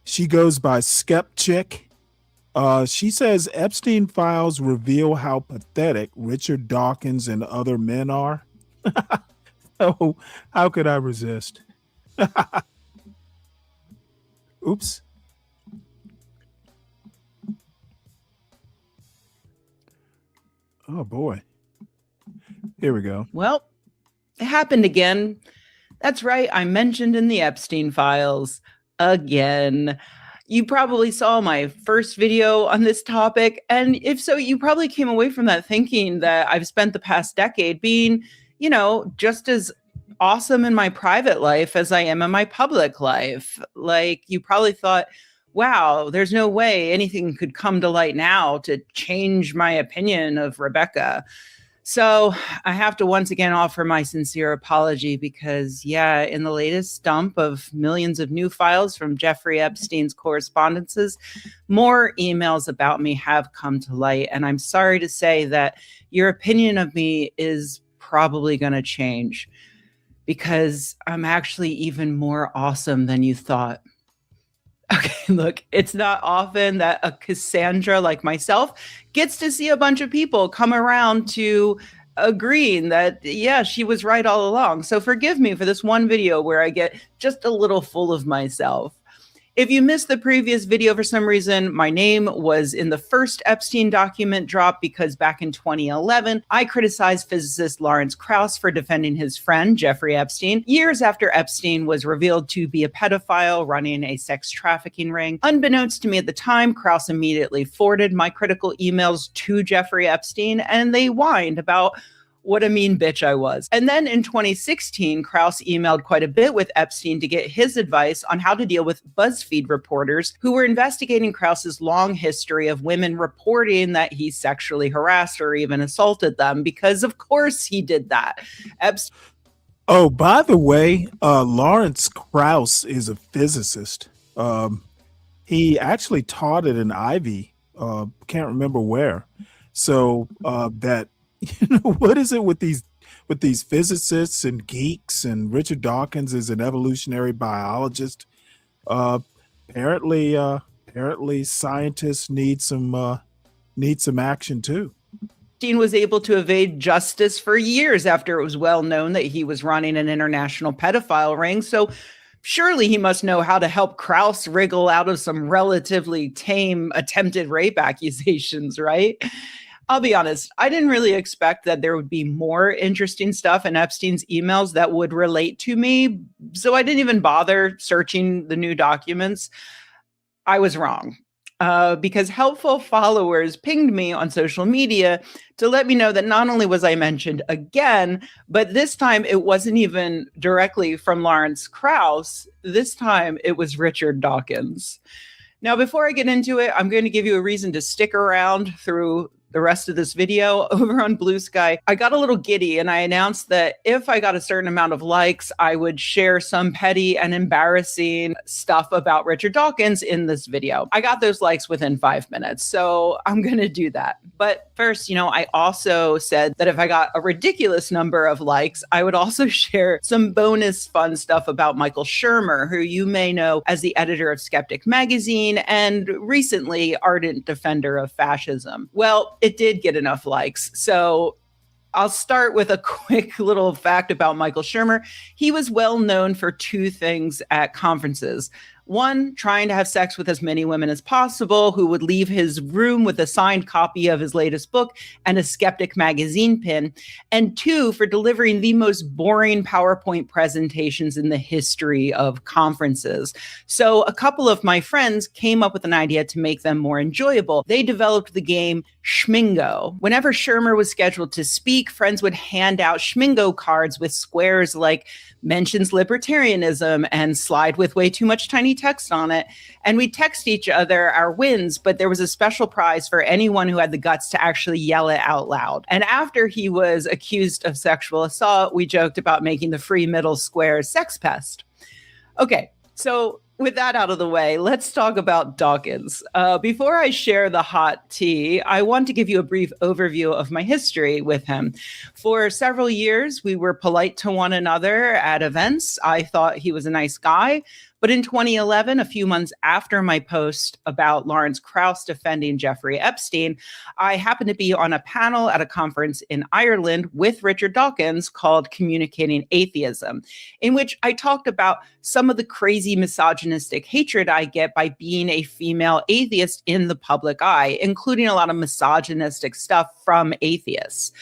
S5: She goes by Skepchick. She says Epstein files reveal how pathetic Richard Dawkins and other men are. So how could I resist? Oops. Oh boy. Here we go.
S4: Well, it happened again. That's right. I mentioned in the Epstein files again. You probably saw my first video on this topic. And if so, you probably came away from that thinking that I've spent the past decade being, you know, just as awesome in my private life as I am in my public life. Like, you probably thought, wow, there's no way anything could come to light now to change my opinion of Rebecca. So I have to once again offer my sincere apology because, yeah, in the latest dump of millions of new files from Jeffrey Epstein's correspondences, more emails about me have come to light. And I'm sorry to say that your opinion of me is probably going to change because I'm actually even more awesome than you thought. Okay, look, it's not often that a Cassandra like myself gets to see a bunch of people come around to agreeing that, yeah, she was right all along. So forgive me for this one video where I get just a little full of myself. If you missed the previous video for some reason, my name was in the first Epstein document drop because back in 2011, I criticized physicist Lawrence Krauss for defending his friend, Jeffrey Epstein, years after Epstein was revealed to be a pedophile running a sex trafficking ring. Unbeknownst to me at the time, Krauss immediately forwarded my critical emails to Jeffrey Epstein, and they whined about what a mean bitch I was. And then in 2016, Krauss emailed quite a bit with Epstein to get his advice on how to deal with BuzzFeed reporters who were investigating Krauss's long history of women reporting that he sexually harassed or even assaulted them, because of course he did that.
S5: Oh, by the way, Lawrence Krauss is a physicist. He actually taught at an Ivy, can't remember where. So that, you know, what is it with these physicists and geeks, and Richard Dawkins is an evolutionary biologist. Apparently scientists need some action too.
S4: Epstein was able to evade justice for years after it was well known that he was running an international pedophile ring. So surely he must know how to help Krauss wriggle out of some relatively tame attempted rape accusations, right? I'll be honest, I didn't really expect that there would be more interesting stuff in Epstein's emails that would relate to me, so I didn't even bother searching the new documents. I was wrong, because helpful followers pinged me on social media to let me know that not only was I mentioned again, but this time it wasn't even directly from Lawrence Krauss. This time it was Richard Dawkins. Now, before I get into it, I'm going to give you a reason to stick around through the rest of this video. Over on Blue Sky, I got a little giddy and I announced that if I got a certain amount of likes, I would share some petty and embarrassing stuff about Richard Dawkins in this video. I got those likes within 5 minutes, so I'm going to do that. But first, you know, I also said that if I got a ridiculous number of likes, I would also share some bonus fun stuff about Michael Shermer, who you may know as the editor of Skeptic magazine and recently ardent defender of fascism. Well, it did get enough likes, so I'll start with a quick little fact about Michael Shermer. He was well known for two things at conferences. One, trying to have sex with as many women as possible, who would leave his room with a signed copy of his latest book and a Skeptic magazine pin. And two, for delivering the most boring PowerPoint presentations in the history of conferences. So a couple of my friends came up with an idea to make them more enjoyable. They developed the game Schmingo. Whenever Shermer was scheduled to speak, friends would hand out Schmingo cards with squares like mentions libertarianism and slide with way too much tiny text on it. And we text each other our wins, but there was a special prize for anyone who had the guts to actually yell it out loud. And after he was accused of sexual assault, we joked about making the free middle square sex pest. Okay, so with that out of the way, let's talk about Dawkins. Before I share the hot tea, I want to give you a brief overview of my history with him. For several years, we were polite to one another at events. I thought he was a nice guy. But in 2011, a few months after my post about Lawrence Krauss defending Jeffrey Epstein, I happened to be on a panel at a conference in Ireland with Richard Dawkins called Communicating Atheism, in which I talked about some of the crazy misogynistic hatred I get by being a female atheist in the public eye, including a lot of misogynistic stuff from atheists.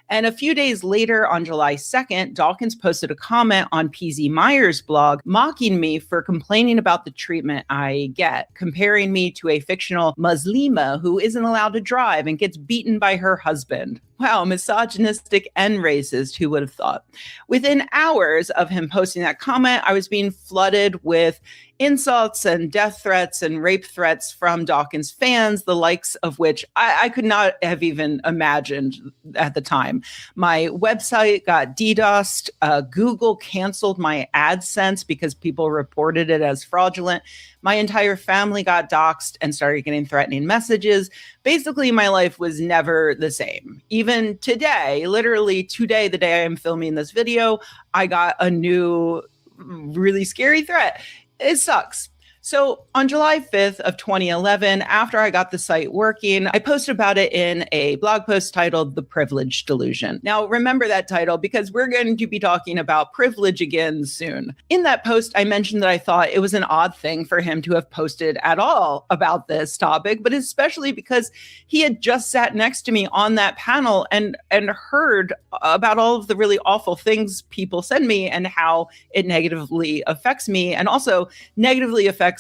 S4: And a few days later, on July 2nd, Dawkins posted a comment on PZ Meyer's blog mocking me for complaining about the treatment I get, comparing me to a fictional Muslima who isn't allowed to drive and gets beaten by her husband. Wow, misogynistic and racist, who would have thought? Within hours of him posting that comment, I was being flooded with insults and death threats and rape threats from Dawkins fans, the likes of which I could not have even imagined at the time. My website got DDoSed. Google canceled my AdSense because people reported it as fraudulent. My entire family got doxxed and started getting threatening messages. Basically, my life was never the same. Even today, literally today, the day I am filming this video, I got a new really scary threat. It sucks. So on July 5th of 2011, after I got the site working, I posted about it in a blog post titled The Privilege Delusion. Now, remember that title because we're going to be talking about privilege again soon. In that post, I mentioned that I thought it was an odd thing for him to have posted at all about this topic, but especially because he had just sat next to me on that panel and heard about all of the really awful things people send me and how it negatively affects me and also negatively affects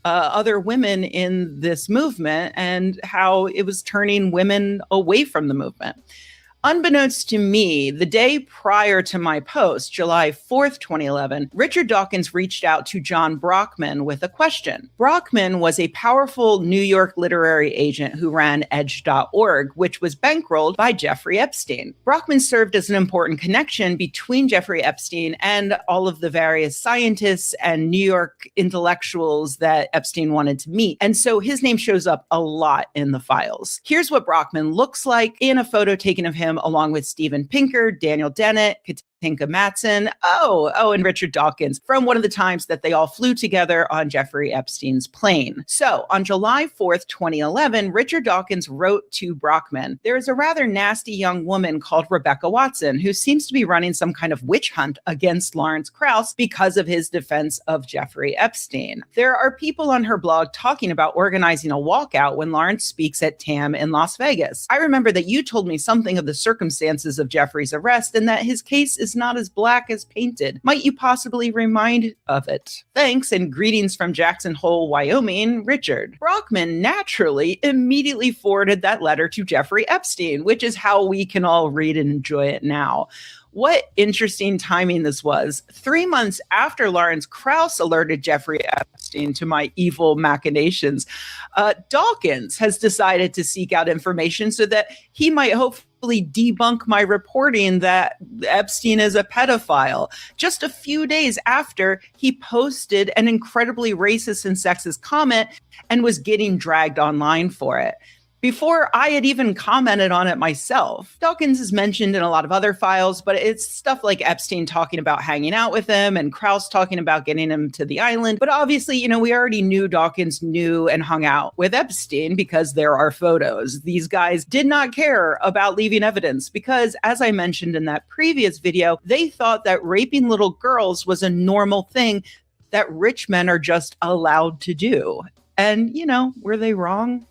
S4: other women in this movement and how it was turning women away from the movement. Unbeknownst to me, the day prior to my post, July 4th, 2011, Richard Dawkins reached out to John Brockman with a question. Brockman was a powerful New York literary agent who ran edge.org, which was bankrolled by Jeffrey Epstein. Brockman served as an important connection between Jeffrey Epstein and all of the various scientists and New York intellectuals that Epstein wanted to meet. And so his name shows up a lot in the files. Here's what Brockman looks like in a photo taken of him along with Steven Pinker, Daniel Dennett, Katinka Matson, and Richard Dawkins from one of the times that they all flew together on Jeffrey Epstein's plane. So on July 4th, 2011, Richard Dawkins wrote to Brockman, "There is a rather nasty young woman called Rebecca Watson who seems to be running some kind of witch hunt against Lawrence Krauss because of his defense of Jeffrey Epstein. There are people on her blog talking about organizing a walkout when Lawrence speaks at TAM in Las Vegas. I remember that you told me something of the circumstances of Jeffrey's arrest and that his case is not as black as painted. Might you possibly remind of it? Thanks and greetings from Jackson Hole, Wyoming, Richard." Brockman naturally immediately forwarded that letter to Jeffrey Epstein, which is how we can all read and enjoy it now. What interesting timing this was. 3 months after Lawrence Krauss alerted Jeffrey Epstein to my evil machinations, Dawkins has decided to seek out information so that he might hopefully debunk my reporting that Epstein is a pedophile. Just a few days after he posted an incredibly racist and sexist comment and was getting dragged online for it. before I had even commented on it myself. Dawkins is mentioned in a lot of other files, but it's stuff like Epstein talking about hanging out with him and Krauss talking about getting him to the island. But obviously, we already knew Dawkins knew and hung out with Epstein because there are photos. These guys did not care about leaving evidence because, as I mentioned in that previous video, they thought that raping little girls was a normal thing that rich men are just allowed to do. And, were they wrong?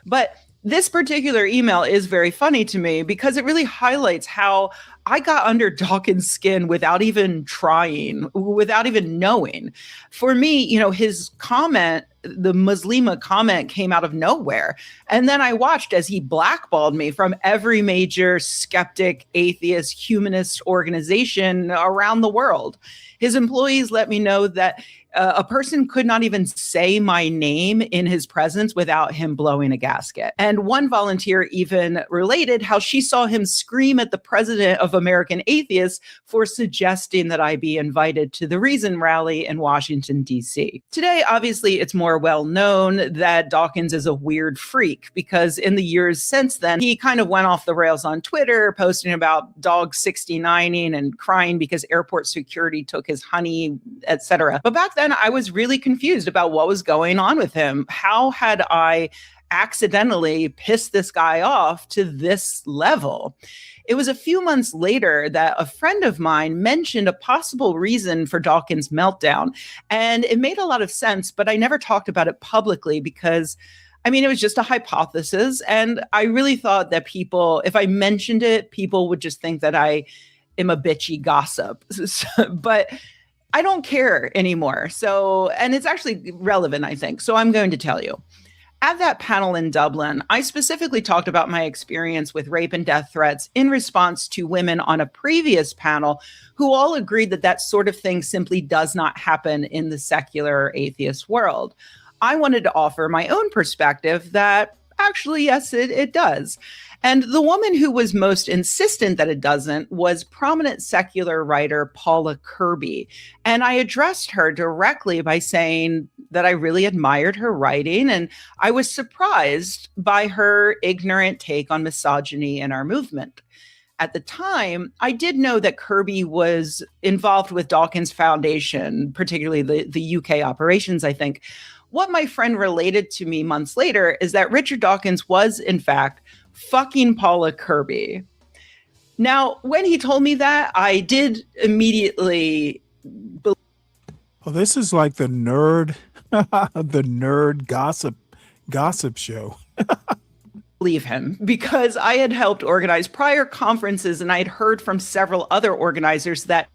S4: But this particular email is very funny to me because it really highlights how I got under Dawkins' skin without even trying, without even knowing. For me, his comment, the Muslima comment, came out of nowhere. And then I watched as he blackballed me from every major skeptic, atheist, humanist organization around the world. His employees let me know that a person could not even say my name in his presence without him blowing a gasket. And one volunteer even related how she saw him scream at the president of American Atheists for suggesting that I be invited to the Reason rally in Washington, D.C. Today, obviously, it's more well known that Dawkins is a weird freak because in the years since then, he kind of went off the rails on Twitter, posting about dogs 69ing and crying because airport security took his honey, etc. But back then, I was really confused about what was going on with him. How had I accidentally pissed this guy off to this level? It was a few months later that a friend of mine mentioned a possible reason for Dawkins' meltdown. And it made a lot of sense, but I never talked about it publicly because it was just a hypothesis. And I really thought that people, if I mentioned it, people would just think that I am a bitchy gossip. But I don't care anymore. So, and it's actually relevant, I think. So I'm going to tell you. At that panel in Dublin, I specifically talked about my experience with rape and death threats in response to women on a previous panel who all agreed that that sort of thing simply does not happen in the secular atheist world. I wanted to offer my own perspective that actually, yes, it does. And the woman who was most insistent that it doesn't was prominent secular writer Paula Kirby. And I addressed her directly by saying that I really admired her writing, and I was surprised by her ignorant take on misogyny in our movement. At the time, I did know that Kirby was involved with Dawkins Foundation, particularly the UK operations, I think. What my friend related to me months later is that Richard Dawkins was, in fact, fucking Paula Kirby. Now, when he told me that, I did immediately believe.
S5: Well, this is like the nerd, the nerd gossip show.
S4: Believe him because I had helped organize prior conferences and I had heard from several other organizers that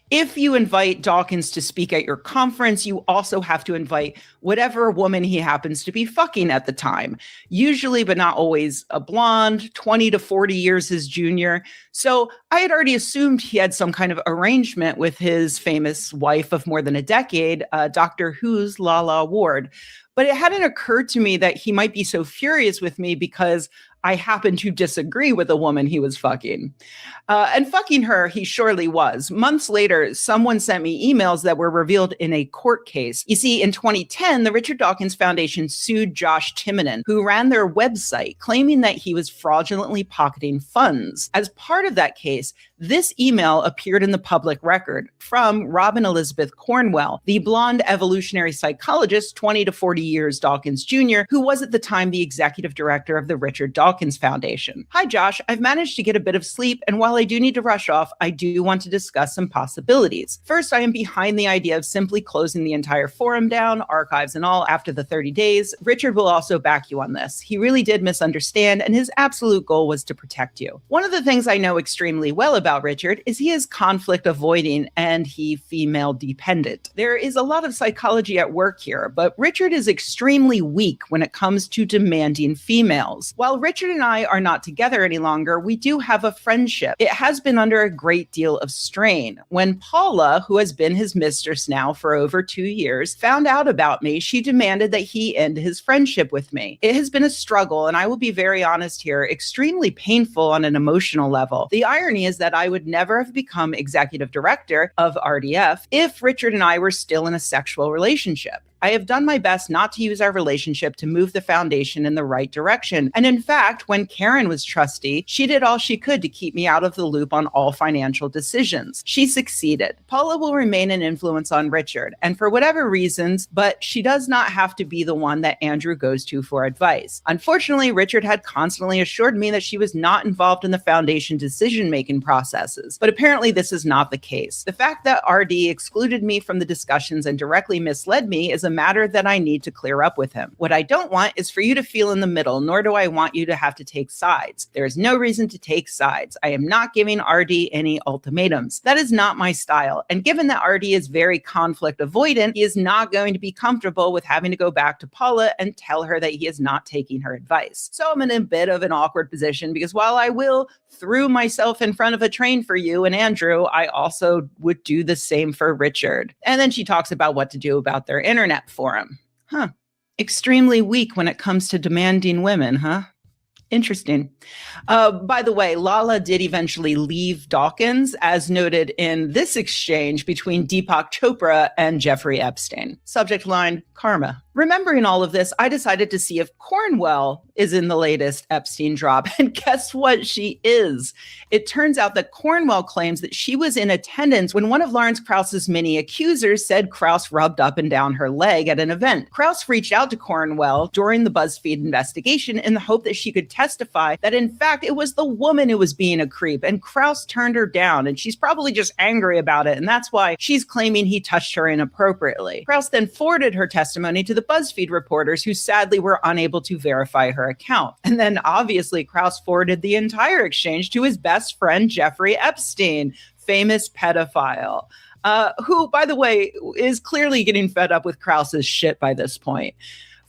S4: if you invite Dawkins to speak at your conference, you also have to invite whatever woman he happens to be fucking at the time. Usually, but not always, a blonde, 20 to 40 years his junior. So I had already assumed he had some kind of arrangement with his famous wife of more than a decade, Doctor Who's Lala Ward. But it hadn't occurred to me that he might be so furious with me because I happened to disagree with a woman he was fucking. And fucking her, he surely was. Months later, someone sent me emails that were revealed in a court case. You see, in 2010, the Richard Dawkins Foundation sued Josh Timonen, who ran their website, claiming that he was fraudulently pocketing funds. As part of that case, this email appeared in the public record from Robin Elizabeth Cornwell, the blonde evolutionary psychologist, 20 to 40 years Dawkins Jr., who was at the time the executive director of the Richard Dawkins Foundation. Hi, Josh. I've managed to get a bit of sleep, and while I do need to rush off, I do want to discuss some possibilities. First, I am behind the idea of simply closing the entire forum down, archives and all, after the 30 days. Richard will also back you on this. He really did misunderstand, and his absolute goal was to protect you. One of the things I know extremely well about Richard is he is conflict avoiding and he female dependent. There is a lot of psychology at work here, but Richard is extremely weak when it comes to demanding females. While Richard and I are not together any longer, we do have a friendship. It has been under a great deal of strain. When Paula, who has been his mistress now for over 2 years, found out about me, she demanded that he end his friendship with me. It has been a struggle, and I will be very honest here, extremely painful on an emotional level. The irony is that I would never have become executive director of RDF if Richard and I were still in a sexual relationship. I have done my best not to use our relationship to move the foundation in the right direction. And in fact, when Karen was trustee, she did all she could to keep me out of the loop on all financial decisions. She succeeded. Paula will remain an influence on Richard, and for whatever reasons, but she does not have to be the one that Andrew goes to for advice. Unfortunately, Richard had constantly assured me that she was not involved in the foundation decision-making processes, but apparently this is not the case. The fact that RD excluded me from the discussions and directly misled me is a matter that I need to clear up with him. What I don't want is for you to feel in the middle, nor do I want you to have to take sides. There is no reason to take sides. I am not giving RD any ultimatums. That is not my style. And given that RD is very conflict avoidant, he is not going to be comfortable with having to go back to Paula and tell her that he is not taking her advice. So I'm in a bit of an awkward position because while I will throw myself in front of a train for you and Andrew, I also would do the same for Richard. And then she talks about what to do about their internet forum. Extremely weak when it comes to demanding women, huh? Interesting. By the way, Lala did eventually leave Dawkins, as noted in this exchange between Deepak Chopra and Jeffrey Epstein. Subject line, karma. Remembering all of this, I decided to see if Cornwell is in the latest Epstein drop. And guess what? She is. It turns out that Cornwell claims that she was in attendance when one of Lawrence Krauss's many accusers said Krauss rubbed up and down her leg at an event. Krauss reached out to Cornwell during the BuzzFeed investigation in the hope that she could testify that in fact it was the woman who was being a creep, and Krauss turned her down, and she's probably just angry about it, and that's why she's claiming he touched her inappropriately. Krauss then forwarded her testimony to the BuzzFeed reporters, who sadly were unable to verify her account. And then obviously Krauss forwarded the entire exchange to his best friend Jeffrey Epstein, famous pedophile, who, by the way, is clearly getting fed up with Krauss's shit by this point.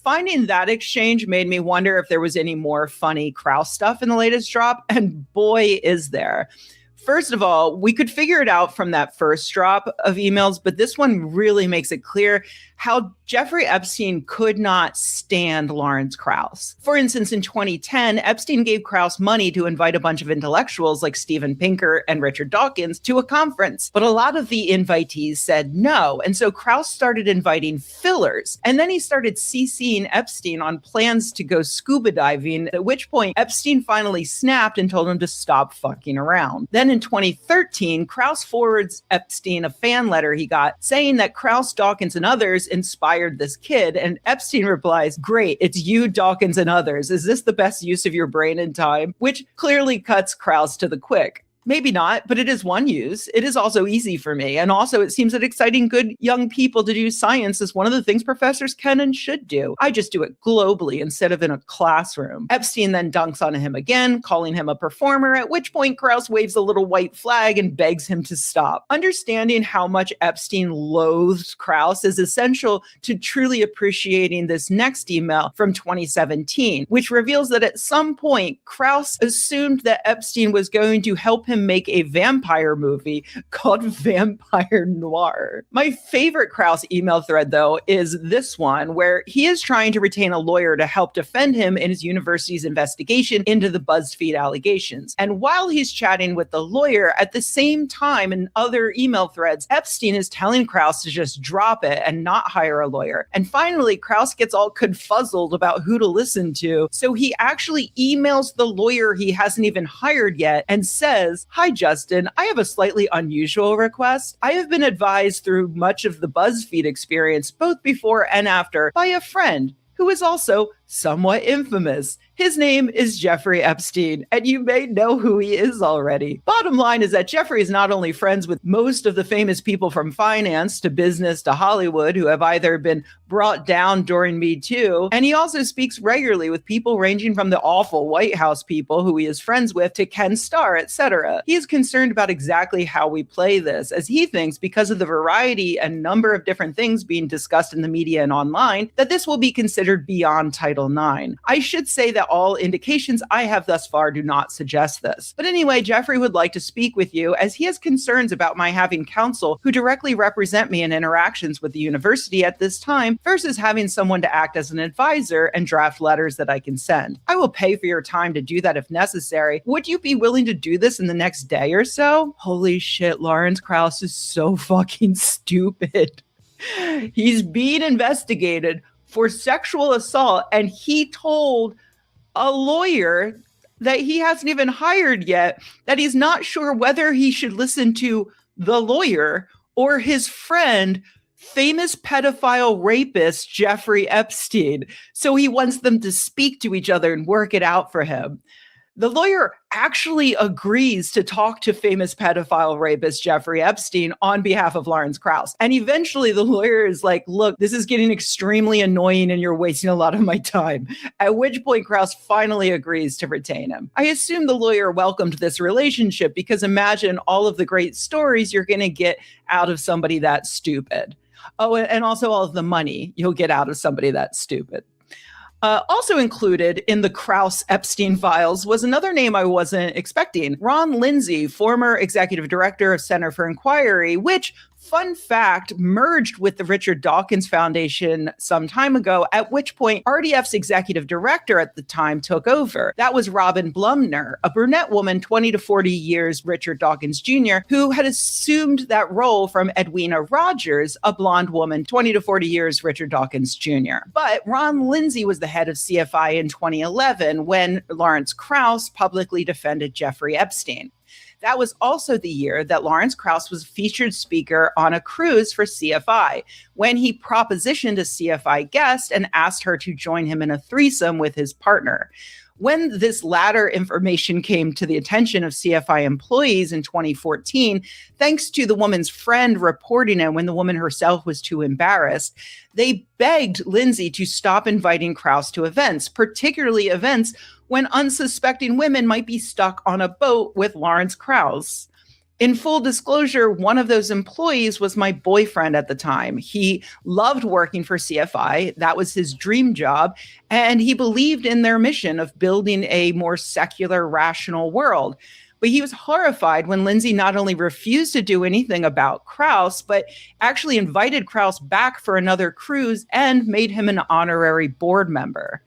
S4: Finding that exchange made me wonder if there was any more funny Krauss stuff in the latest drop, and boy, is there. First of all, we could figure it out from that first drop of emails, but this one really makes it clear how Jeffrey Epstein could not stand Lawrence Krauss. For instance, in 2010, Epstein gave Krauss money to invite a bunch of intellectuals like Steven Pinker and Richard Dawkins to a conference, but a lot of the invitees said no, and so Krauss started inviting fillers, and then he started CCing Epstein on plans to go scuba diving, at which point Epstein finally snapped and told him to stop fucking around. Then in 2013, Krauss forwards Epstein a fan letter he got saying that Krauss, Dawkins, and others inspired this kid, and Epstein replies, "Great, it's you, Dawkins, and others. Is this the best use of your brain and time?" Which clearly cuts Krauss to the quick. Maybe not, but it is one use. It is also easy for me. And also it seems that exciting good young people to do science is one of the things professors can and should do. I just do it globally instead of in a classroom. Epstein then dunks on him again, calling him a performer, at which point Krauss waves a little white flag and begs him to stop. Understanding how much Epstein loathes Krauss is essential to truly appreciating this next email from 2017, which reveals that at some point, Krauss assumed that Epstein was going to help him make a vampire movie called Vampire Noir. My favorite Krauss email thread, though, is this one where he is trying to retain a lawyer to help defend him in his university's investigation into the BuzzFeed allegations. And while he's chatting with the lawyer, at the same time in other email threads, Epstein is telling Krauss to just drop it and not hire a lawyer. And finally, Krauss gets all confuzzled about who to listen to, so he actually emails the lawyer he hasn't even hired yet and says, "Hi, Justin. I have a slightly unusual request. I have been advised through much of the BuzzFeed experience, both before and after, by a friend who is also somewhat infamous. His name is Jeffrey Epstein, and you may know who he is already." Bottom line is that Jeffrey is not only friends with most of the famous people from finance to business to Hollywood who have either been brought down during Me Too, and he also speaks regularly with people ranging from the awful White House people who he is friends with to Ken Starr, etc. He is concerned about exactly how we play this, as he thinks because of the variety and number of different things being discussed in the media and online, that this will be considered beyond Title IX. I should say that all indications I have thus far do not suggest this. But anyway, Jeffrey would like to speak with you as he has concerns about my having counsel who directly represent me in interactions with the university at this time versus having someone to act as an advisor and draft letters that I can send. I will pay for your time to do that if necessary. Would you be willing to do this in the next day or so? Holy shit, Lawrence Krauss is so fucking stupid. He's being investigated for sexual assault, and he told a lawyer that he hasn't even hired yet that he's not sure whether he should listen to the lawyer or his friend, famous pedophile rapist Jeffrey Epstein. So he wants them to speak to each other and work it out for him. The lawyer actually agrees to talk to famous pedophile rapist Jeffrey Epstein on behalf of Lawrence Krauss. And eventually the lawyer is like, look, this is getting extremely annoying and you're wasting a lot of my time. At which point Krauss finally agrees to retain him. I assume the lawyer welcomed this relationship because imagine all of the great stories you're going to get out of somebody that stupid. Oh, and also all of the money you'll get out of somebody that stupid. Also included in the Krauss-Epstein files was another name I wasn't expecting. Ron Lindsay, former executive director of Center for Inquiry, which, fun fact, merged with the Richard Dawkins Foundation some time ago, at which point RDF's executive director at the time took over. That was Robin Blumner, a brunette woman, 20 to 40 years Richard Dawkins Jr., who had assumed that role from Edwina Rogers, a blonde woman, 20 to 40 years Richard Dawkins Jr. But Ron Lindsay was the head of CFI in 2011 when Lawrence Krauss publicly defended Jeffrey Epstein. That was also the year that Lawrence Krauss was featured speaker on a cruise for CFI, when he propositioned a CFI guest and asked her to join him in a threesome with his partner. When this latter information came to the attention of CFI employees in 2014, thanks to the woman's friend reporting it when the woman herself was too embarrassed, they begged Lindsay to stop inviting Krauss to events, particularly events when unsuspecting women might be stuck on a boat with Lawrence Krauss. In full disclosure, one of those employees was my boyfriend at the time. He loved working for CFI. That was his dream job. And he believed in their mission of building a more secular, rational world. But he was horrified when Lindsay not only refused to do anything about Krauss, but actually invited Krauss back for another cruise and made him an honorary board member.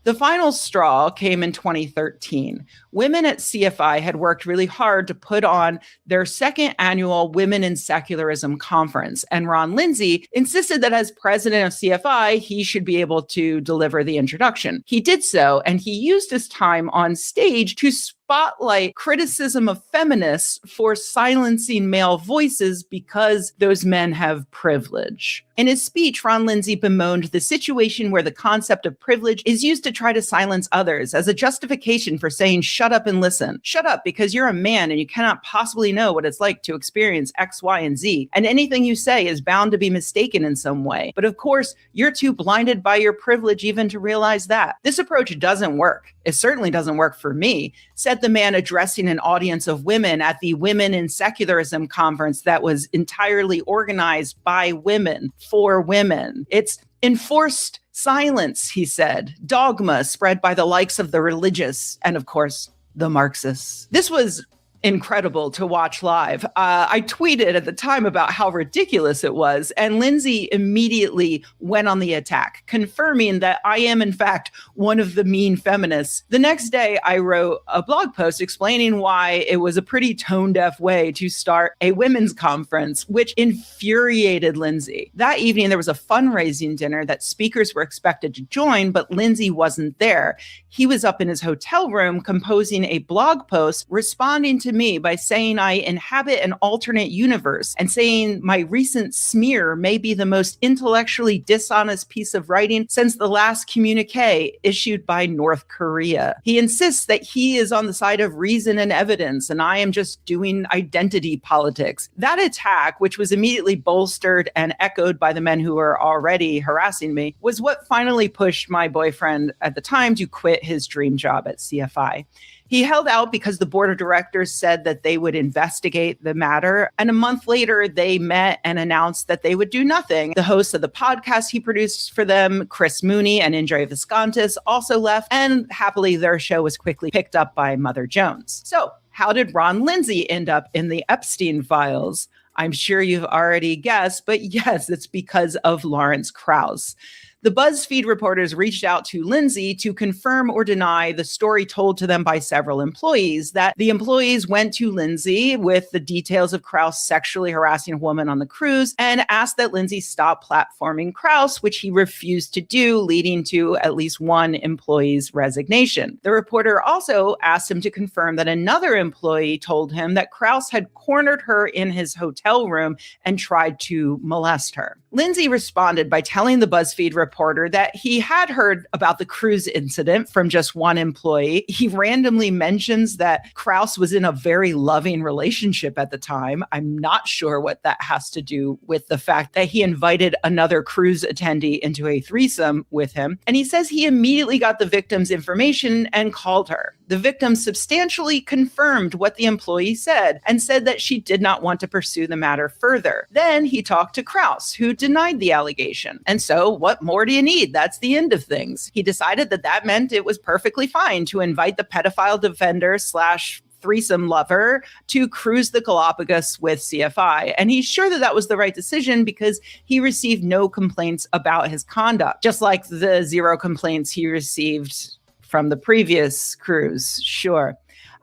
S4: The final straw came in 2013. Women at CFI had worked really hard to put on their second annual Women in Secularism conference. And Ron Lindsay insisted that as president of CFI, he should be able to deliver the introduction. He did so, and he used his time on stage to spotlight criticism of feminists for silencing male voices because those men have privilege. In his speech, Ron Lindsay bemoaned the situation where the concept of privilege is used to try to silence others as a justification for saying, shut up and listen. Shut up because you're a man and you cannot possibly know what it's like to experience X, Y, and Z. And anything you say is bound to be mistaken in some way. But of course, you're too blinded by your privilege even to realize that. This approach doesn't work. It certainly doesn't work for me, said the man addressing an audience of women at the Women in Secularism conference that was entirely organized by women for women. It's enforced silence, he said, dogma spread by the likes of the religious and, of course, the Marxists. This was incredible to watch live. I tweeted at the time about how ridiculous it was, and Lindsay immediately went on the attack, confirming that I am, in fact, one of the mean feminists. The next day, I wrote a blog post explaining why it was a pretty tone-deaf way to start a women's conference, which infuriated Lindsay. That evening, there was a fundraising dinner that speakers were expected to join, but Lindsay wasn't there. He was up in his hotel room composing a blog post responding to me by saying I inhabit an alternate universe and saying my recent smear may be the most intellectually dishonest piece of writing since the last communique issued by North Korea. He insists that he is on the side of reason and evidence, and I am just doing identity politics. That attack, which was immediately bolstered and echoed by the men who were already harassing me, was what finally pushed my boyfriend at the time to quit his dream job at CFI. He held out because the board of directors said that they would investigate the matter. And a month later, they met and announced that they would do nothing. The hosts of the podcast he produced for them, Chris Mooney and Indre Viscontis, also left. And happily, their show was quickly picked up by Mother Jones. So how did Ron Lindsay end up in the Epstein files? I'm sure you've already guessed, but yes, it's because of Lawrence Krauss. The BuzzFeed reporters reached out to Lindsay to confirm or deny the story told to them by several employees, that the employees went to Lindsay with the details of Krause sexually harassing a woman on the cruise and asked that Lindsay stop platforming Krause, which he refused to do, leading to at least one employee's resignation. The reporter also asked him to confirm that another employee told him that Krause had cornered her in his hotel room and tried to molest her. Lindsay responded by telling the BuzzFeed reporter that he had heard about the cruise incident from just one employee. He randomly mentions that Krause was in a very loving relationship at the time. I'm not sure what that has to do with the fact that he invited another cruise attendee into a threesome with him. And he says he immediately got the victim's information and called her. The victim substantially confirmed what the employee said and said that she did not want to pursue the matter further. Then he talked to Krause, who denied the allegation. And so what more do you need? That's the end of things. He decided that that meant it was perfectly fine to invite the pedophile defender / threesome lover to cruise the Galapagos with CFI. And he's sure that that was the right decision because he received no complaints about his conduct, just like the 0 complaints he received from the previous cruise. Sure.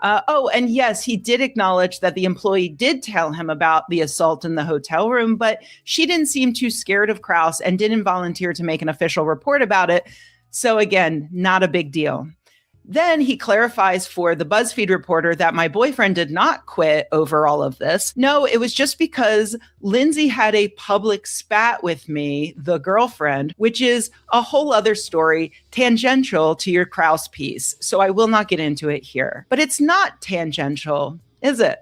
S4: And yes, he did acknowledge that the employee did tell him about the assault in the hotel room, but she didn't seem too scared of Krause and didn't volunteer to make an official report about it. So again, not a big deal. Then he clarifies for the BuzzFeed reporter that my boyfriend did not quit over all of this. No, it was just because Lindsay had a public spat with me, the girlfriend, which is a whole other story tangential to your Krause piece. So I will not get into it here. But it's not tangential, is it?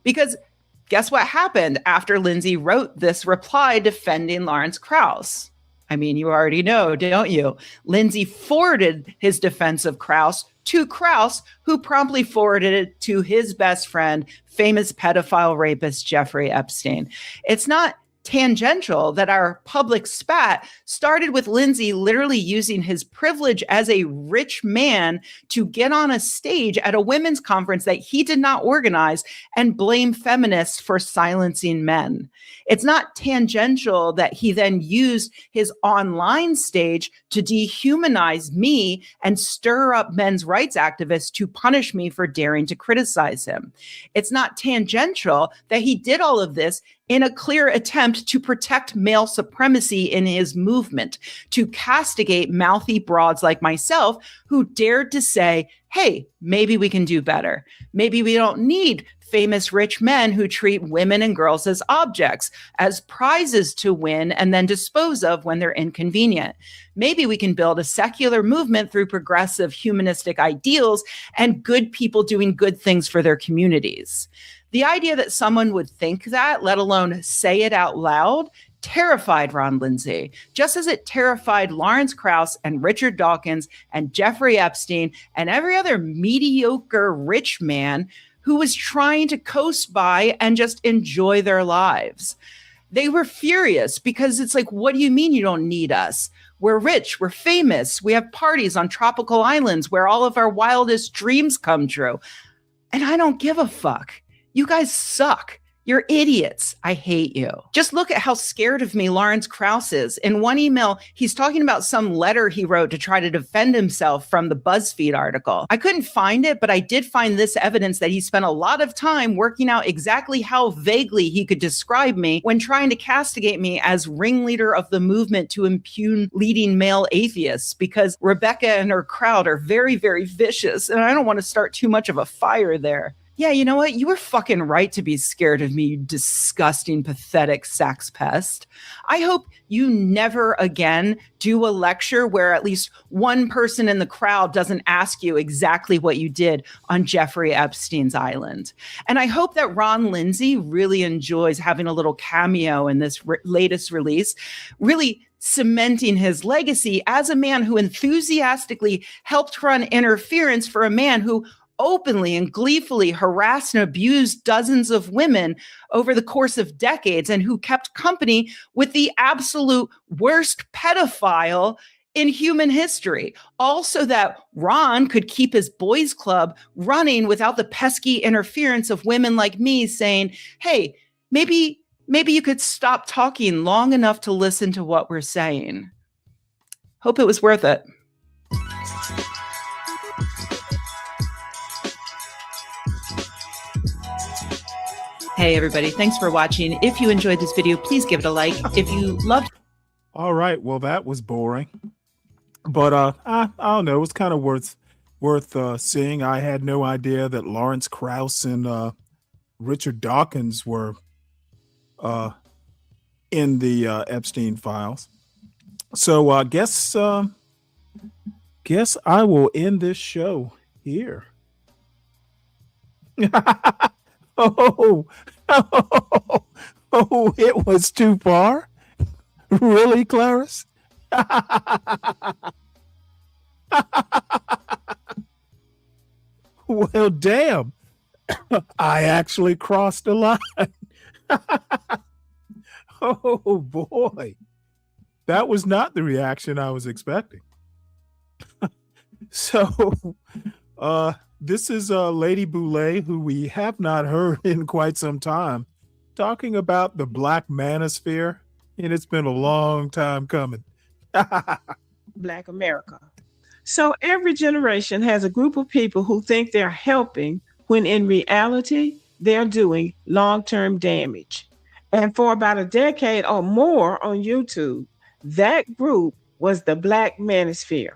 S4: Because guess what happened after Lindsay wrote this reply defending Lawrence Krause? I mean, you already know, don't you? Lindsay forwarded his defense of Krause to Krause, who promptly forwarded it to his best friend, famous pedophile rapist Jeffrey Epstein. It's not tangential that our public spat started with Lindsay literally using his privilege as a rich man to get on a stage at a women's conference that he did not organize and blame feminists for silencing men. It's not tangential that he then used his online stage to dehumanize me and stir up men's rights activists to punish me for daring to criticize him. It's not tangential that he did all of this in a clear attempt to protect male supremacy in his movement, to castigate mouthy broads like myself who dared to say, hey, maybe we can do better. Maybe we don't need famous rich men who treat women and girls as objects, as prizes to win and then dispose of when they're inconvenient. Maybe we can build a secular movement through progressive humanistic ideals and good people doing good things for their communities. The idea that someone would think that, let alone say it out loud, terrified Ron Lindsay, just as it terrified Lawrence Krause and Richard Dawkins and Jeffrey Epstein and every other mediocre rich man who was trying to coast by and just enjoy their lives. They were furious because it's like, what do you mean you don't need us? We're rich, we're famous, we have parties on tropical islands where all of our wildest dreams come true. And I don't give a fuck. You guys suck. You're idiots. I hate you. Just look at how scared of me Lawrence Krause is. In one email, he's talking about some letter he wrote to try to defend himself from the BuzzFeed article. I couldn't find it, but I did find this evidence that he spent a lot of time working out exactly how vaguely he could describe me when trying to castigate me as ringleader of the movement to impugn leading male atheists, because Rebecca and her crowd are very, very vicious, and I don't want to start too much of a fire there. Yeah, you know what? You were fucking right to be scared of me, you disgusting, pathetic sex pest. I hope you never again do a lecture where at least one person in the crowd doesn't ask you exactly what you did on Jeffrey Epstein's island. And I hope that Ron Lindsay really enjoys having a little cameo in this latest release, really cementing his legacy as a man who enthusiastically helped run interference for a man who openly and gleefully harassed and abused dozens of women over the course of decades and who kept company with the absolute worst pedophile in human history. Also that Ron could keep his boys club running without the pesky interference of women like me saying, hey, maybe you could stop talking long enough to listen to what we're saying. Hope it was worth it. Hey, everybody. Thanks for watching. If you enjoyed this video, please give it a like. If you loved...
S5: All right. Well, that was boring. But I don't know. It was kind of worth seeing. I had no idea that Lawrence Krauss and Richard Dawkins were in the Epstein files. So guess I will end this show here. Oh, it was too far? Really, Clarice? Well, damn. I actually crossed the line. Oh, boy. That was not the reaction I was expecting. So, this is Lady Boulay, who we have not heard in quite some time, talking about the Black Manosphere, and it's been a long time coming.
S3: Black America. So every generation has a group of people who think they're helping when in reality, they're doing long-term damage. And for about a decade or more on YouTube, that group was the Black Manosphere.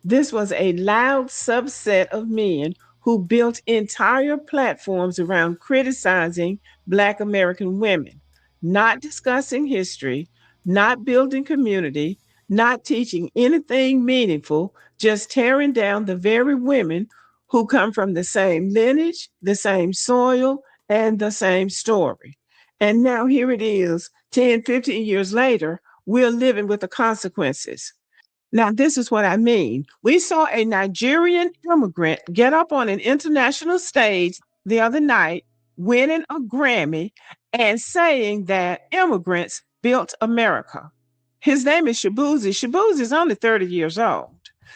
S3: This was a loud subset of men who built entire platforms around criticizing Black American women, not discussing history, not building community, not teaching anything meaningful, just tearing down the very women who come from the same lineage, the same soil, and the same story. And now here it is, 10, 15 years later, we're living with the consequences. Now, this is what I mean. We saw a Nigerian immigrant get up on an international stage the other night, winning a Grammy and saying that immigrants built America. His name is Shabuzi. Shabuzi is only 30 years old.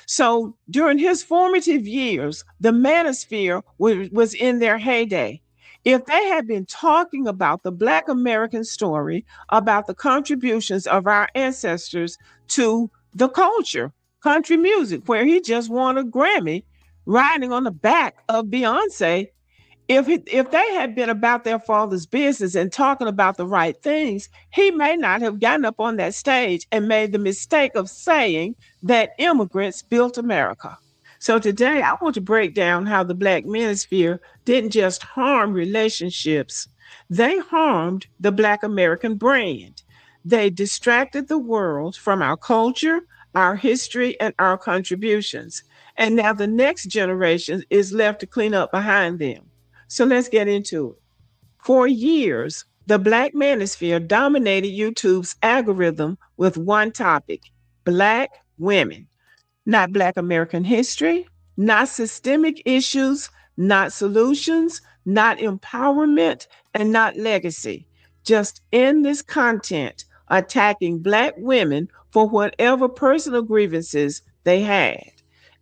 S3: So during his formative years, the manosphere was in their heyday. If they had been talking about the Black American story, about the contributions of our ancestors to the culture, country music, where he just won a Grammy riding on the back of Beyonce, if they had been about their father's business and talking about the right things, he may not have gotten up on that stage and made the mistake of saying that immigrants built America. So today I want to break down how the Black Manosphere didn't just harm relationships, they harmed the Black American brand. They distracted the world from our culture, our history, and our contributions. And now the next generation is left to clean up behind them. So let's get into it. For years, the Black Manosphere dominated YouTube's algorithm with one topic: Black women. Not Black American history, not systemic issues, not solutions, not empowerment, and not legacy. Just endless content attacking Black women for whatever personal grievances they had.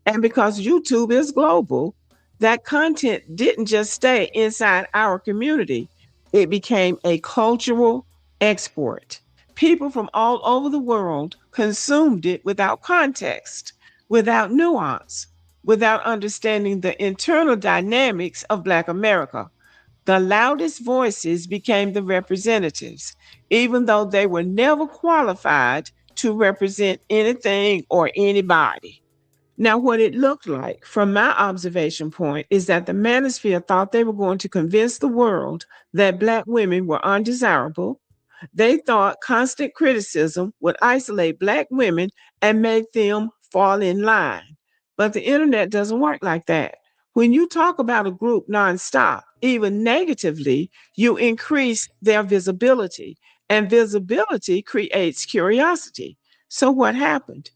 S3: And because YouTube is global, that content didn't just stay inside our community. It became a cultural export. People from all over the world consumed it without context, without nuance, without understanding the internal dynamics of Black America. The loudest voices became the representatives, even though they were never qualified to represent anything or anybody. Now, what it looked like from my observation point is that the Manosphere thought they were going to convince the world that Black women were undesirable. They thought constant criticism would isolate Black women and make them fall in line. But the internet doesn't work like that. When you talk about a group nonstop, even negatively, you increase their visibility, and visibility creates curiosity. So what happened?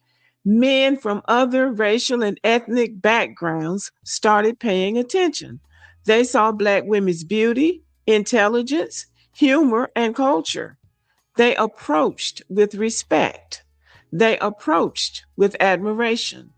S3: Men from other racial and ethnic backgrounds started paying attention. They saw Black women's beauty, intelligence, humor, and culture. They approached with respect. They approached with admiration.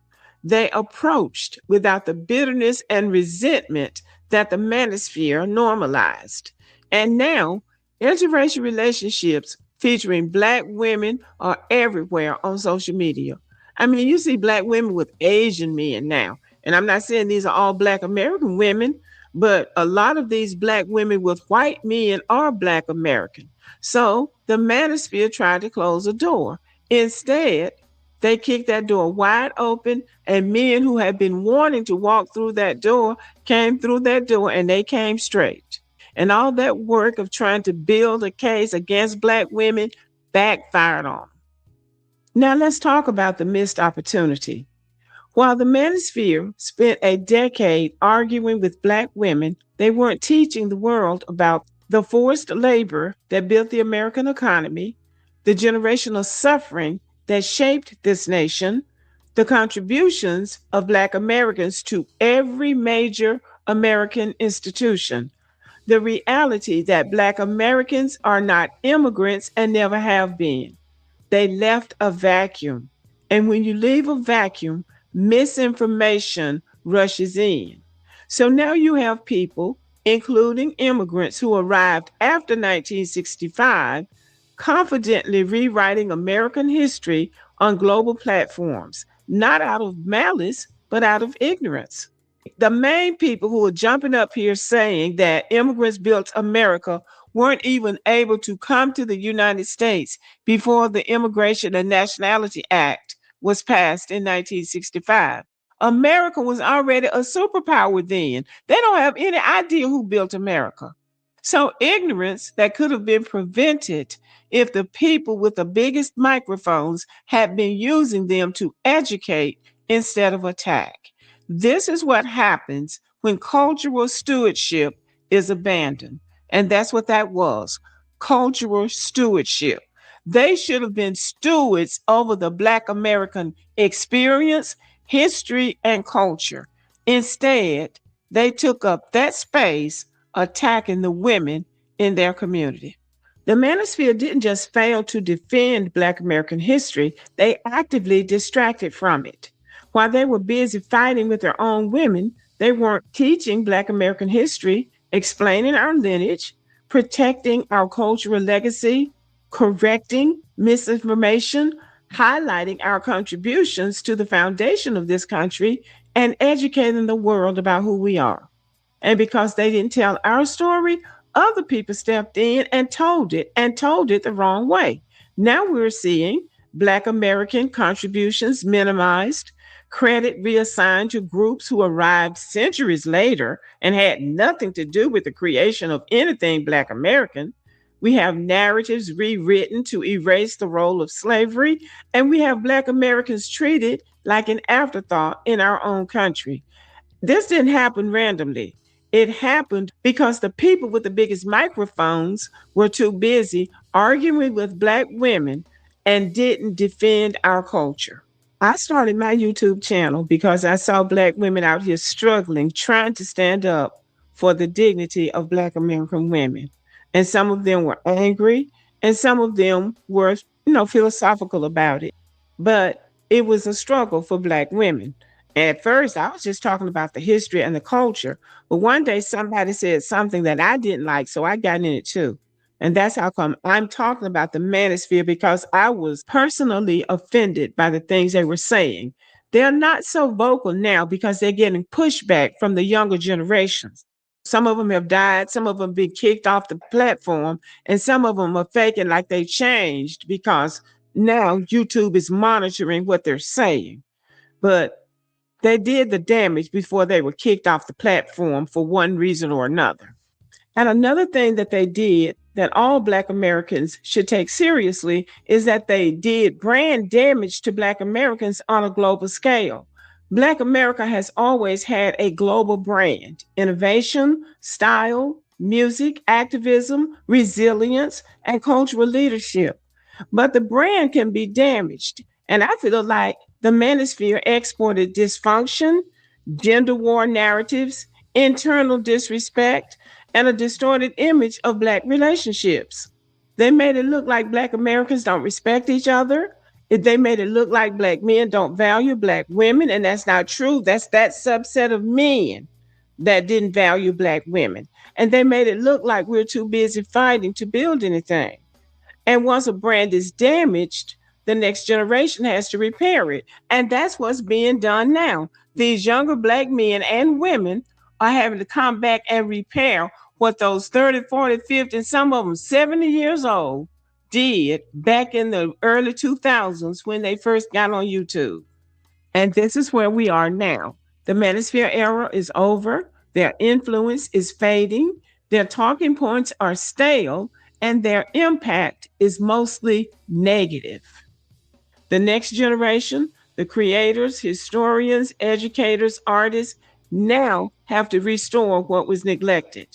S3: They approached without the bitterness and resentment that the Manosphere normalized. And now, interracial relationships featuring Black women are everywhere on social media. I mean, you see black women with Asian men now. And I'm not saying these are all black American women, but a lot of these black women with white men are black American. So the manosphere tried to close the door. Instead, they kicked that door wide open, and men who had been wanting to walk through that door came through that door, and they came straight. And all that work of trying to build a case against black women backfired on them. Now let's talk about the missed opportunity. While the manosphere spent a decade arguing with black women, they weren't teaching the world about the forced labor that built the American economy, the generational suffering that shaped this nation, the contributions of black Americans to every major American institution, the reality that black Americans are not immigrants and never have been. They left a vacuum. And when you leave a vacuum, misinformation rushes in. So now you have people, including immigrants who arrived after 1965, confidently rewriting American history on global platforms, not out of malice, but out of ignorance. The main people who are jumping up here saying that immigrants built America weren't even able to come to the United States before the Immigration and Nationality Act was passed in 1965. America was already a superpower then. They don't have any idea who built America. So ignorance that could have been prevented if the people with the biggest microphones had been using them to educate instead of attack. This is what happens when cultural stewardship is abandoned. And that's what that was, cultural stewardship. They should have been stewards over the Black American experience, history, and culture. Instead, they took up that space attacking the women in their community. The manosphere didn't just fail to defend Black American history, they actively distracted from it. While they were busy fighting with their own women, they weren't teaching Black American history, explaining our lineage, protecting our cultural legacy, correcting misinformation, highlighting our contributions to the foundation of this country, and educating the world about who we are. And because they didn't tell our story, other people stepped in and told it the wrong way. Now we're seeing Black American contributions minimized, credit reassigned to groups who arrived centuries later and had nothing to do with the creation of anything Black American. We have narratives rewritten to erase the role of slavery, and we have Black Americans treated like an afterthought in our own country. This didn't happen randomly. It happened because the people with the biggest microphones were too busy arguing with Black women and didn't defend our culture. I started my YouTube channel because I saw Black women out here struggling, trying to stand up for the dignity of Black American women. And some of them were angry, and some of them were, philosophical about it. But it was a struggle for Black women. At first, I was just talking about the history and the culture. But one day somebody said something that I didn't like, so I got in it too. And that's how come I'm talking about the manosphere, because I was personally offended by the things they were saying. They're not so vocal now because they're getting pushback from the younger generations. Some of them have died, some of them been kicked off the platform, and some of them are faking like they changed because now YouTube is monitoring what they're saying. But they did the damage before they were kicked off the platform for one reason or another. And another thing that they did that all Black Americans should take seriously is that they did brand damage to Black Americans on a global scale. Black America has always had a global brand: innovation, style, music, activism, resilience, and cultural leadership. But the brand can be damaged. And I feel like the manosphere exported dysfunction, gender war narratives, internal disrespect, and a distorted image of Black relationships. They made it look like Black Americans don't respect each other. They made it look like Black men don't value Black women, and that's not true. That's that subset of men that didn't value Black women. And they made it look like we're too busy fighting to build anything. And once a brand is damaged, the next generation has to repair it. And that's what's being done now. These younger Black men and women are having to come back and repair what those 30, 40, 50, and some of them 70 years old did back in the early 2000s when they first got on YouTube. And this is where we are now. The manosphere era is over. Their influence is fading. Their talking points are stale, and their impact is mostly negative. The next generation, the creators, historians, educators, artists, now have to restore what was neglected.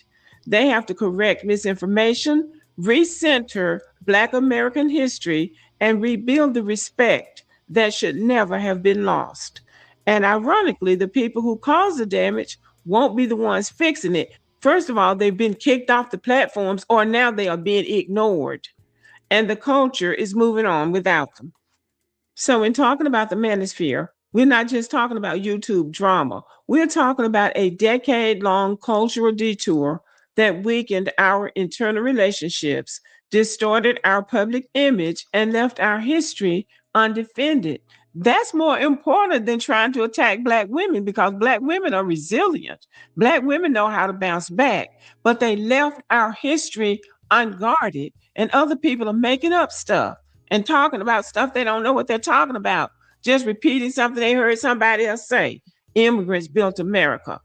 S3: They have to correct misinformation, recenter Black American history, and rebuild the respect that should never have been lost. And ironically, the people who cause the damage won't be the ones fixing it. First of all, they've been kicked off the platforms, or now they are being ignored. And the culture is moving on without them. So, in talking about the manosphere, we're not just talking about YouTube drama. We're talking about a decade-long cultural detour that weakened our internal relationships, distorted our public image, and left our history undefended. That's more important than trying to attack Black women, because Black women are resilient. Black women know how to bounce back, but they left our history unguarded, and other people are making up stuff and talking about stuff they don't know what they're talking about, just repeating something they heard somebody else say. Immigrants built America.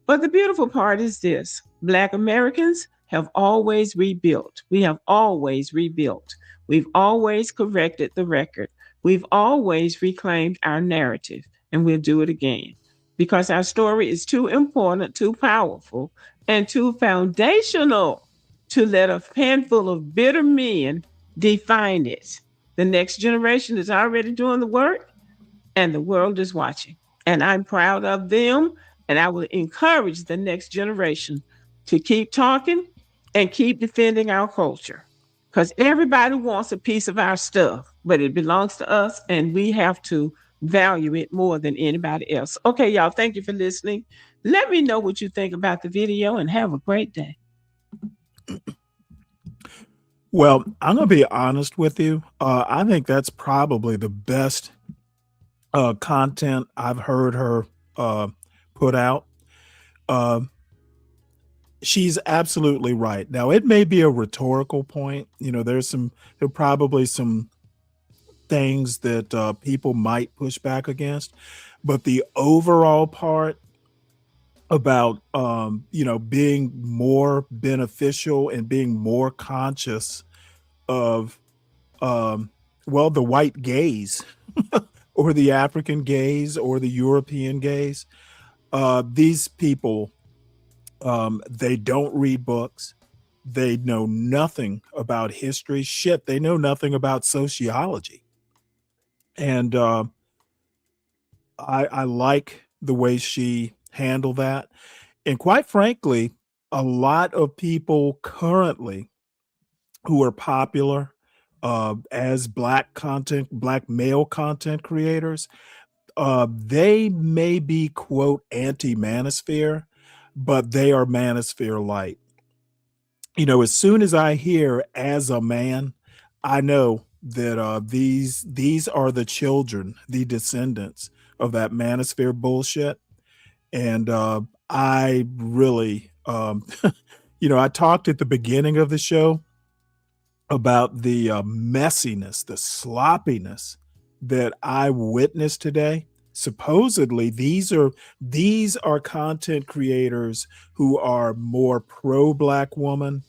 S3: But the beautiful part is this: Black Americans have always rebuilt. We have always rebuilt. We've always corrected the record. We've always reclaimed our narrative, and we'll do it again because our story is too important, too powerful, and too foundational to let a handful of bitter men define it. The next generation is already doing the work, and the world is watching. And I'm proud of them, and I will encourage the next generation to keep talking and keep defending our culture, because everybody wants a piece of our stuff, but it belongs to us, and we have to value it more than anybody else. Okay, y'all, thank you for listening. Let me know what you think about the video, and have a great day.
S5: Well, I'm going to be honest with you. I think that's probably the best content I've heard her put out. She's absolutely right. Now, it may be a rhetorical point. You know, there are probably some things that people might push back against, but the overall part about being more beneficial and being more conscious of the white gaze or the African gaze or the European gaze. These people, they don't read books. They know nothing about history. Shit, they know nothing about sociology. And I like the way she handled that. And quite frankly, a lot of people currently who are popular as Black male content creators, they may be, quote, anti-manosphere, but they are manosphere light. You know, as soon as I hear "as a man," I know that these are the children, the descendants of that manosphere bullshit. And I really, I talked at the beginning of the show about the messiness, the sloppiness that I witnessed today. Supposedly, these are content creators who are more pro-Black woman.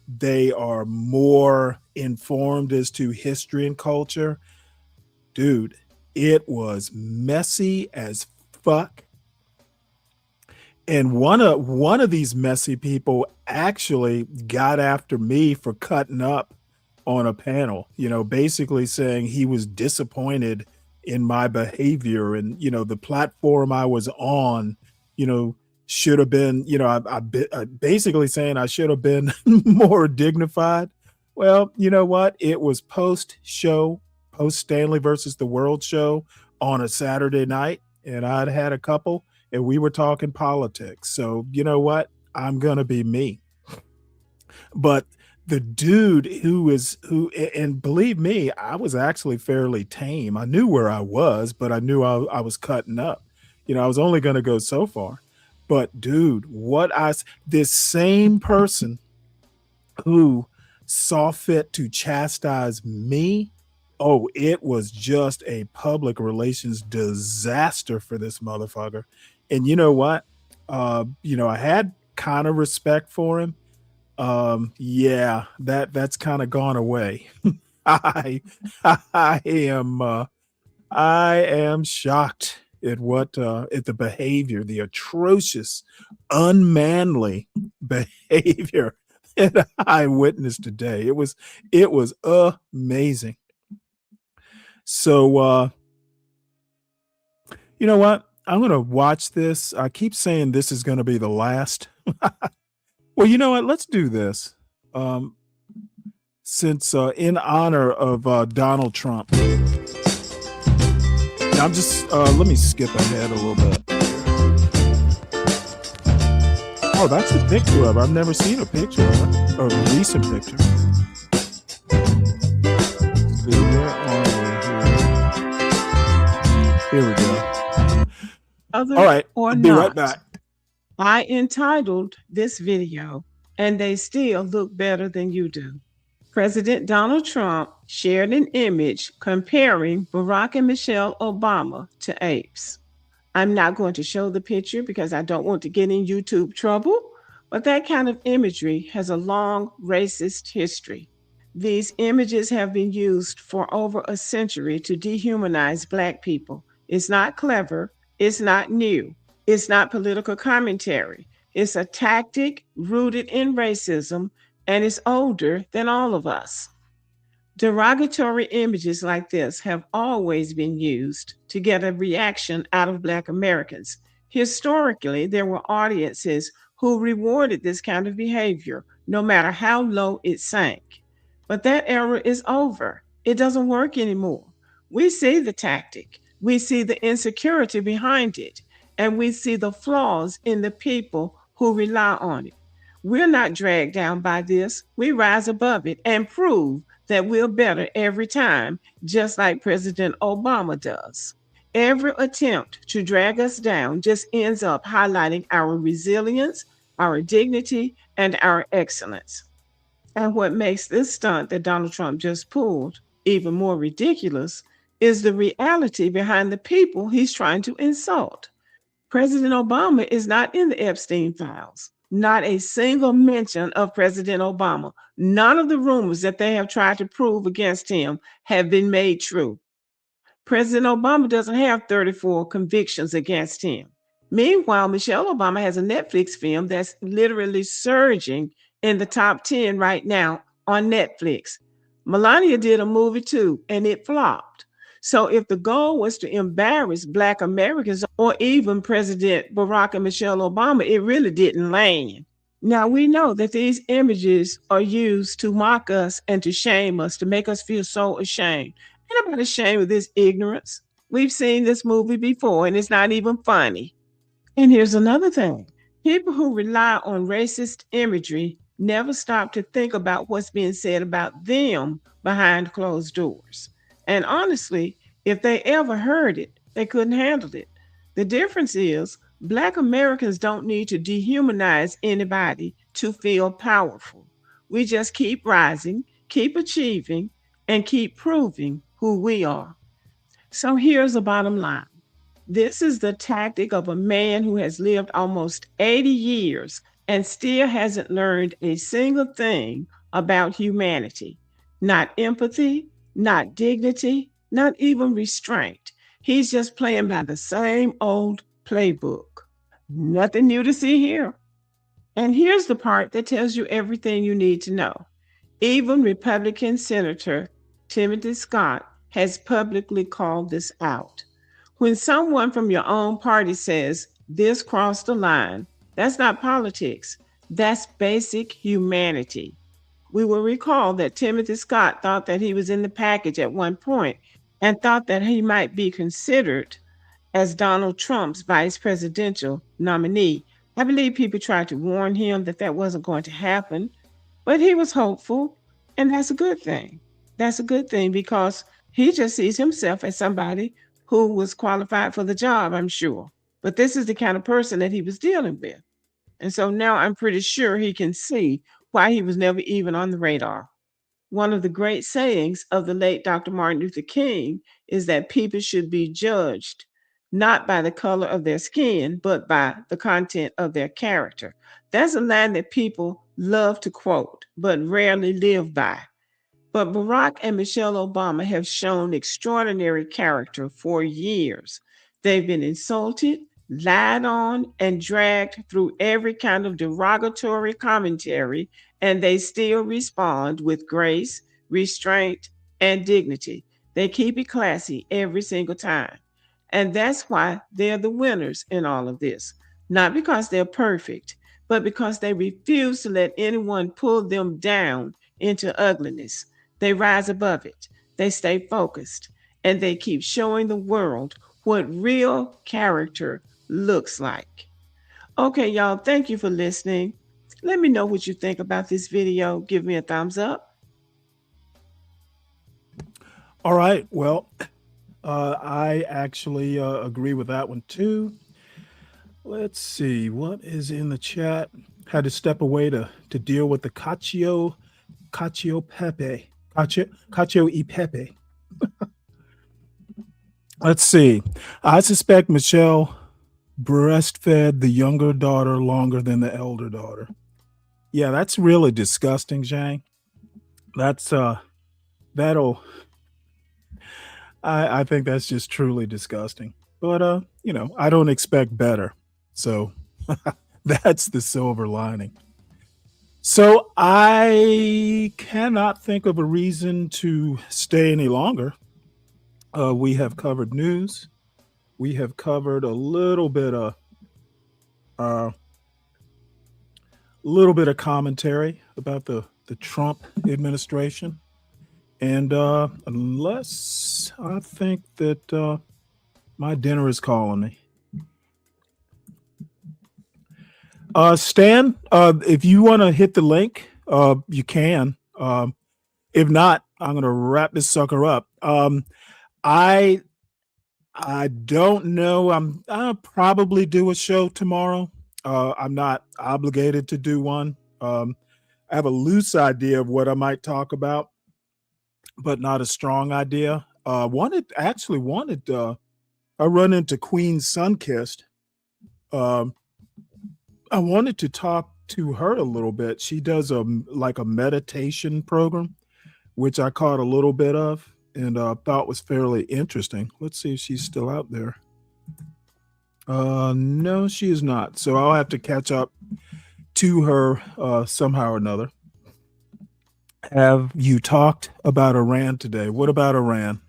S5: They are more informed as to history and culture. Dude, it was messy as fuck. And one of these messy people actually got after me for cutting up on a panel, basically saying he was disappointed in my behavior, and the platform I was on, should have been, basically saying I should have been more dignified. Well, you know what? It was post Stanley versus the World show on a Saturday night, and I'd had a couple, and we were talking politics. So you know what? I'm gonna be me. But the dude and believe me, I was actually fairly tame. I knew where I was, but I knew I was cutting up. I was only going to go so far. But dude, this same person who saw fit to chastise me, oh, it was just a public relations disaster for this motherfucker. And you know what? I had kind of respect for him. Yeah, that's kind of gone away. I am shocked at at the behavior, the atrocious, unmanly behavior that I witnessed today. It was amazing. So you know what? I'm going to watch this. I keep saying this is going to be the last. Well, you know what? Let's do this. Since in honor of Donald Trump. Now I'm just let me skip ahead a little bit. Oh, that's a picture of it. I've never seen a picture of it. Or a recent picture. Let's see, where are we here? Here we go. All right,
S3: or
S5: I'll be right
S3: not,
S5: back.
S3: I entitled this video, and they still look better than you do. President Donald Trump shared an image comparing Barack and Michelle Obama to apes. I'm not going to show the picture because I don't want to get in YouTube trouble, but that kind of imagery has a long racist history. These images have been used for over a century to dehumanize Black people. It's not clever. It's not new. It's not political commentary. It's a tactic rooted in racism, and it's older than all of us. Derogatory images like this have always been used to get a reaction out of Black Americans. Historically, there were audiences who rewarded this kind of behavior, no matter how low it sank. But that era is over. It doesn't work anymore. We see the tactic, we see the insecurity behind it, and we see the flaws in the people who rely on it. We're not dragged down by this. We rise above it and prove that we're better every time, just like President Obama does. Every attempt to drag us down just ends up highlighting our resilience, our dignity, and our excellence. And what makes this stunt that Donald Trump just pulled even more ridiculous is the reality behind the people he's trying to insult. President Obama is not in the Epstein files. Not a single mention of President Obama. None of the rumors that they have tried to prove against him have been made true. President Obama doesn't have 34 convictions against him. Meanwhile, Michelle Obama has a Netflix film that's literally surging in the top 10 right now on Netflix. Melania did a movie too, and it flopped. So if the goal was to embarrass Black Americans or even President Barack and Michelle Obama, it really didn't land. Now we know that these images are used to mock us and to shame us, to make us feel so ashamed. Ain't nobody ashamed of this ignorance. We've seen this movie before and it's not even funny. And here's another thing. People who rely on racist imagery never stop to think about what's being said about them behind closed doors. And honestly, if they ever heard it, they couldn't handle it. The difference is Black Americans don't need to dehumanize anybody to feel powerful. We just keep rising, keep achieving, and keep proving who we are. So here's the bottom line. This is the tactic of a man who has lived almost 80 years and still hasn't learned a single thing about humanity. Not empathy, not dignity, not even restraint. He's just playing by the same old playbook. Nothing new to see here. And here's the part that tells you everything you need to know. Even Republican Senator Timothy Scott has publicly called this out. When someone from your own party says this crossed the line, that's not politics. That's basic humanity. We will recall that Timothy Scott thought that he was in the package at one point and thought that he might be considered as Donald Trump's vice presidential nominee. I believe people tried to warn him that that wasn't going to happen, But he was hopeful, and that's a good thing. That's a good thing because he just sees himself as somebody who was qualified for the job, I'm sure. But this is the kind of person that he was dealing with. And so now I'm pretty sure he can see why he was never even on the radar. One of the great sayings of the late Dr. Martin Luther King is that people should be judged not by the color of their skin, but by the content of their character. That's a line that people love to quote, but rarely live by. But Barack and Michelle Obama have shown extraordinary character for years. They've been insulted, lied on, and dragged through every kind of derogatory commentary, and they still respond with grace, restraint, and dignity. They keep it classy every single time. And that's why they're the winners in all of this. Not because they're perfect, but because they refuse to let anyone pull them down into ugliness. They rise above it. They stay focused. And they keep showing the world what real character looks like. Okay, y'all, thank you for listening. Let me know what you think about this video. Give me a thumbs up.
S5: All right. Well, I actually agree with that one too. Let's see what is in the chat. Had to step away to deal with the Cacio e Pepe. Let's see. I suspect Michelle breastfed the younger daughter longer than the elder daughter. Yeah, that's really disgusting, Zhang. That's I think that's just truly disgusting. But I don't expect better. So that's the silver lining. So I cannot think of a reason to stay any longer. We have covered news. We have covered a little bit of commentary about the Trump administration. And unless I think that my dinner is calling me. Stan, if you want to hit the link, you can. If not, I'm going to wrap this sucker up. I don't know. I'll probably do a show tomorrow. I'm not obligated to do one. I have a loose idea of what I might talk about, but not a strong idea. I run into Queen Sunkissed. I wanted to talk to her a little bit. She does a meditation program, which I caught a little bit of and thought was fairly interesting. Let's see if she's still out there. No, she is not. So I'll have to catch up to her somehow or another. Have you talked about Iran today? What about Iran?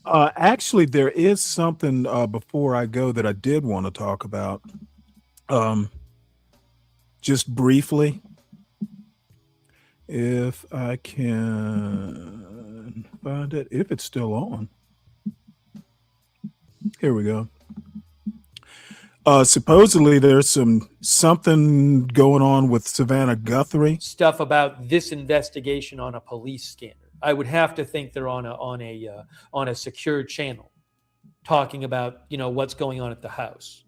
S5: Actually, there is something before I go that I did want to talk about. Just briefly, if I can find it, if it's still on. Here we go. Supposedly there's something going on with Savannah Guthrie.
S6: Stuff about this investigation on a police scanner. I would have to think they're on a secure channel, talking about what's going on at the house.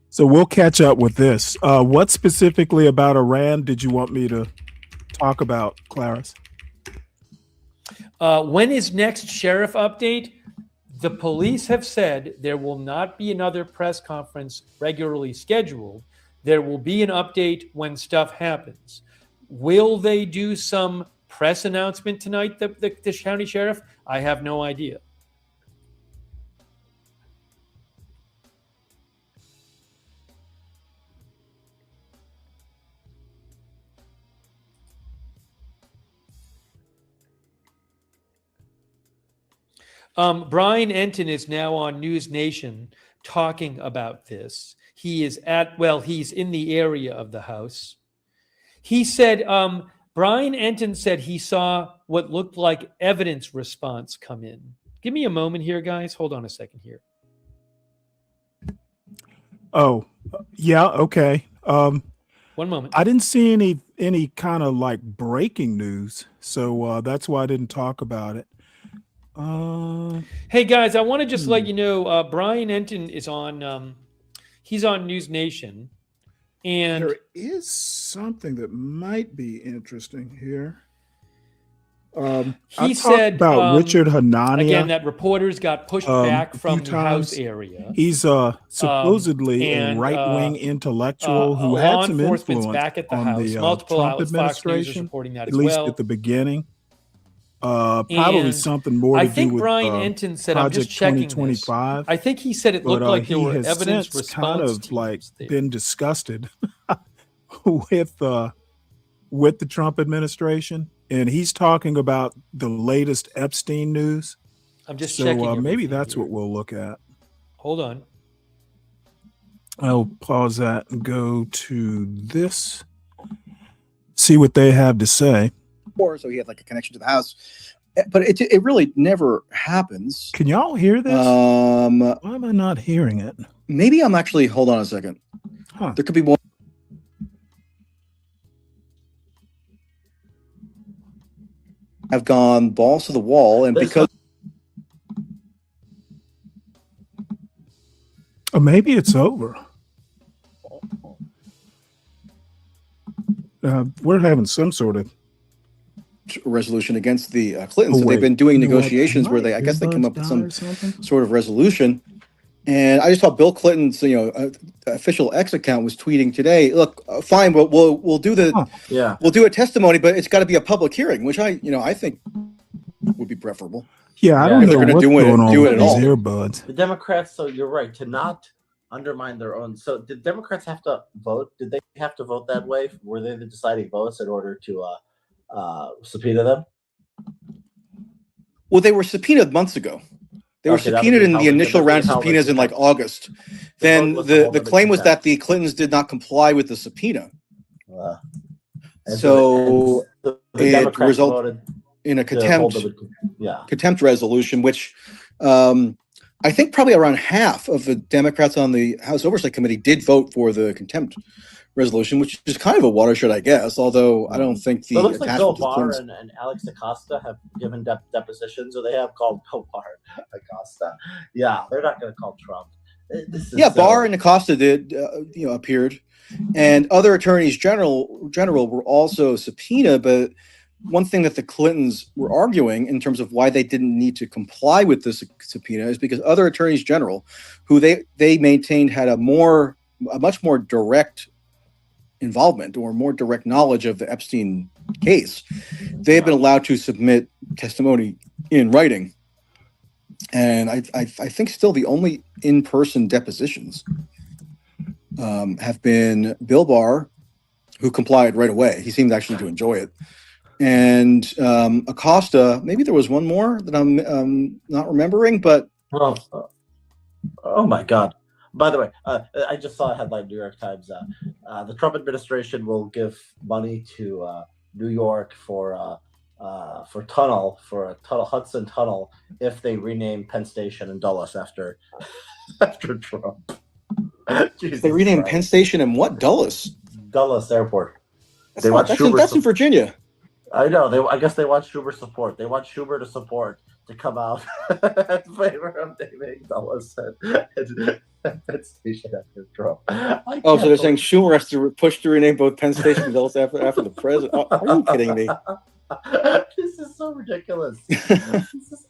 S5: So we'll catch up with this. What specifically about Iran did you want me to talk about, Clarice?
S6: When is next sheriff update? The police have said there will not be another press conference regularly scheduled. There will be an update when stuff happens. Will they do some press announcement tonight, the county sheriff? I have no idea. Brian Enton is now on News Nation talking about this. He's in the area of the house. He said, Brian Enton said he saw what looked like evidence response come in. Give me a moment here, guys. Hold on a second here.
S5: Oh, yeah, okay.
S6: One moment.
S5: I didn't see any kind of like breaking news, so that's why I didn't talk about it.
S6: Hey guys, I want to just let you know, Brian Enton is on. He's on News Nation, and
S5: There is something that might be interesting here. I
S6: he
S5: talked
S6: said
S5: about Richard
S6: again
S5: Hanania
S6: that reporters got pushed back
S5: a
S6: from
S5: few
S6: the House
S5: times.
S6: area.
S5: He's supposedly a
S6: And
S5: right-wing intellectual who
S6: law
S5: had some
S6: enforcement's
S5: influence
S6: back at the
S5: on
S6: House.
S5: the
S6: Multiple
S5: Trump
S6: outlets, Fox News is
S5: administration,
S6: reporting that
S5: at
S6: as
S5: least
S6: well.
S5: at the beginning. Probably
S6: And
S5: something more
S6: I
S5: to do
S6: think
S5: with
S6: Brian Enton said, I'm just
S5: Project
S6: checking this.
S5: 2025.
S6: I think he said it looked
S5: But
S6: like there
S5: he
S6: were
S5: has
S6: evidence
S5: since kind
S6: response
S5: of like
S6: teams there.
S5: been disgusted with the Trump administration, and he's talking about the latest Epstein news.
S6: I'm just
S5: So
S6: checking
S5: maybe
S6: everything
S5: that's
S6: here.
S5: what we'll look at.
S6: Hold on.
S5: I'll pause that and go to this. See what they have to say.
S7: So he had like a connection to the house, but it really never happens.
S5: Can y'all hear this? Why am I not hearing it?
S7: Maybe I'm actually. Hold on a second.
S5: Huh.
S7: There could be more. Have gone balls to the wall, and because
S5: Maybe it's over. We're having some sort of
S7: resolution against the Clintons,
S5: Oh,
S7: so they've
S5: wait.
S7: been doing
S5: You know what?
S7: negotiations where
S5: My
S7: I guess they come up with
S5: earbuds
S7: some
S5: died or something?
S7: sort of resolution. And I just saw Bill Clinton's official X account was tweeting today. Look, fine, we'll do we'll do a testimony, but it's got to be a public hearing, which I think would be preferable.
S5: Yeah, I don't
S7: If
S5: know
S7: they're going
S5: what's
S7: to
S5: going on
S7: do
S5: with
S7: it at
S5: these
S7: all.
S5: earbuds.
S22: The Democrats, so you're right, to not undermine their own. So did Democrats have to vote? Did they have to vote that way? Were they the deciding votes in order to subpoena them?
S7: Well, they were subpoenaed months ago. They were
S22: Okay, that
S7: subpoenaed
S22: was
S7: in the
S22: how-
S7: initial
S22: that's
S7: round of
S22: how they
S7: subpoenas in like
S22: contempt.
S7: August. Then
S22: vote was to hold
S7: the
S22: them in
S7: claim was that
S22: contempt.
S7: the Clintons did not comply with the subpoena.
S22: And
S7: So
S22: the
S7: it
S22: Democrats
S7: resulted
S22: voted
S7: in a
S22: to hold
S7: contempt
S22: them in,
S7: contempt resolution, which I think probably around half of the Democrats on the House Oversight Committee did vote for the contempt resolution, which is kind of a watershed, I guess. Although I don't think the
S22: So it looks like Bill
S7: attachment to the
S22: Barr
S7: Clintons.
S22: and Alex Acosta have given depositions, or they have called Bill Barr Acosta. Yeah, they're not going to call Trump. This is
S7: Yeah,
S22: so-
S7: Barr and Acosta did, appeared, and other attorneys general were also subpoenaed. But one thing that the Clintons were arguing in terms of why they didn't need to comply with this subpoena is because other attorneys general, who they maintained had a much more direct involvement or more direct knowledge of the Epstein case, they have been allowed to submit testimony in writing. And I think still the only in-person depositions have been Bill Barr, who complied right away. He seemed actually to enjoy it. And Acosta, maybe there was one more that I'm not remembering, but
S22: Oh my God. By the way, I just saw a headline in New York Times. The Trump administration will give money to New York for a Hudson Tunnel if they rename Penn Station in Dulles after Trump. Jesus
S7: they renamed
S22: Christ.
S7: Penn Station in what? Dulles?
S22: Dulles Airport.
S7: That's in Virginia.
S22: I know. I guess they want Schumer support. They want Schumer to support to come out in favor of naming Dulles and Penn Station after Trump.
S7: Oh, so they're saying Schumer has to push to rename both Penn Station and Dulles after the president. Oh, are you kidding me?
S22: This is so ridiculous.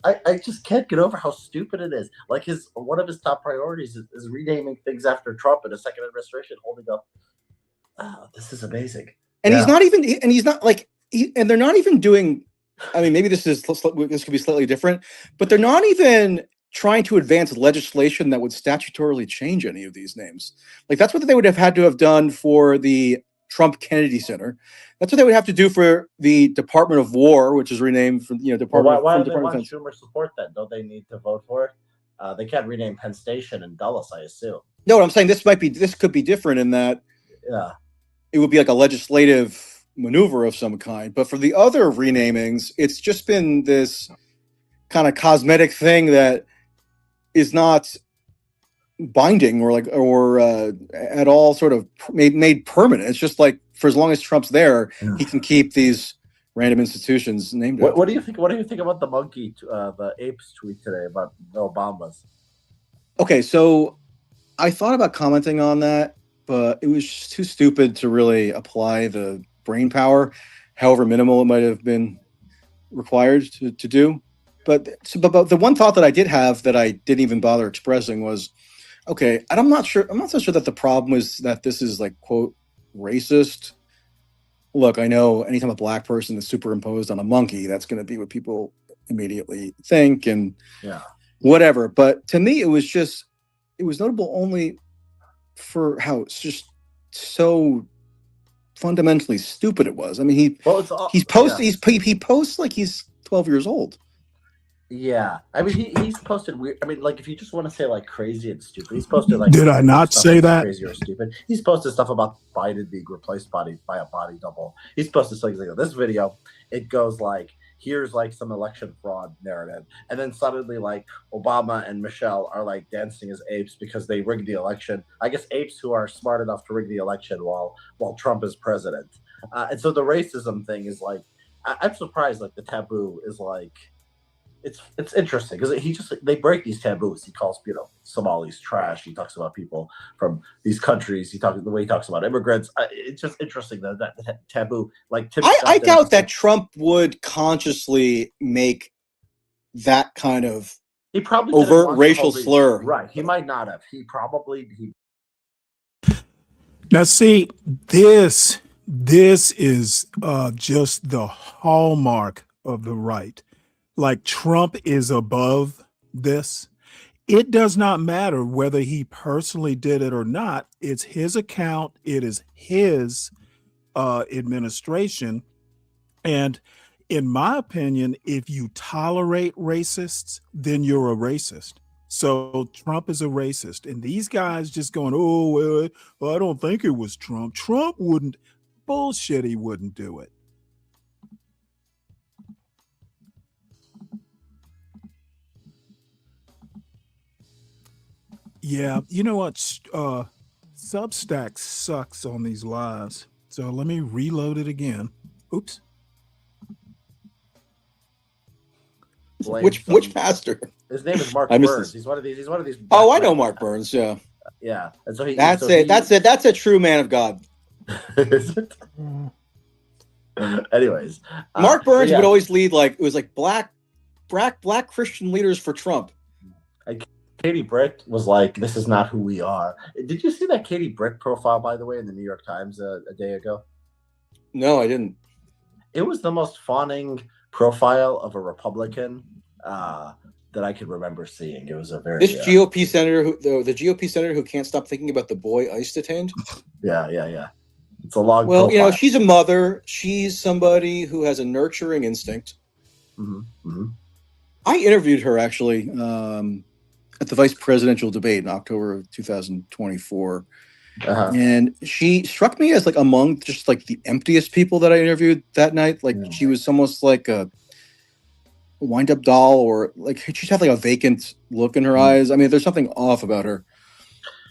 S22: I just can't get over how stupid it is. Like one of his top priorities is renaming things after Trump in a second administration, holding up. Oh, this is amazing.
S7: And he's not even, and he's not like, and they're not even doing. I mean, maybe this could be slightly different, but they're not even trying to advance legislation that would statutorily change any of these names. Like that's what they would have had to have done for the Trump Kennedy Center. That's what they would have to do for the Department of War, which is renamed from Department
S22: Why
S7: of
S22: do they want
S7: Defense.
S22: Schumer support that? Don't they need to vote for it? They can't rename Penn Station in Dulles, I assume.
S7: No, I'm saying this could be different in that it would be like a legislative maneuver of some kind. But for the other renamings, it's just been this kind of cosmetic thing that is not binding or at all sort of made permanent. It's just like for as long as Trump's there, he can keep these random institutions named.
S22: What do you think? What do you think about the apes tweet today about the Obamas?
S7: Okay, so I thought about commenting on that, but it was just too stupid to really apply the brain power, however minimal it might have been required to do. But the one thought that I did have that I didn't even bother expressing was, okay, and I'm not so sure that the problem is that this is like, quote, racist. Look, I know anytime a black person is superimposed on a monkey, that's going to be what people immediately think and whatever. But to me, it was notable only for how it's just so fundamentally stupid it was. I mean, he posts like he's 12 years old.
S22: Yeah, I mean, he's posted weird. I mean, like if you just want to say like crazy and stupid, he's posted like.
S5: Did I not say that?
S22: Crazy or stupid. He's posted stuff about Biden being replaced by a body double. He's posted things like this video. It goes like, here's like some election fraud narrative, and then suddenly like Obama and Michelle are like dancing as apes because they rigged the election. I guess apes who are smart enough to rig the election while Trump is president. And so the racism thing is like, I'm surprised like the taboo is like. It's interesting because they break these taboos. He calls Somalis trash. He talks about people from these countries. The way he talks about immigrants. It's just interesting that taboo. Like
S7: I doubt that Trump would consciously make that kind of overt racial slur.
S22: Right. He might not have.
S5: Now, see, this is just the hallmark of the right. Like Trump is above this. It does not matter whether he personally did it or not. It's his account. It is his administration. And in my opinion, if you tolerate racists, then you're a racist. So Trump is a racist. And these guys just going, oh, well, I don't think it was Trump. Trump wouldn't. Bullshit, he wouldn't do it. Yeah, you know what? Substack sucks on these lives. So let me reload it again. Oops.
S7: Which pastor?
S22: His name is Mark Burns. He's one of these.
S7: Oh, I know Mark Burns. Yeah.
S22: Yeah, and so
S7: that's a true man of God.
S22: Is it? Anyways,
S7: Mark Burns would always lead like it was like black Christian leaders for Trump.
S22: Katie Britt was like, "This is not who we are." Did you see that Katie Britt profile, by the way, in the New York Times a day ago?
S7: No, I didn't.
S22: It was the most fawning profile of a Republican that I could remember seeing. It was a very
S7: GOP senator the GOP senator who can't stop thinking about the boy ICE detained.
S22: Yeah. It's a long.
S7: Well,
S22: profile.
S7: She's a mother. She's somebody who has a nurturing instinct.
S22: Mm-hmm.
S7: I interviewed her actually. At the vice presidential debate in October of 2024. And she struck me as like among just like the emptiest people that I interviewed that night. Like she was almost like a wind-up doll, or like she just had like a vacant look in her eyes. I mean, there's something off about her.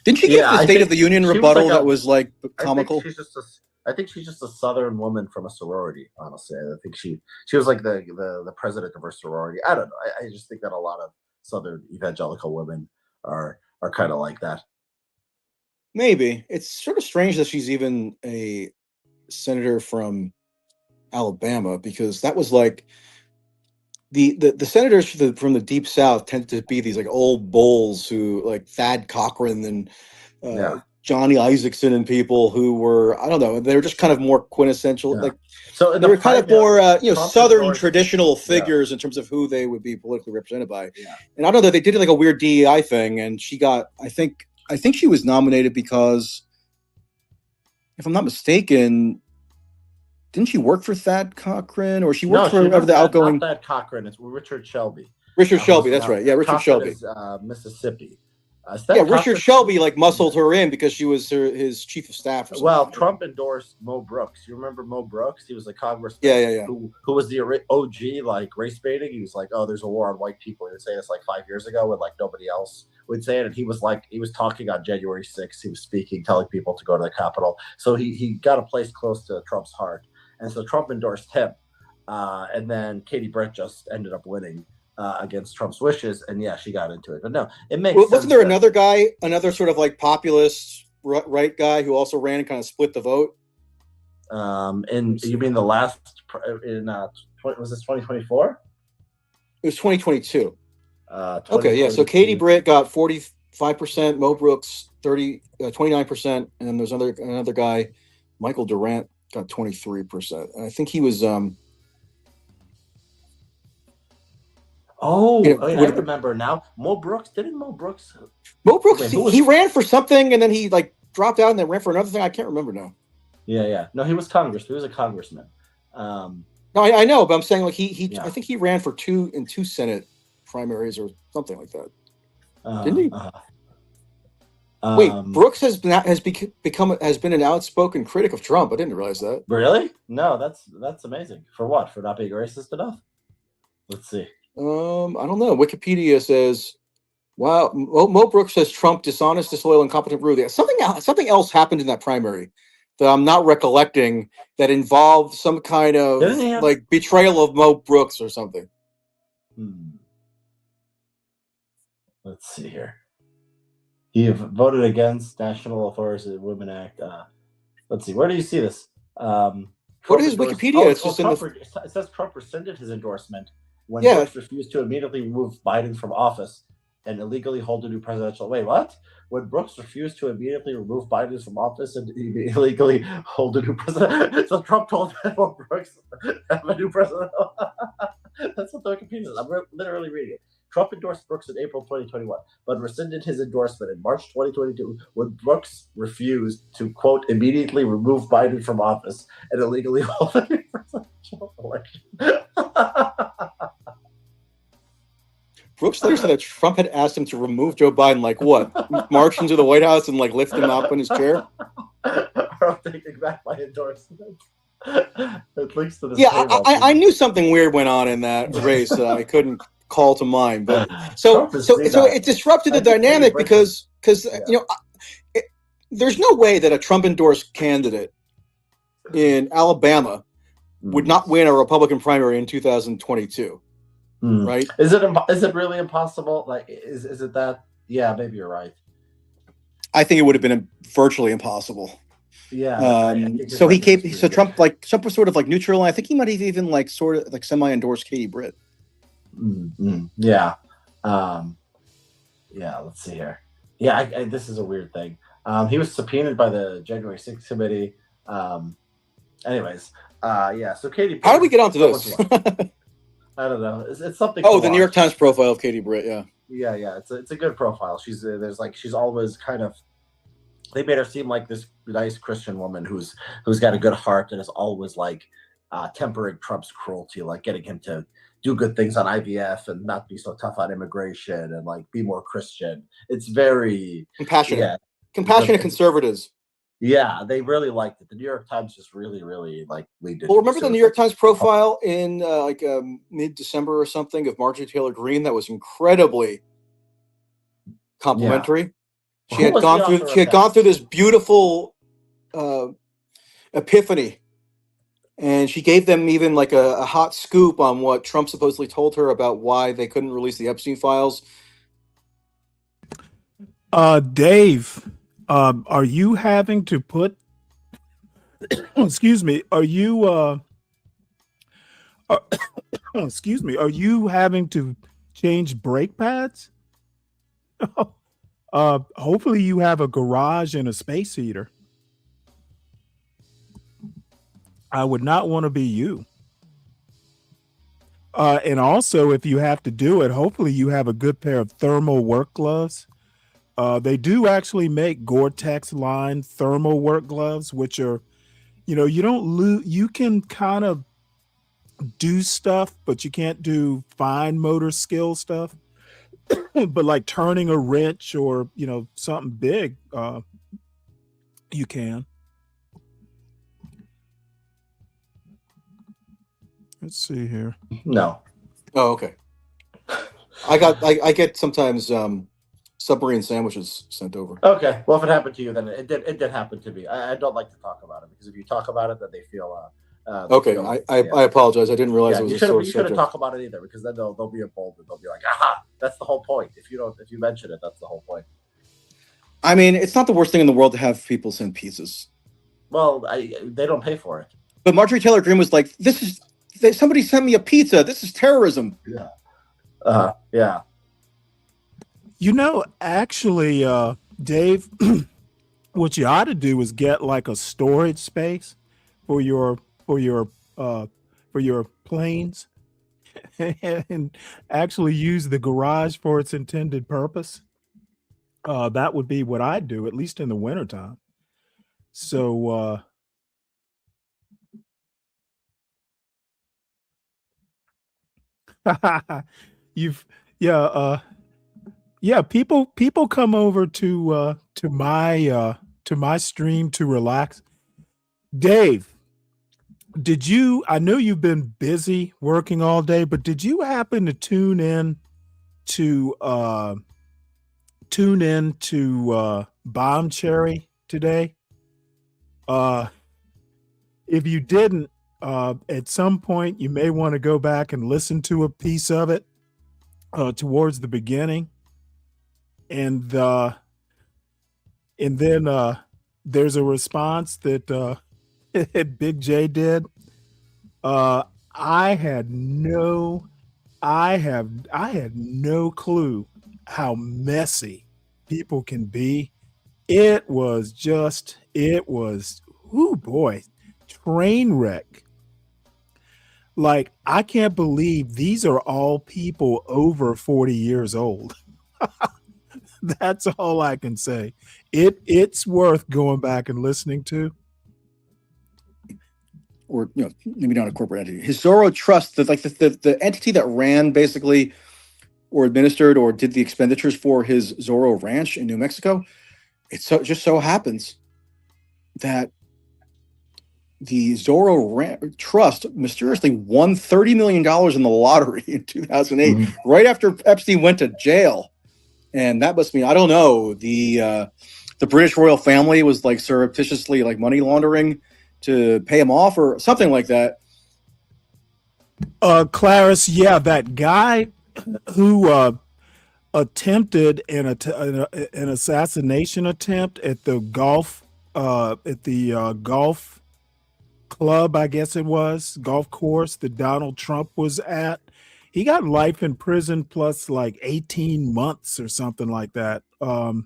S7: Didn't she give the State of the Union rebuttal that was like comical?
S22: I think she's just a Southern woman from a sorority, honestly. I think she was like the president of her sorority. I don't know. I just think that a lot of Southern evangelical women are kind of like that.
S7: Maybe. It's sort of strange that she's even a senator from Alabama, because that was like the senators from the Deep South tend to be these like old bulls who like Thad Cochran and Johnny Isaacson and people who were, I don't know, they were just kind of more quintessential. Like
S22: so
S7: they were kind of more Southern traditional figures in terms of who they would be politically represented by. And I don't know, they did like a weird DEI thing, and she got, I think she was nominated because, if I'm not mistaken, didn't she work for Thad Cochran, or she worked for the outgoing?
S22: Not Thad Cochran. It's Richard Shelby.
S7: Richard Shelby, that's right. Yeah, Richard
S22: Cochran
S7: Shelby.
S22: is Mississippi.
S7: Yeah, Richard Shelby like muscled her in because she was his chief of staff. Or something.
S22: Well, Trump endorsed Mo Brooks. You remember Mo Brooks? He was a congressman.
S7: Yeah.
S22: Who was the OG like race baiting? He was like, "Oh, there's a war on white people." He would say this like 5 years ago, when like nobody else would say it. And he was talking on January 6th. He was speaking, telling people to go to the Capitol. So he got a place close to Trump's heart, and so Trump endorsed him. And then Katie Britt just ended up winning against Trump's wishes, and yeah, she got into it. But no, it makes sense.
S7: Wasn't there another guy, another sort of like populist right guy who also ran and kind of split the vote?
S22: And you mean the last in was this 2024?
S7: It was 2022. Okay, yeah. So Katie Britt got 45%, Mo Brooks 29%, and then there's another guy, Michael Durant, got 23%. And I think he was
S22: I remember now. Mo Brooks,
S7: he ran for something and then he like dropped out and then ran for another thing. I can't remember now.
S22: Yeah. No, he was a congressman.
S7: No, I know, but I'm saying like he I think he ran for two Senate primaries or something like that. Didn't he? Wait, Brooks has been an outspoken critic of Trump. I didn't realize that.
S22: Really? No, that's amazing. For what? For not being racist enough? Let's see.
S7: I don't know. Wikipedia says, "Wow, Mo Brooks says Trump dishonest, disloyal, incompetent, rude." Something else happened in that primary that I'm not recollecting that involved some kind of like betrayal of Mo Brooks or something.
S22: Let's see here. He voted against National Authority Women Act. Let's see. Where do you see this?
S7: What is Wikipedia?
S22: It says Trump rescinded his endorsement when Bush refused to immediately remove Biden from office and illegally hold a new presidential. Wait, what? When Brooks refused to immediately remove Biden from office and illegally hold a new president, so Trump told Brooks have a new president. That's what the Wikipedia says. I'm literally reading it. Trump endorsed Brooks in April 2021, but rescinded his endorsement in March 2022 when Brooks refused to, quote, immediately remove Biden from office and illegally hold a new presidential election.
S7: Brooks later said that Trump had asked him to remove Joe Biden, like what? March into the White House and like lift him up in his chair?
S22: I'm taking back my endorsement. It links to this.
S7: Yeah, I knew something weird went on in that race that I couldn't call to mind. But so it disrupted the dynamic because there's no way that a Trump endorsed candidate in Alabama would not win a Republican primary in 2022. Right?
S22: Is it really impossible? Like, is it that? Yeah, maybe you're right.
S7: I think it would have been virtually impossible.
S22: Yeah.
S7: So Trump was sort of like neutral, and I think he might have even like sort of like semi-endorsed Katie Britt.
S22: Yeah. Let's see here. Yeah, this is a weird thing. He was subpoenaed by the January 6th committee. Anyways, so Katie Britt,
S7: how did we get onto this?
S22: I don't know. It's something.
S7: Oh, the New York Times profile of Katie Britt. Yeah.
S22: Yeah. It's a good profile. She's she's always kind of. They made her seem like this nice Christian woman who's got a good heart and is always like tempering Trump's cruelty, like getting him to do good things on IVF and not be so tough on immigration and like be more Christian. It's very
S7: compassionate.
S22: Yeah,
S7: compassionate conservatives.
S22: Yeah, they really liked it. The New York Times just really, really like leaned into.
S7: Well, remember the New York Times profile in mid-December or something of Marjorie Taylor Greene that was incredibly complimentary. Yeah. She had gone through this beautiful epiphany, and she gave them even like a hot scoop on what Trump supposedly told her about why they couldn't release the Epstein files.
S5: Dave. Are you having to put? Excuse me. Are you? Excuse me. Are you having to change brake pads? Hopefully, you have a garage and a space heater. I would not want to be you. And also, if you have to do it, hopefully you have a good pair of thermal work gloves. They do actually make Gore-Tex line thermal work gloves, which are, you don't lose. You can kind of do stuff, but you can't do fine motor skill stuff. but like turning a wrench or something big, you can. Let's see here.
S22: No.
S7: Oh, okay. I get sometimes submarine sandwiches sent over.
S22: Okay. Well, if it happened to you, then it did happen to me. I don't like to talk about it because if you talk about it, then they feel.
S7: Okay, I apologize. I didn't realize it was a sore
S22: you shouldn't
S7: subject.
S22: talk about it either because then they'll be emboldened. They'll be like, aha, that's the whole point. If you mention it, that's the whole point.
S7: I mean, it's not the worst thing in the world to have people send pizzas.
S22: Well, they don't pay for it.
S7: But Marjorie Taylor Greene was like, somebody sent me a pizza. This is terrorism.
S22: Yeah. Yeah.
S5: Actually, Dave, what you ought to do is get like a storage space for your planes and actually use the garage for its intended purpose. That would be what I'd do, at least in the wintertime. So people come over to my stream to relax. Dave, I know you've been busy working all day, but did you happen to tune in to Bomb Cherry today? If you didn't, at some point you may want to go back and listen to a piece of it towards the beginning. And then there's a response that Big J did. I had no clue how messy people can be. It was, oh boy, train wreck. Like, I can't believe these are all people over 40 years old. That's all I can say. It's worth going back and listening to.
S7: Or maybe not a corporate entity. His Zorro Trust, the entity that ran basically, or administered, or did the expenditures for his Zorro Ranch in New Mexico. Just so happens that the Zorro Trust mysteriously won $30 million in the lottery in 2008, right after Epstein went to jail. And that must mean, I don't know, the British royal family was like surreptitiously like money laundering to pay him off or something like that.
S5: Clarice, yeah, that guy who attempted an assassination attempt at the golf golf club, I guess it was, golf course that Donald Trump was at. He got life in prison plus like 18 months or something like that. I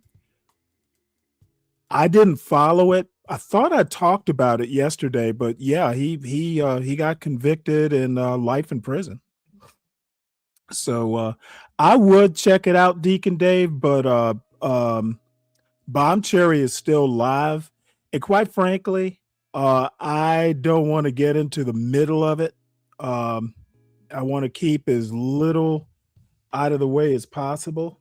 S5: didn't follow it. I thought I talked about it yesterday, but yeah, he got convicted and life in prison. So I would check it out, Deacon Dave, but Bomb Cherry is still live. And quite frankly, I don't want to get into the middle of it. I want to keep as little out of the way as possible.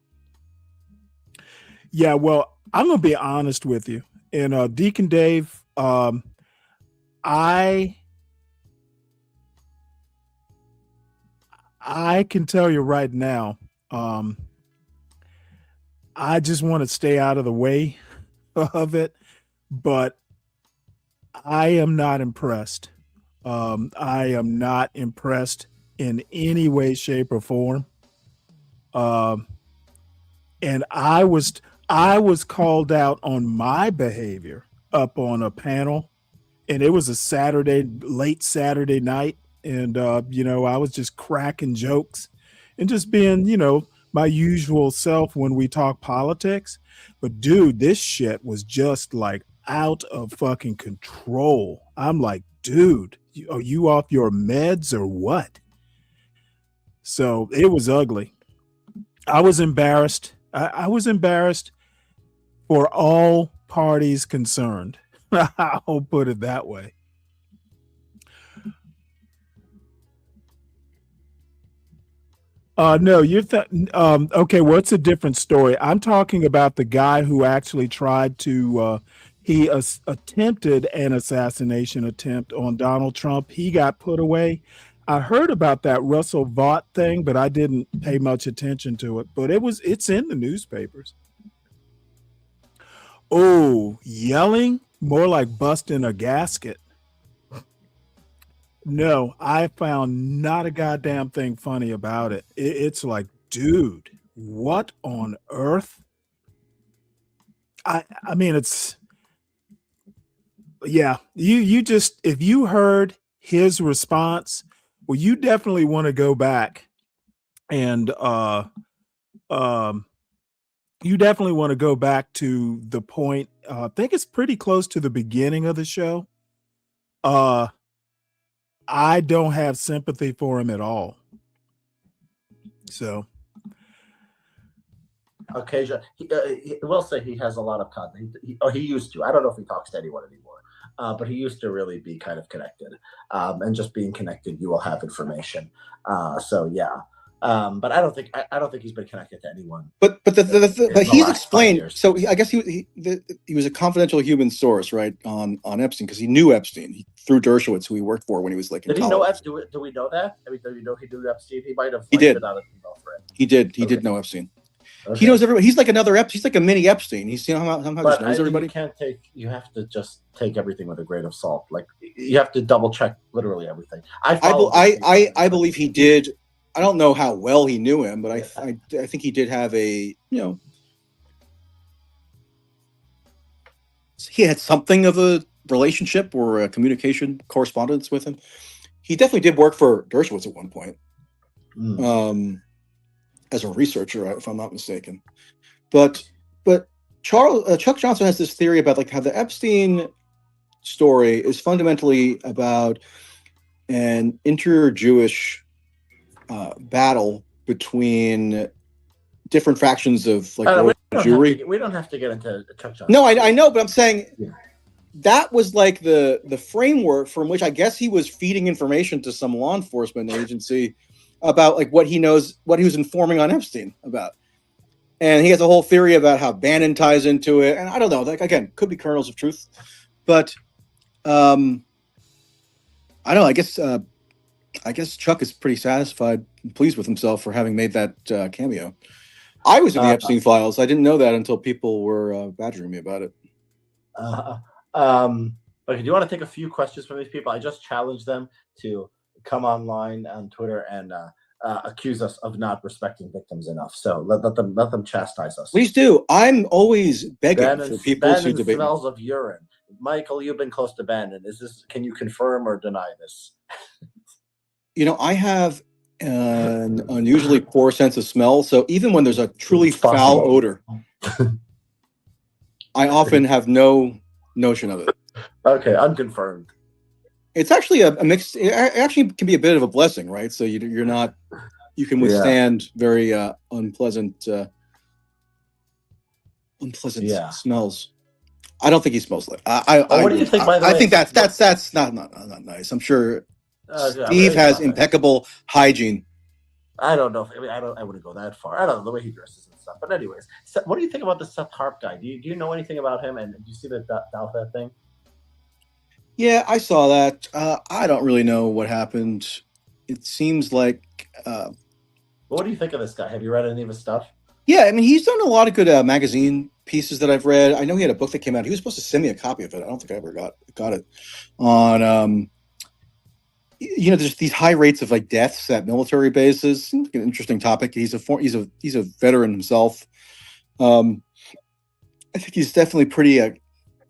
S5: Yeah, well, I'm going to be honest with you. And Deacon Dave, I can tell you right now, I just want to stay out of the way of it, but I am not impressed. I am not impressed in any way, shape, or form. And I was called out on my behavior up on a panel, and it was a late Saturday night. And, I was just cracking jokes and just being, my usual self when we talk politics. But dude, this shit was just like out of fucking control. I'm like, dude, are you off your meds or what? So it was ugly. I was embarrassed. I was embarrassed for all parties concerned. I'll put it that way. No, okay, well, it's a different story. I'm talking about the guy who actually tried to attempted an assassination attempt on Donald Trump. He got put away. I heard about that Russell Vought thing, but I didn't pay much attention to it. But it's in the newspapers. Oh, yelling? More like busting a gasket. No, I found not a goddamn thing funny about it. It's like, dude, what on earth? I mean, it's yeah. You just if you heard his response, well, you definitely want to go back and you definitely want to go back to the point. I think it's pretty close to the beginning of the show. I don't have sympathy for him at all. So,
S22: occasionally, he will say he has a lot of content. He used to. I don't know if he talks to anyone anymore, but he used to really be kind of connected. And just being connected, you will have information. So yeah. But I don't think he's been connected to anyone.
S7: But he's explained. So I guess he was a confidential human source, right, on Epstein, because he knew Epstein through Dershowitz, who he worked for when he was like in
S22: Did he
S7: college.
S22: know Epstein? Do we know that? I mean, do you know he knew Epstein? He might have.
S7: He did.
S22: Been on a female friend.
S7: He did. He did know Epstein. Okay. He knows everybody. He's like another Epstein. He's like a mini Epstein. He's somehow just knows everybody.
S22: You have to just take everything with a grain of salt. Like you have to double check literally everything. I
S7: believe he did. I don't know how well he knew him, but I think he did have he had something of a relationship or a communication correspondence with him. He definitely did work for Dershowitz at one point, as a researcher, if I'm not mistaken. But Chuck Johnson has this theory about like how the Epstein story is fundamentally about an inter-Jewish battle between different factions of like Jewry.
S22: We don't have to get into Chuck Johnson.
S7: No, I know, but I'm saying that was like the framework from which I guess he was feeding information to some law enforcement agency about like what he knows, what he was informing on Epstein about. And he has a whole theory about how Bannon ties into it. And I don't know, like again, could be kernels of truth, but I don't know. I guess Chuck is pretty satisfied and pleased with himself for having made that cameo. I was in the Epstein files. I didn't know that until people were badgering me about it.
S22: Okay, do you want to take a few questions from these people? I just challenged them to come online on Twitter and accuse us of not respecting victims enough. So let them chastise us.
S7: Please do. I'm always begging for people to debate.
S22: Smells of urine. Michael, you've been close to Bannon. Can you confirm or deny this?
S7: I have an unusually poor sense of smell. So even when there's a truly foul odor, I often have no notion of it.
S22: Okay, unconfirmed.
S7: It's actually a mix. It actually can be a bit of a blessing, right? So you can withstand very unpleasant smells. I don't think he smells like.
S22: What do you think? By the way,
S7: I think that's not nice. I'm sure Steve has impeccable hygiene.
S22: I don't know. I wouldn't go that far. I don't know the way he dresses and stuff. But anyways, what do you think about the Seth Harp guy? Do you know anything about him? And do you see that thing?
S7: Yeah, I saw that. I don't really know what happened. It seems like.
S22: What do you think of this guy? Have you read any of his stuff?
S7: Yeah, I mean, he's done a lot of good magazine pieces that I've read. I know he had a book that came out. He was supposed to send me a copy of it. I don't think I ever got it. On there's these high rates of like deaths at military bases. Seems like an interesting topic. He's a veteran himself. I think he's definitely pretty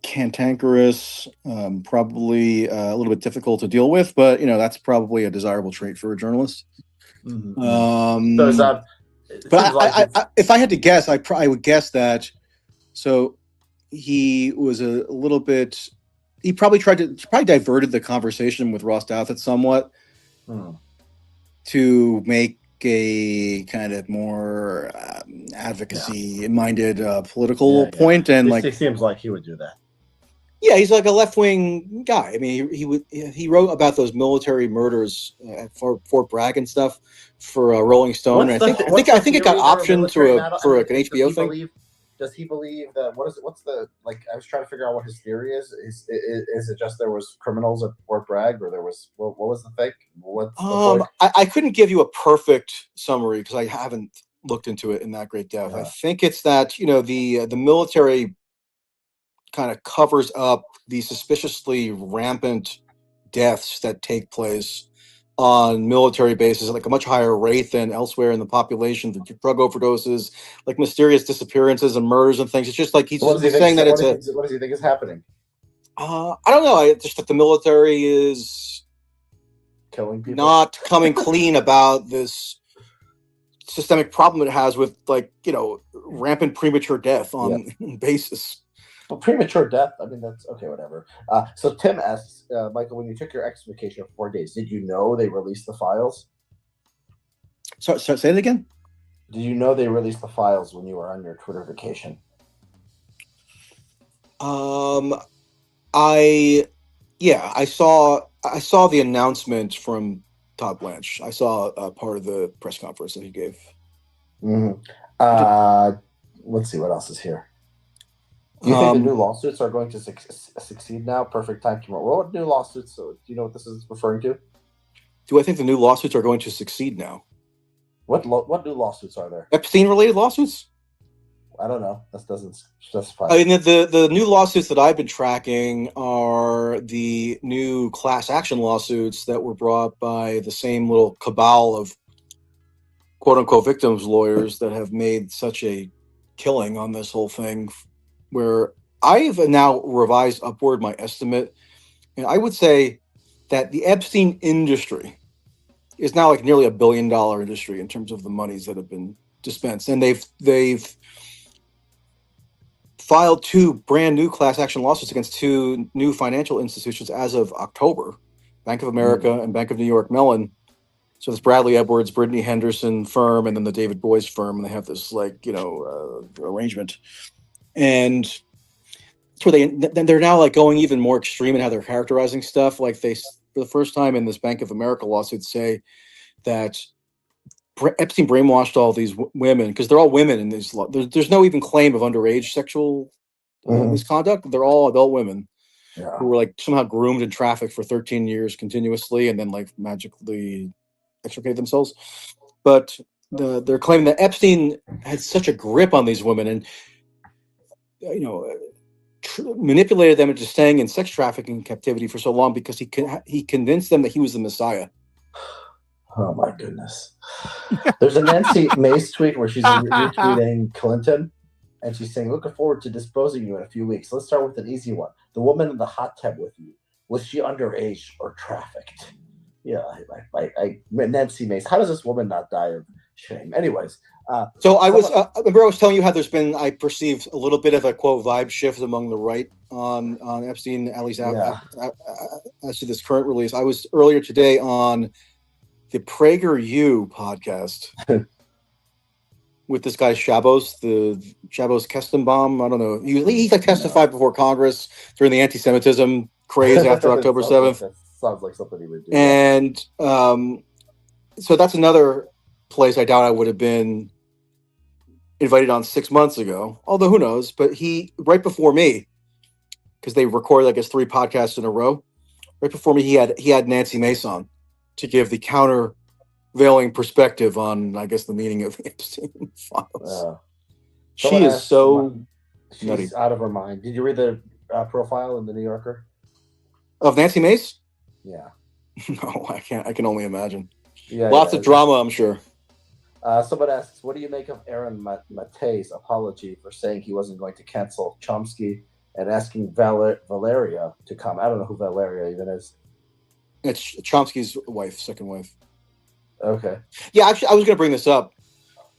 S7: cantankerous, probably a little bit difficult to deal with, but that's probably a desirable trait for a journalist.
S22: Mm-hmm.
S7: If I had to guess, I would guess that. So he was a little bit. He probably diverted the conversation with Ross Douthat somewhat to make a kind of more advocacy-minded political point, and
S22: it seems like he would do that.
S7: Yeah, he's like a left-wing guy. I mean, he wrote about those military murders at Fort Bragg and stuff for Rolling Stone. And I think it got optioned for like an HBO thing.
S22: Does he believe that what's the like? I was trying to figure out what his theory is. Is it just there was criminals at Fort Bragg, or there was what was the fake? What's the point?
S7: I couldn't give you a perfect summary because I haven't looked into it in that great depth. I think it's that the military kind of covers up the suspiciously rampant deaths that take place on military bases at like a much higher rate than elsewhere in the population. The drug overdoses, like mysterious disappearances and murders and things. It's just like he's saying that
S22: what does he think is happening?
S7: I don't know. I just that the military is
S22: killing people,
S7: not coming clean about this systemic problem it has with rampant premature death on basis.
S22: Well, premature death, I mean, that's okay, whatever. So Tim asks, Michael, when you took your X vacation of 4 days, did you know they released the files?
S7: So say it again?
S22: Did you know they released the files when you were on your Twitter vacation?
S7: I saw the announcement from Todd Blanche. I saw part of the press conference that he gave.
S22: Mm-hmm. Let's see what else is here. Do you think the new lawsuits are going to succeed now? Perfect time to roll. What new lawsuits? Do you know what this is referring to?
S7: Do I think the new lawsuits are going to succeed now?
S22: What new lawsuits are there?
S7: Epstein-related lawsuits?
S22: I don't know. That doesn't specify.
S7: I mean, the new lawsuits that I've been tracking are the new class action lawsuits that were brought by the same little cabal of quote-unquote victims lawyers that have made such a killing on this whole thing, where I've now revised upward my estimate, and I would say that the Epstein industry is now like nearly $1 billion industry in terms of the monies that have been dispensed, and they've filed 2 brand new class action lawsuits against 2 new financial institutions as of October, Bank of America and Bank of New York Mellon. So this Bradley Edwards, Brittany Henderson firm, and then the David Boies firm, and they have this arrangement. And so they're now like going even more extreme in how they're characterizing stuff. Like they, for the first time in this Bank of America lawsuit, say that Epstein brainwashed all these women because they're all women in these. There's no even claim of underage sexual misconduct. They're all adult women who were like somehow groomed and trafficked for 13 years continuously, and then like magically extricated themselves. But they're claiming that Epstein had such a grip on these women and manipulated them into staying in sex trafficking captivity for so long because he convinced them that he was the Messiah.
S22: Oh my goodness. There's a Nancy Mace tweet where she's retweeting Clinton, and she's saying, looking forward to disposing you in a few weeks. Let's start with an easy one. The woman in the hot tub with you, was she underage or trafficked? Yeah, Nancy Mace. How does this woman not die of shame? Anyways.
S7: So I remember I was telling you how there's been, I perceived a little bit of a quote vibe shift among the right on Epstein, at least as to this current release. I was earlier today on the PragerU podcast with this guy Shabos, the Shabos Kestenbaum. I don't know. He like testified before Congress during the anti-Semitism craze after October 7th.
S22: That sounds like something he would do.
S7: And so that's another place I doubt I would have been invited on 6 months ago. Although who knows? But he, right before me, because they recorded, I guess, 3 podcasts in a row. Right before me, he had Nancy Mace on to give the countervailing perspective on, I guess, the meaning of Epstein files. She is so nutty.
S22: She's out of her mind. Did you read the profile in the New Yorker
S7: of Nancy Mace?
S22: Yeah.
S7: No, I can't. I can only imagine.
S22: Yeah,
S7: Lots of drama, I'm sure.
S22: Someone asks, what do you make of Aaron Mate's apology for saying he wasn't going to cancel Chomsky and asking Valeria to come? I don't know who Valeria even is.
S7: It's Chomsky's wife, second wife.
S22: Okay.
S7: Yeah, actually, I was going to bring this up.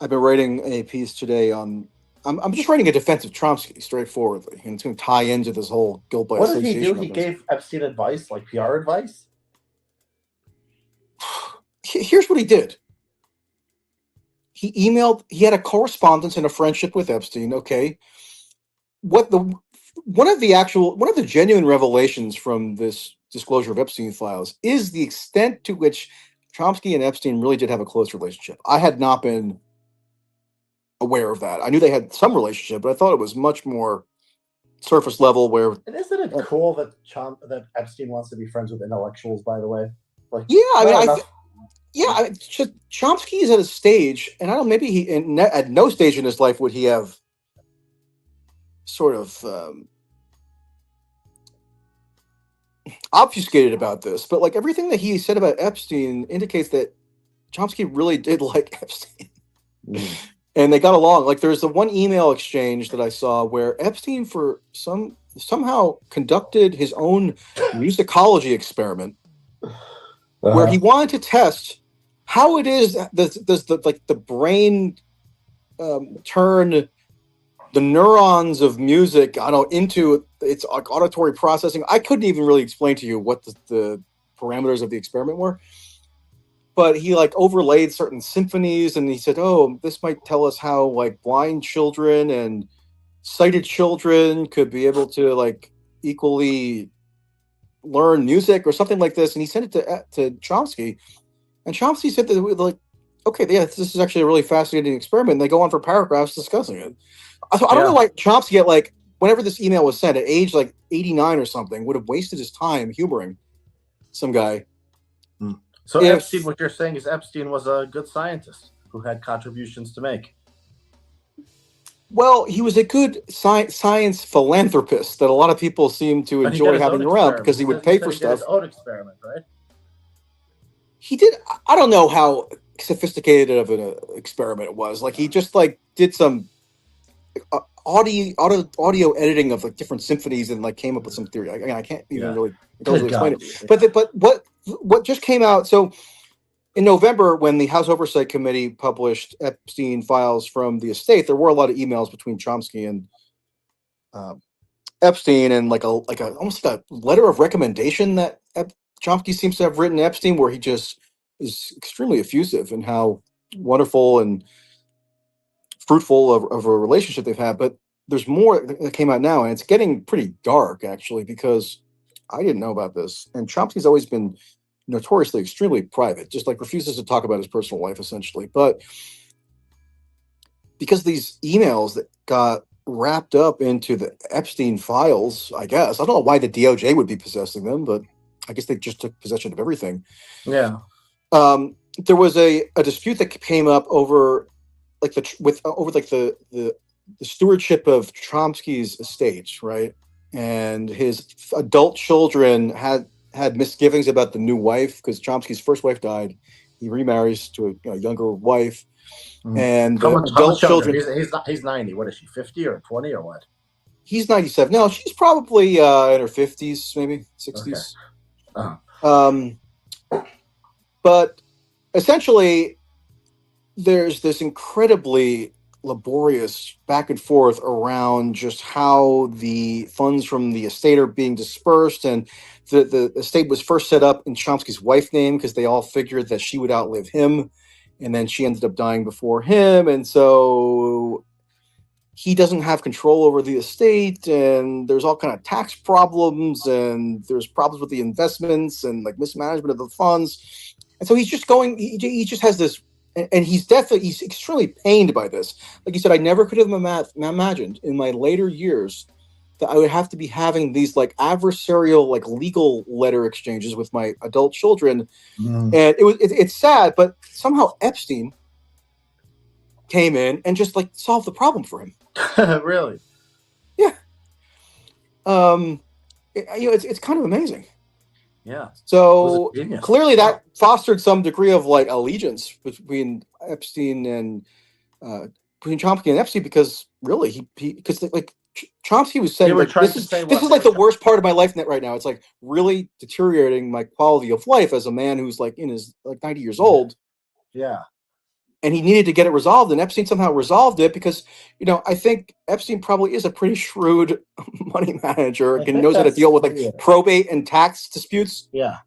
S7: I've been writing a piece today on. I'm just writing a defense of Chomsky, straightforwardly, and it's going to tie into this whole guilt by association.
S22: What did he do? He gave Epstein advice, like PR advice.
S7: Here's what he did. He emailed. He had a correspondence and a friendship with Epstein. Okay, what the one of the genuine revelations from this disclosure of Epstein files is the extent to which Chomsky and Epstein really did have a close relationship. I had not been aware of that. I knew they had some relationship, but I thought it was much more surface level. Where
S22: And isn't it cool that that Epstein wants to be friends with intellectuals? By the way, like
S7: Chomsky is at a stage, and I don't. Maybe at no stage in his life would he have sort of obfuscated about this, but like everything that he said about Epstein indicates that Chomsky really did like Epstein. And they got along. Like there's the one email exchange that I saw where Epstein somehow conducted his own musicology experiment where he wanted to test how it is does the brain turn the neurons of music, I don't know, into its auditory processing. I couldn't even really explain to you what the parameters of the experiment were. But he like overlaid certain symphonies, and he said, "Oh, this might tell us how like blind children and sighted children could be able to like equally learn music or something like this." And he sent it to Chomsky, and Chomsky said that like, "Okay, yeah, this is actually a really fascinating experiment." And they go on for paragraphs discussing it. I don't know why Chomsky at like whenever this email was sent at age like 89 or something would have wasted his time humoring some guy.
S22: So Epstein, what you're saying is Epstein was a good scientist who had contributions to make.
S7: Well, he was a good science philanthropist that a lot of people seem to enjoy having around because he would pay for stuff.
S22: His own experiment, right?
S7: He did. I don't know how sophisticated of an experiment it was. Like he just like did some audio editing of like different symphonies and like came up with some theory. I can't even really explain it. But what just came out? So in November, when the House Oversight Committee published Epstein files from the estate, there were a lot of emails between Chomsky and Epstein, and like almost like a letter of recommendation that Chomsky seems to have written Epstein, where he just is extremely effusive in how wonderful and fruitful of a relationship they've had. But there's more that came out now, and it's getting pretty dark actually, because I didn't know about this, and Chomsky's always been notoriously extremely private, just like refuses to talk about his personal life essentially. But because these emails that got wrapped up into the Epstein files, I guess I don't know why the DOJ would be possessing them, but I guess they just took possession of everything.
S22: Yeah.
S7: There was a dispute that came up over like the stewardship of Chomsky's estate, right? And his adult children had misgivings about the new wife because Chomsky's first wife died. He remarries to a younger wife, and adult children.
S22: He's 90. What is she? 50 or 20 or what?
S7: He's 97. No, she's probably in her 50s, maybe 60s. Okay. But essentially, there's this incredibly laborious back and forth around just how the funds from the estate are being dispersed. And the estate was first set up in Chomsky's wife's name because they all figured that she would outlive him. And then she ended up dying before him. And so he doesn't have control over the estate. And there's all kind of tax problems. And there's problems with the investments and like mismanagement of the funds. And so he's just going, he just has this. And he's extremely pained by this. Like you said, I never could have imagined in my later years that I would have to be having these like adversarial, like legal letter exchanges with my adult children. And it's sad, but somehow Epstein came in and just like solved the problem for him.
S22: Really?
S7: Yeah. It's kind of amazing.
S22: Yeah.
S7: So clearly that fostered some degree of like allegiance between Epstein and between Chomsky and Epstein, because really because like Chomsky was saying like, this is like the worst part of my life right now. It's like really deteriorating my quality of life as a man who's like in his like 90 years old.
S22: Yeah.
S7: And he needed to get it resolved, and Epstein somehow resolved it because, I think Epstein probably is a pretty shrewd money manager and knows how to deal with like probate and tax disputes.
S22: Yeah.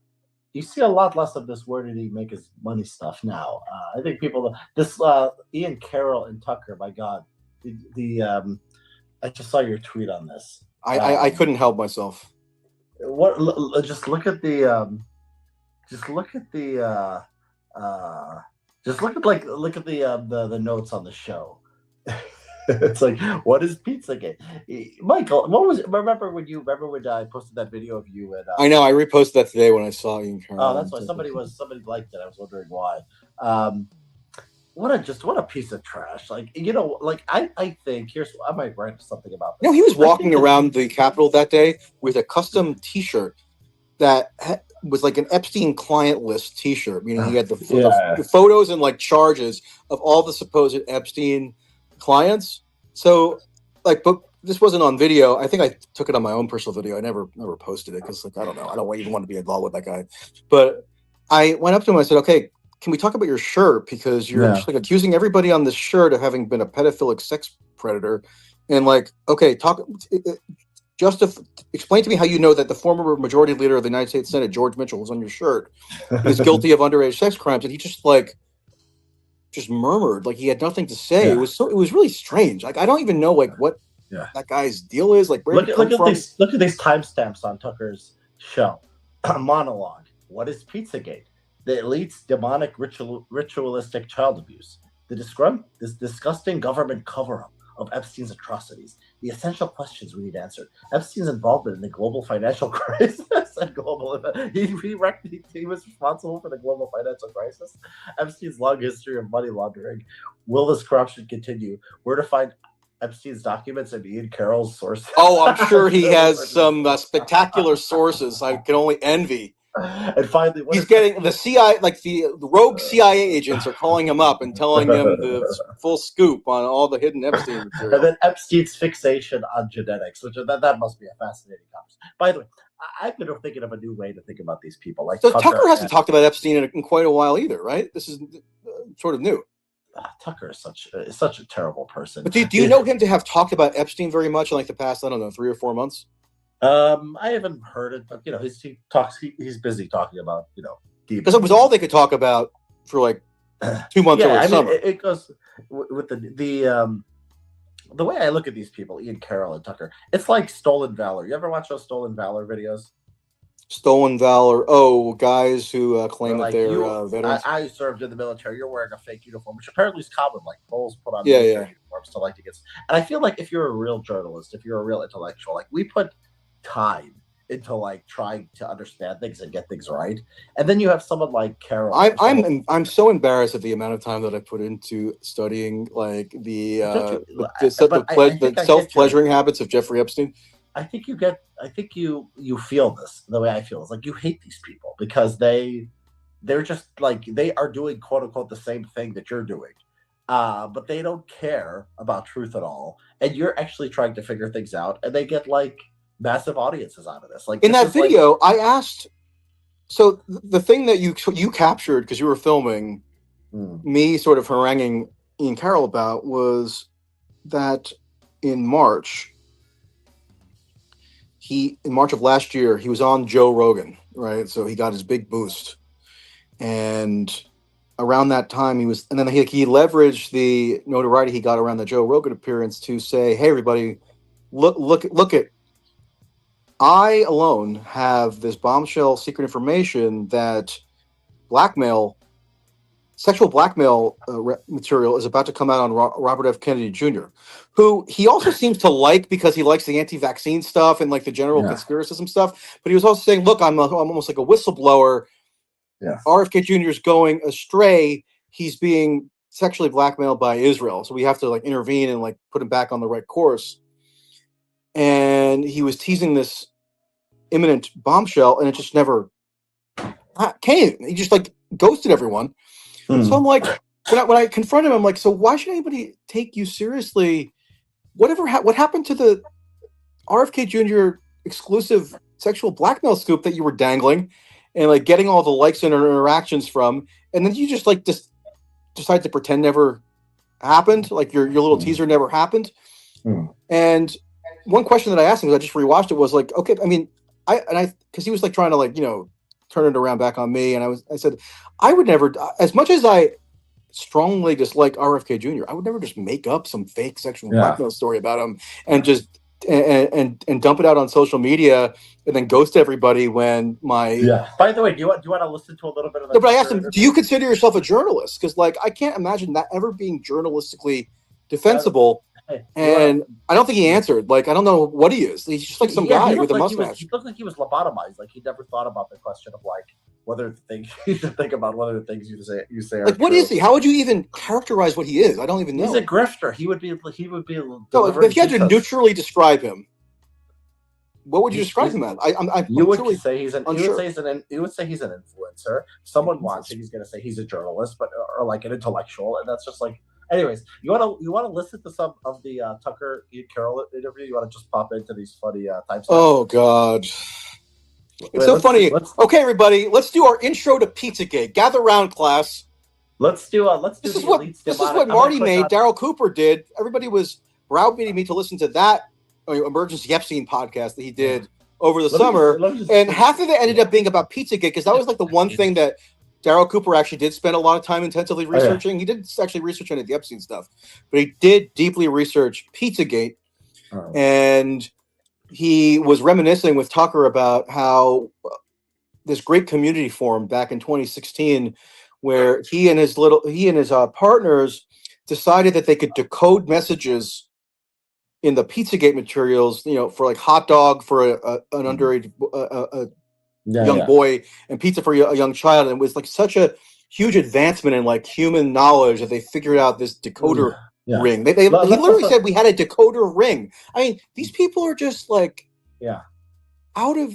S22: You see a lot less of this. Where did he make his money stuff now? I think Ian Carroll and Tucker, my God, I just saw your tweet on this.
S7: I couldn't help myself.
S22: Just look at the the notes on the show. It's like, what is Pizzagate? Michael, remember when I posted that video of you and
S7: I know I reposted that today when I saw you.
S22: Oh, that's why somebody liked it. I was wondering why. What a piece of trash. Like, I think I might write something about this.
S7: He was walking around the Capitol that day with a custom T-shirt that was like an Epstein client list T-shirt, meaning he had the photos and like charges of all the supposed Epstein clients. So, but this wasn't on video. I think I took it on my own personal video. I never posted it because I don't know. I don't even want to be involved with that guy. But I went up to him. I said, "Okay, can we talk about your shirt? Because you're just like accusing everybody on this shirt of having been a pedophilic sex predator." And like, okay, explain to me how you know that the former majority leader of the United States Senate, George Mitchell, who's on your shirt, is guilty of underage sex crimes. And he just murmured, like he had nothing to say. It was really strange. Like I don't even know what that guy's deal is. Like
S22: look at these timestamps on Tucker's show. Monologue. What is Pizzagate? The elite's demonic ritualistic child abuse. This disgusting government cover-up of Epstein's atrocities. The essential questions we need answered. Epstein's involvement in the global financial crisis and he was responsible for the global financial crisis. Epstein's long history of money laundering. Will this corruption continue? Where to find Epstein's documents and Ian Carroll's sources?
S7: Oh, I'm sure he has some spectacular sources. I can only envy.
S22: And finally,
S7: he's getting the CIA, like the rogue CIA agents are calling him up and telling him the full scoop on all the hidden Epstein material.
S22: And then Epstein's fixation on genetics, which that must be a fascinating conversation. By the way, I've been thinking of a new way to think about these people. Like
S7: so Tucker hasn't talked about Epstein in quite a while either, right? This is sort of new.
S22: Tucker is such a terrible person.
S7: But do you know him to have talked about Epstein very much in like the past, I don't know, 3 or 4 months?
S22: I haven't heard it, but he's busy talking about
S7: because it was all they could talk about for like 2 months over the summer.
S22: It goes with the way I look at these people, Ian Carroll and Tucker. It's like Stolen Valor. You ever watch those Stolen Valor videos?
S7: Stolen Valor. Oh, guys who claim that they're veterans.
S22: I served in the military. You're wearing a fake uniform, which apparently is common. Like Poles put on military uniforms to like to get. And I feel like if you're a real journalist, if you're a real intellectual, like we put time into like trying to understand things and get things right, and then you have someone like Carol.
S7: I'm so embarrassed at the amount of time that I put into studying like the self-pleasuring habits of Jeffrey Epstein.
S22: I think you feel this the way I feel. It's like you hate these people because they're just like they are doing quote unquote the same thing that you're doing, but they don't care about truth at all, and you're actually trying to figure things out, and they get like massive audiences out of this. Like
S7: in that video, I asked. So the thing that you captured because you were filming me sort of haranguing Ian Carroll about was that in March of last year, he was on Joe Rogan, right? So he got his big boost, and around that time he leveraged the notoriety he got around the Joe Rogan appearance to say, "Hey, everybody, look at." I alone have this bombshell secret information that sexual blackmail material is about to come out on Robert F. Kennedy Jr., who he also seems to like because he likes the anti-vaccine stuff and like the general conspiracism stuff. But he was also saying, look, I'm almost like a whistleblower. Yeah. RFK Jr. is going astray. He's being sexually blackmailed by Israel. So we have to like intervene and like put him back on the right course. And he was teasing this imminent bombshell, and it just never came. He just like ghosted everyone. So I'm like, when I confront him, I'm like, so why should anybody take you seriously? What happened to the RFK Jr. exclusive sexual blackmail scoop that you were dangling and like getting all the likes and interactions from, and then you just like decide to pretend never happened, like your little teaser never happened. And one question that I asked him, because I just rewatched it, was like, okay, I mean, because he was like trying to like, turn it around back on me. And I said, I would never, as much as I strongly dislike RFK Jr., I would never just make up some fake sexual blackmail story about him and just and dump it out on social media and then ghost everybody when my
S22: Yeah. By the way, do you want to listen to a little bit of that?
S7: No, but I asked him, do you consider yourself a journalist? Because like I can't imagine that ever being journalistically defensible. And I don't think he answered. Like I don't know what he is. He's just like some guy with a mustache.
S22: He looked like he was lobotomized. Like he never thought about the question of like whether the things to think about whether the things you say.
S7: Like what is he? How would you even characterize what he is? I don't even know.
S22: He's a grifter. He would be.
S7: No, if you had to neutrally describe him, what would you describe him as?
S22: You would say he's an influencer. Someone watching, he's going to say he's a journalist, but or like an intellectual, and that's just like. Anyways, you want to listen to some of the Tucker Ian Carroll interview? You want to just pop into these funny types?
S7: Oh God, it's so funny. Okay, everybody, let's do our intro to Pizzagate. Gather round, class.
S22: Let's do.
S7: This is what Marty made. Daryl Cooper did. Everybody was browbeating me to listen to that emergency Epstein podcast that he did over the summer, and half of it ended up being about Pizzagate because that was like the one thing that Daryl Cooper actually did spend a lot of time intensively researching. He didn't actually research any of the Epstein stuff, but he did deeply research Pizzagate, and he was reminiscing with Tucker about how this great community formed back in 2016, where he and his partners decided that they could decode messages in the Pizzagate materials, for like hot dog for an underage young boy and pizza for a young child. And it was like such a huge advancement in like human knowledge that they figured out this decoder ring. He literally said we had a decoder ring. I mean, these people are just like out of.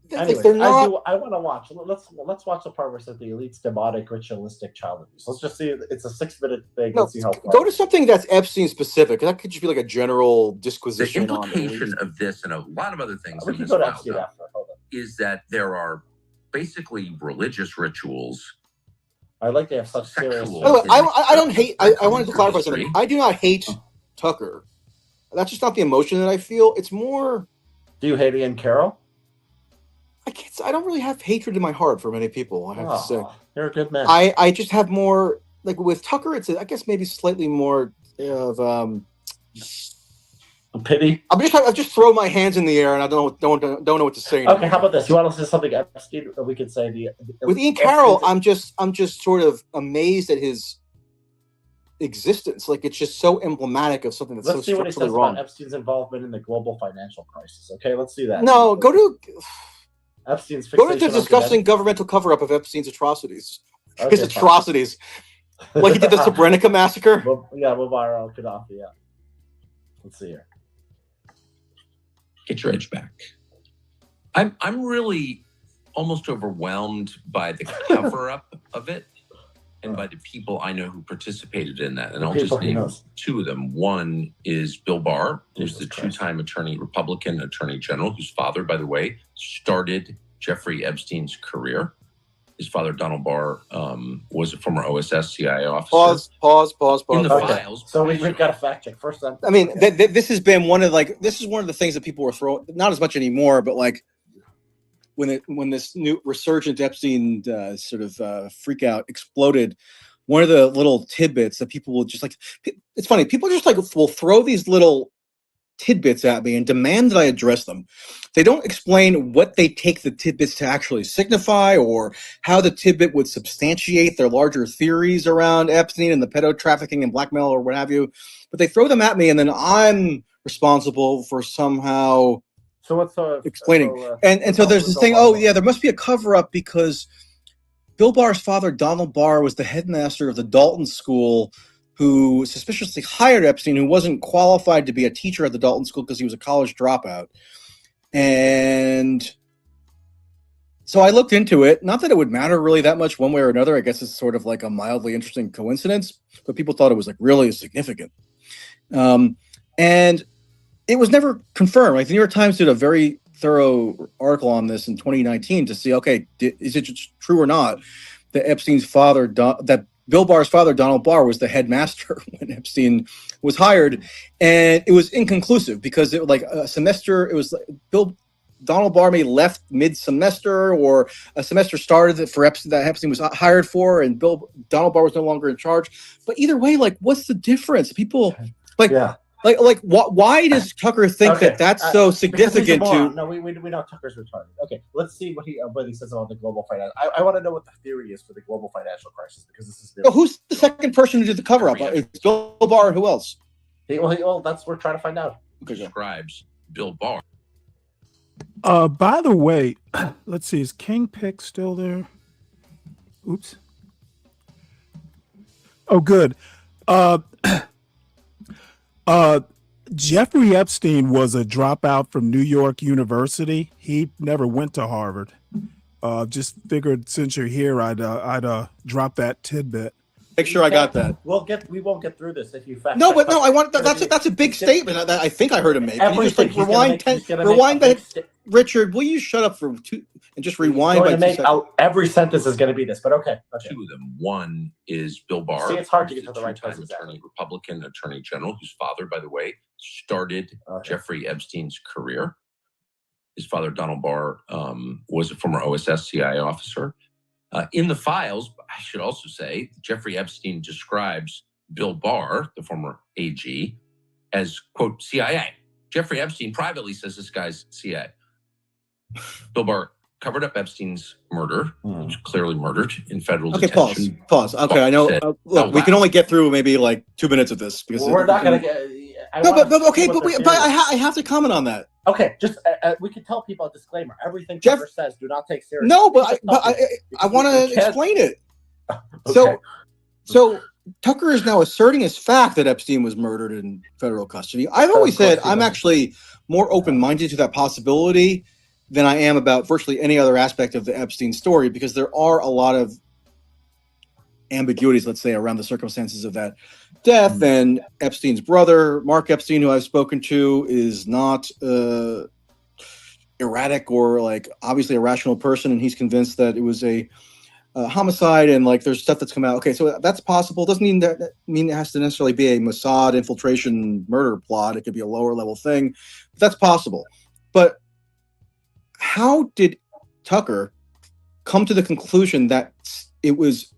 S22: Anyways,
S7: like they're not.
S22: I want to watch. Let's watch the part where it says the elite's demonic, ritualistic child abuse. Let's just see. It's a 6-minute thing.
S7: No,
S22: Let's see how
S7: go to something that's Epstein specific. That could just be like a general disquisition
S8: The
S7: on
S8: implication of this and a lot of other things
S22: We
S8: in
S22: can
S8: this
S22: go to
S8: file,
S22: Epstein
S8: though,
S22: after. Hold on.
S8: is that there are basically religious rituals.
S22: I like to have such serious.
S7: By the way, I don't hate. I wanted to clarify something. I do not hate Tucker. That's just not the emotion that I feel. It's more.
S22: Do you hate Ian Carroll?
S7: I don't really have hatred in my heart for many people. I have to say,
S22: you're a good man.
S7: I just have more like with Tucker. It's I guess maybe slightly more of
S22: pity.
S7: I just throw my hands in the air and I don't know what to say.
S22: Okay, how about this? You want to say something Epstein? We could say
S7: with Ian Carroll. I'm just sort of amazed at his existence. Like it's just so emblematic of something that's
S22: Let's
S7: so
S22: see what he
S7: structurally
S22: says
S7: wrong.
S22: about Epstein's involvement in the global financial crisis. Okay, let's see that.
S7: No, go to
S22: Epstein's
S7: go to the
S22: fixation on
S7: disgusting governmental cover-up of Epstein's atrocities.
S22: Okay,
S7: His atrocities, like he did the Srebrenica massacre.
S22: Mubarak Gaddafi. Yeah. Let's see here.
S8: Get your edge back. I'm really almost overwhelmed by the cover up of it and by the people I know who participated in that. And I'll just name two of them. One is Bill Barr, who's the two-time Republican Attorney General, whose father, by the way, started Jeffrey Epstein's career. His father, Donald Barr, was a former OSS CIA officer.
S7: Pause.
S8: In the
S7: Okay.
S8: files.
S22: So we've got a fact check first. Then
S7: I mean, this has been one of the things that people were throwing, not as much anymore, but like when this new resurgent Epstein freak out exploded, one of the little tidbits that people will just like, it's funny, people just like will throw these little tidbits at me and demand that I address them. They don't explain what they take the tidbits to actually signify or how the tidbit would substantiate their larger theories around Epstein and the pedo trafficking and blackmail or what have you. But they throw them at me and then I'm responsible for somehow explaining. So there's this thing, there must be a cover-up because Bill Barr's father, Donald Barr, was the headmaster of the Dalton School who suspiciously hired Epstein, who wasn't qualified to be a teacher at the Dalton School because he was a college dropout. And so I looked into it. Not that it would matter really that much one way or another. I guess it's sort of like a mildly interesting coincidence, but people thought it was like really significant. And it was never confirmed. Like the New York Times did a very thorough article on this in 2019 to see, okay, is it true or not that Epstein's father, that Bill Barr's father, Donald Barr, was the headmaster when Epstein was hired, and it was inconclusive because it was Donald Barr may left mid-semester or a semester started that Epstein was hired for, and Donald Barr was no longer in charge. But either way, like, what's the difference? People Why does Tucker think that that's so significant to?
S22: No, we know Tucker's retarded. Okay, let's see what he says about the global financial. I want to know what the theory is for the global financial crisis, because this is.
S7: Who's the second person who did the cover up? It's Bill Barr and who else?
S22: Well, that's what we're trying to find out.
S8: Describes Bill Barr.
S5: By the way, let's see, is King Pick still there? Oops. Oh, good. Jeffrey Epstein was a dropout from New York University. He never went to Harvard. Just figured since you're here, I'd drop that tidbit.
S7: Make sure I got that.
S22: We won't get through this if you fact.
S7: No, but no, I want that's a big statement that I think I heard him make. Can you just rewind that? Richard, will you shut up for two and just rewind?
S22: Every sentence is going to be this, but okay.
S8: Two of them. One is Bill Barr.
S22: See, it's hard to get to the right place.
S8: Republican Attorney General, whose father, by the way, started Jeffrey Epstein's career. His father, Donald Barr, was a former OSS CIA officer. In the files, I should also say, Jeffrey Epstein describes Bill Barr, the former AG, as, quote, CIA. Jeffrey Epstein privately says this guy's CIA. Bill Barr covered up Epstein's murder, which clearly murdered in federal detention.
S7: Pause. Okay, I know. Look, we can only get through maybe like 2 minutes of this because
S22: we're not going to get.
S7: I have to comment on that.
S22: Okay, just we can tell people a disclaimer. Everything Tucker says, do not take seriously.
S7: No, but I want to explain it.
S22: Okay.
S7: So Tucker is now asserting his fact that Epstein was murdered in federal custody. I've always said I'm actually more open-minded to that possibility than I am about virtually any other aspect of the Epstein story, because there are a lot of ambiguities, let's say, around the circumstances of that death. And Epstein's brother, Mark Epstein, who I've spoken to, is not erratic or like obviously a rational person, and he's convinced that it was a homicide. And like there's stuff that's come out. Okay, so that's possible. Doesn't mean it has to necessarily be a Mossad infiltration murder plot. It could be a lower level thing. But that's possible. But how did Tucker come to the conclusion that it was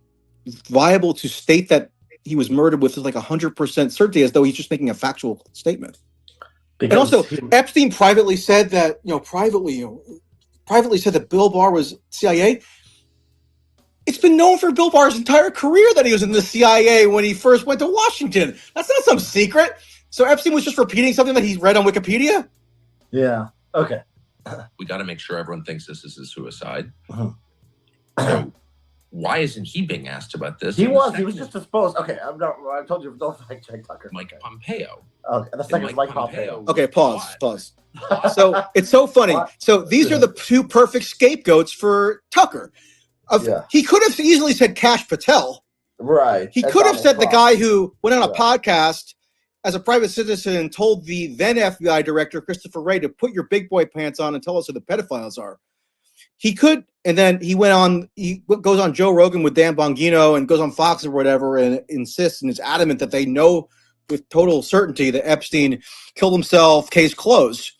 S7: viable to state that he was murdered with like 100% certainty, as though he's just making a factual statement? And also, Epstein privately said that, privately said that Bill Barr was CIA. It's been known for Bill Barr's entire career that he was in the CIA when he first went to Washington. That's not some secret. So Epstein was just repeating something that he read on Wikipedia?
S22: Yeah. Okay.
S8: We got to make sure everyone thinks this is a suicide. So why isn't he being asked about this?
S22: He was just disposed. Okay, I told you, don't fact check Tucker.
S8: Mike Pompeo.
S22: Okay, the second is Mike Pompeo.
S7: Okay, pause. So it's so funny. So these are the two perfect scapegoats for Tucker. He could have easily said Kash Patel.
S22: Right.
S7: He could have said the guy who went on a podcast as a private citizen and told the then FBI director, Christopher Wray, to put your big boy pants on and tell us who the pedophiles are. He could, and then he goes on Joe Rogan with Dan Bongino and goes on Fox or whatever and insists and is adamant that they know with total certainty that Epstein killed himself, case closed.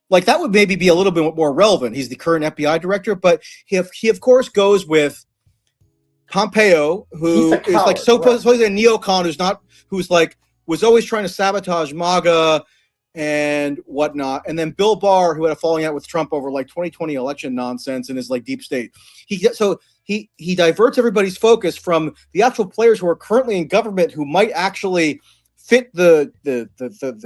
S7: Like that would maybe be a little bit more relevant. He's the current FBI director, but he of course goes with Pompeo, who is like supposedly a neocon who's like was always trying to sabotage MAGA and whatnot. And then Bill Barr, who had a falling out with Trump over like 2020 election nonsense and is like deep state. He diverts everybody's focus from the actual players who are currently in government who might actually fit the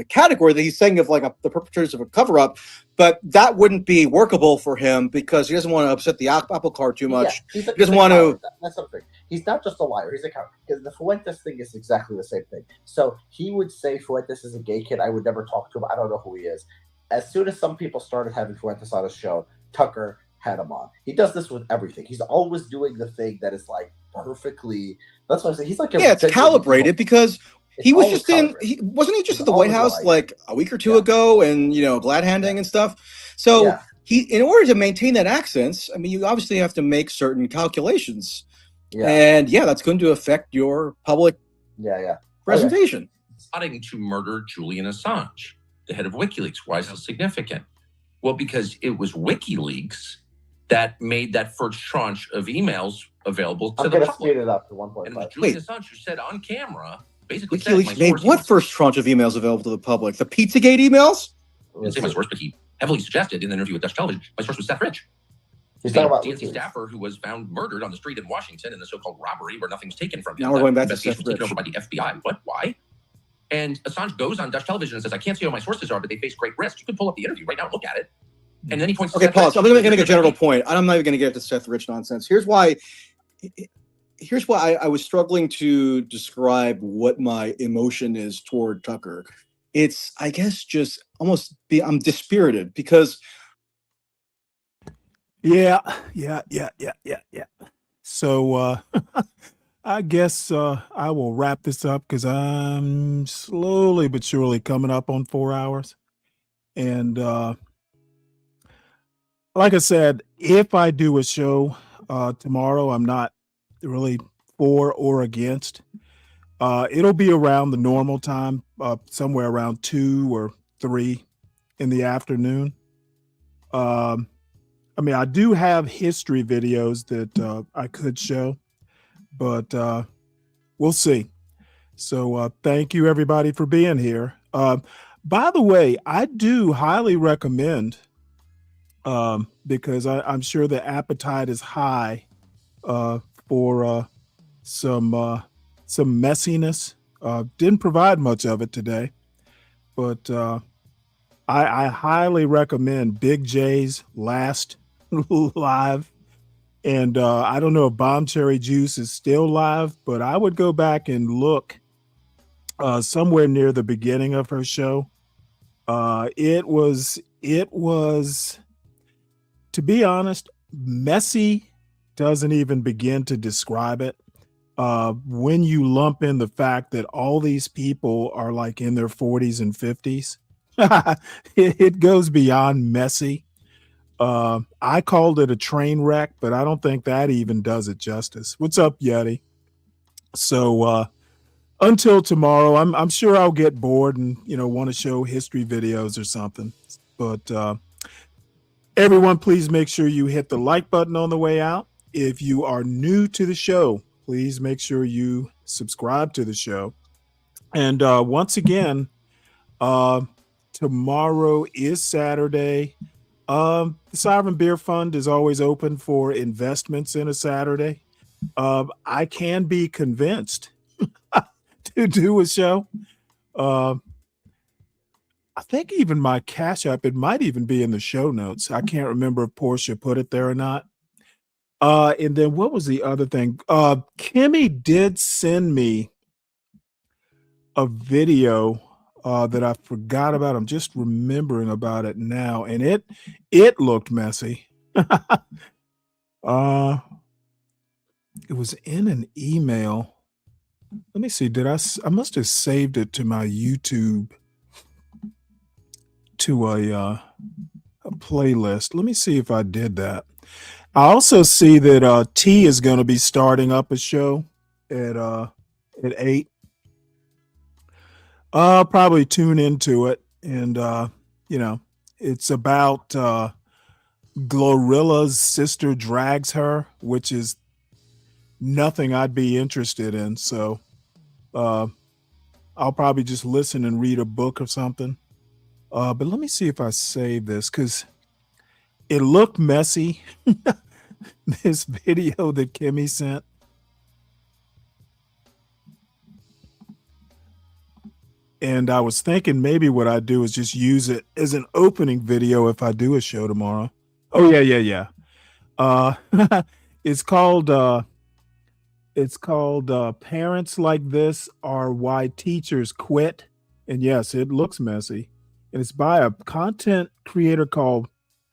S7: category that he's saying of like the perpetrators of a cover-up, but that wouldn't be workable for him because he doesn't want to upset the apple cart too much.
S22: Yeah,
S7: he doesn't want to.
S22: That's something. He's not just a liar. He's a coward. Because the Fuentes thing is exactly the same thing. So he would say Fuentes is a gay kid. I would never talk to him. I don't know who he is. As soon as some people started having Fuentes on his show, Tucker had him on. He does this with everything. He's always doing the thing that is like perfectly. That's what I say. He's like
S7: it's calibrated because. He was just wasn't he just at the White House like a week or two ago and, glad handing and stuff. So in order to maintain that accent, I mean, you obviously have to make certain calculations. Yeah. And that's going to affect your public presentation.
S8: Plotting to murder Julian Assange, the head of WikiLeaks. Why is this significant? Well, because it was WikiLeaks that made that first tranche of emails available to the public.
S22: I'm going to speed it up to 1.5.
S8: And it was Julian Assange who said on camera basically said,
S7: WikiLeaks made what first tranche of emails available to the public? The Pizzagate emails?
S8: I didn't say my source, but he heavily suggested in an interview with Dutch television. My source was Seth Rich.
S22: He's
S8: The
S22: talking about
S8: DNC
S22: WikiLeaks.
S8: staffer who was found murdered on the street in Washington in the so-called robbery where nothing's taken from him.
S7: Now we're going back to
S8: Investigation
S7: Seth
S8: was taken
S7: Rich.
S8: over by the FBI. What? Why? And Assange goes on Dutch television and says, I can't see who my sources are, but they face great risk. You can pull up the interview right now and look at it. And then he points to
S7: Okay,
S8: Seth
S7: pause.
S8: Rich.
S7: I'm going to make a general point. I'm not even going to get into Seth Rich nonsense. Here's why I was struggling to describe what my emotion is toward Tucker. It's, I guess, just I'm dispirited because.
S5: Yeah. So I guess I will wrap this up because I'm slowly but surely coming up on 4 hours. And like I said, if I do a show tomorrow, I'm not really for or against. It'll be around the normal time, somewhere around 2 or 3 in the afternoon. I mean, I do have history videos that I could show, but we'll see. So thank you, everybody, for being here. By the way, I do highly recommend, because I'm sure the appetite is high for some messiness. Didn't provide much of it today, but I highly recommend Big J's last live. And I don't know if Bomb Cherry Juice is still live, but I would go back and look somewhere near the beginning of her show. It was, to be honest, messy doesn't even begin to describe it. When you lump in the fact that all these people are like in their 40s and 50s, it goes beyond messy. I called it a train wreck, but I don't think that even does it justice. What's up, Yeti? So until tomorrow, I'm sure I'll get bored and want to show history videos or something. But everyone, please make sure you hit the like button on the way out. If you are new to the show, please make sure you subscribe to the show. And once again, tomorrow is Saturday. The Sovereign Beer Fund is always open for investments in a Saturday. I can be convinced to do a show. I think even my Cash App, it might even be in the show notes. I can't remember if Portia put it there or not. And then what was the other thing? Kimmy did send me a video that I forgot about. I'm just remembering about it now, and it looked messy. It was in an email. Let me see. I must have saved it to my YouTube to a playlist. Let me see if I did that. I also see that T is going to be starting up a show at 8. I'll probably tune into it, and it's about Glorilla's sister drags her, which is nothing I'd be interested in. So I'll probably just listen and read a book or something. But let me see if I save this because it looked messy. This video that Kimmy sent. And I was thinking maybe what I'd do is just use it as an opening video if I do a show tomorrow. Oh yeah. It's called Parents Like This Are Why Teachers Quit. And yes, it looks messy. And it's by a content creator called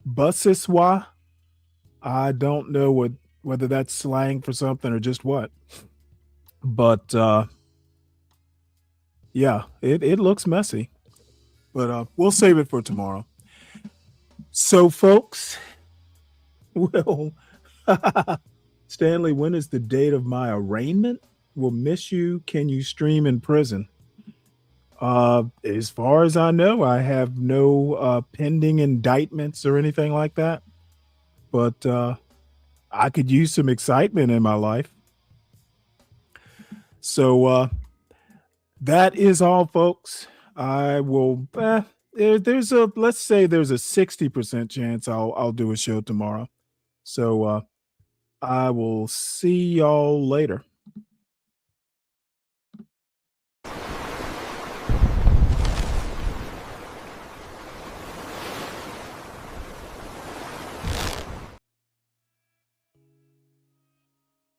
S5: Busiswa. I don't know whether that's slang for something or just what. But yeah, it looks messy. But we'll save it for tomorrow. So, folks, well, Stanley, when is the date of my arraignment? Will miss you. Can you stream in prison? As far as I know, I have no pending indictments or anything like that. But I could use some excitement in my life. So that is all, folks. I will. There's a, let's say there's a 60% chance I'll do a show tomorrow. So I will see y'all later.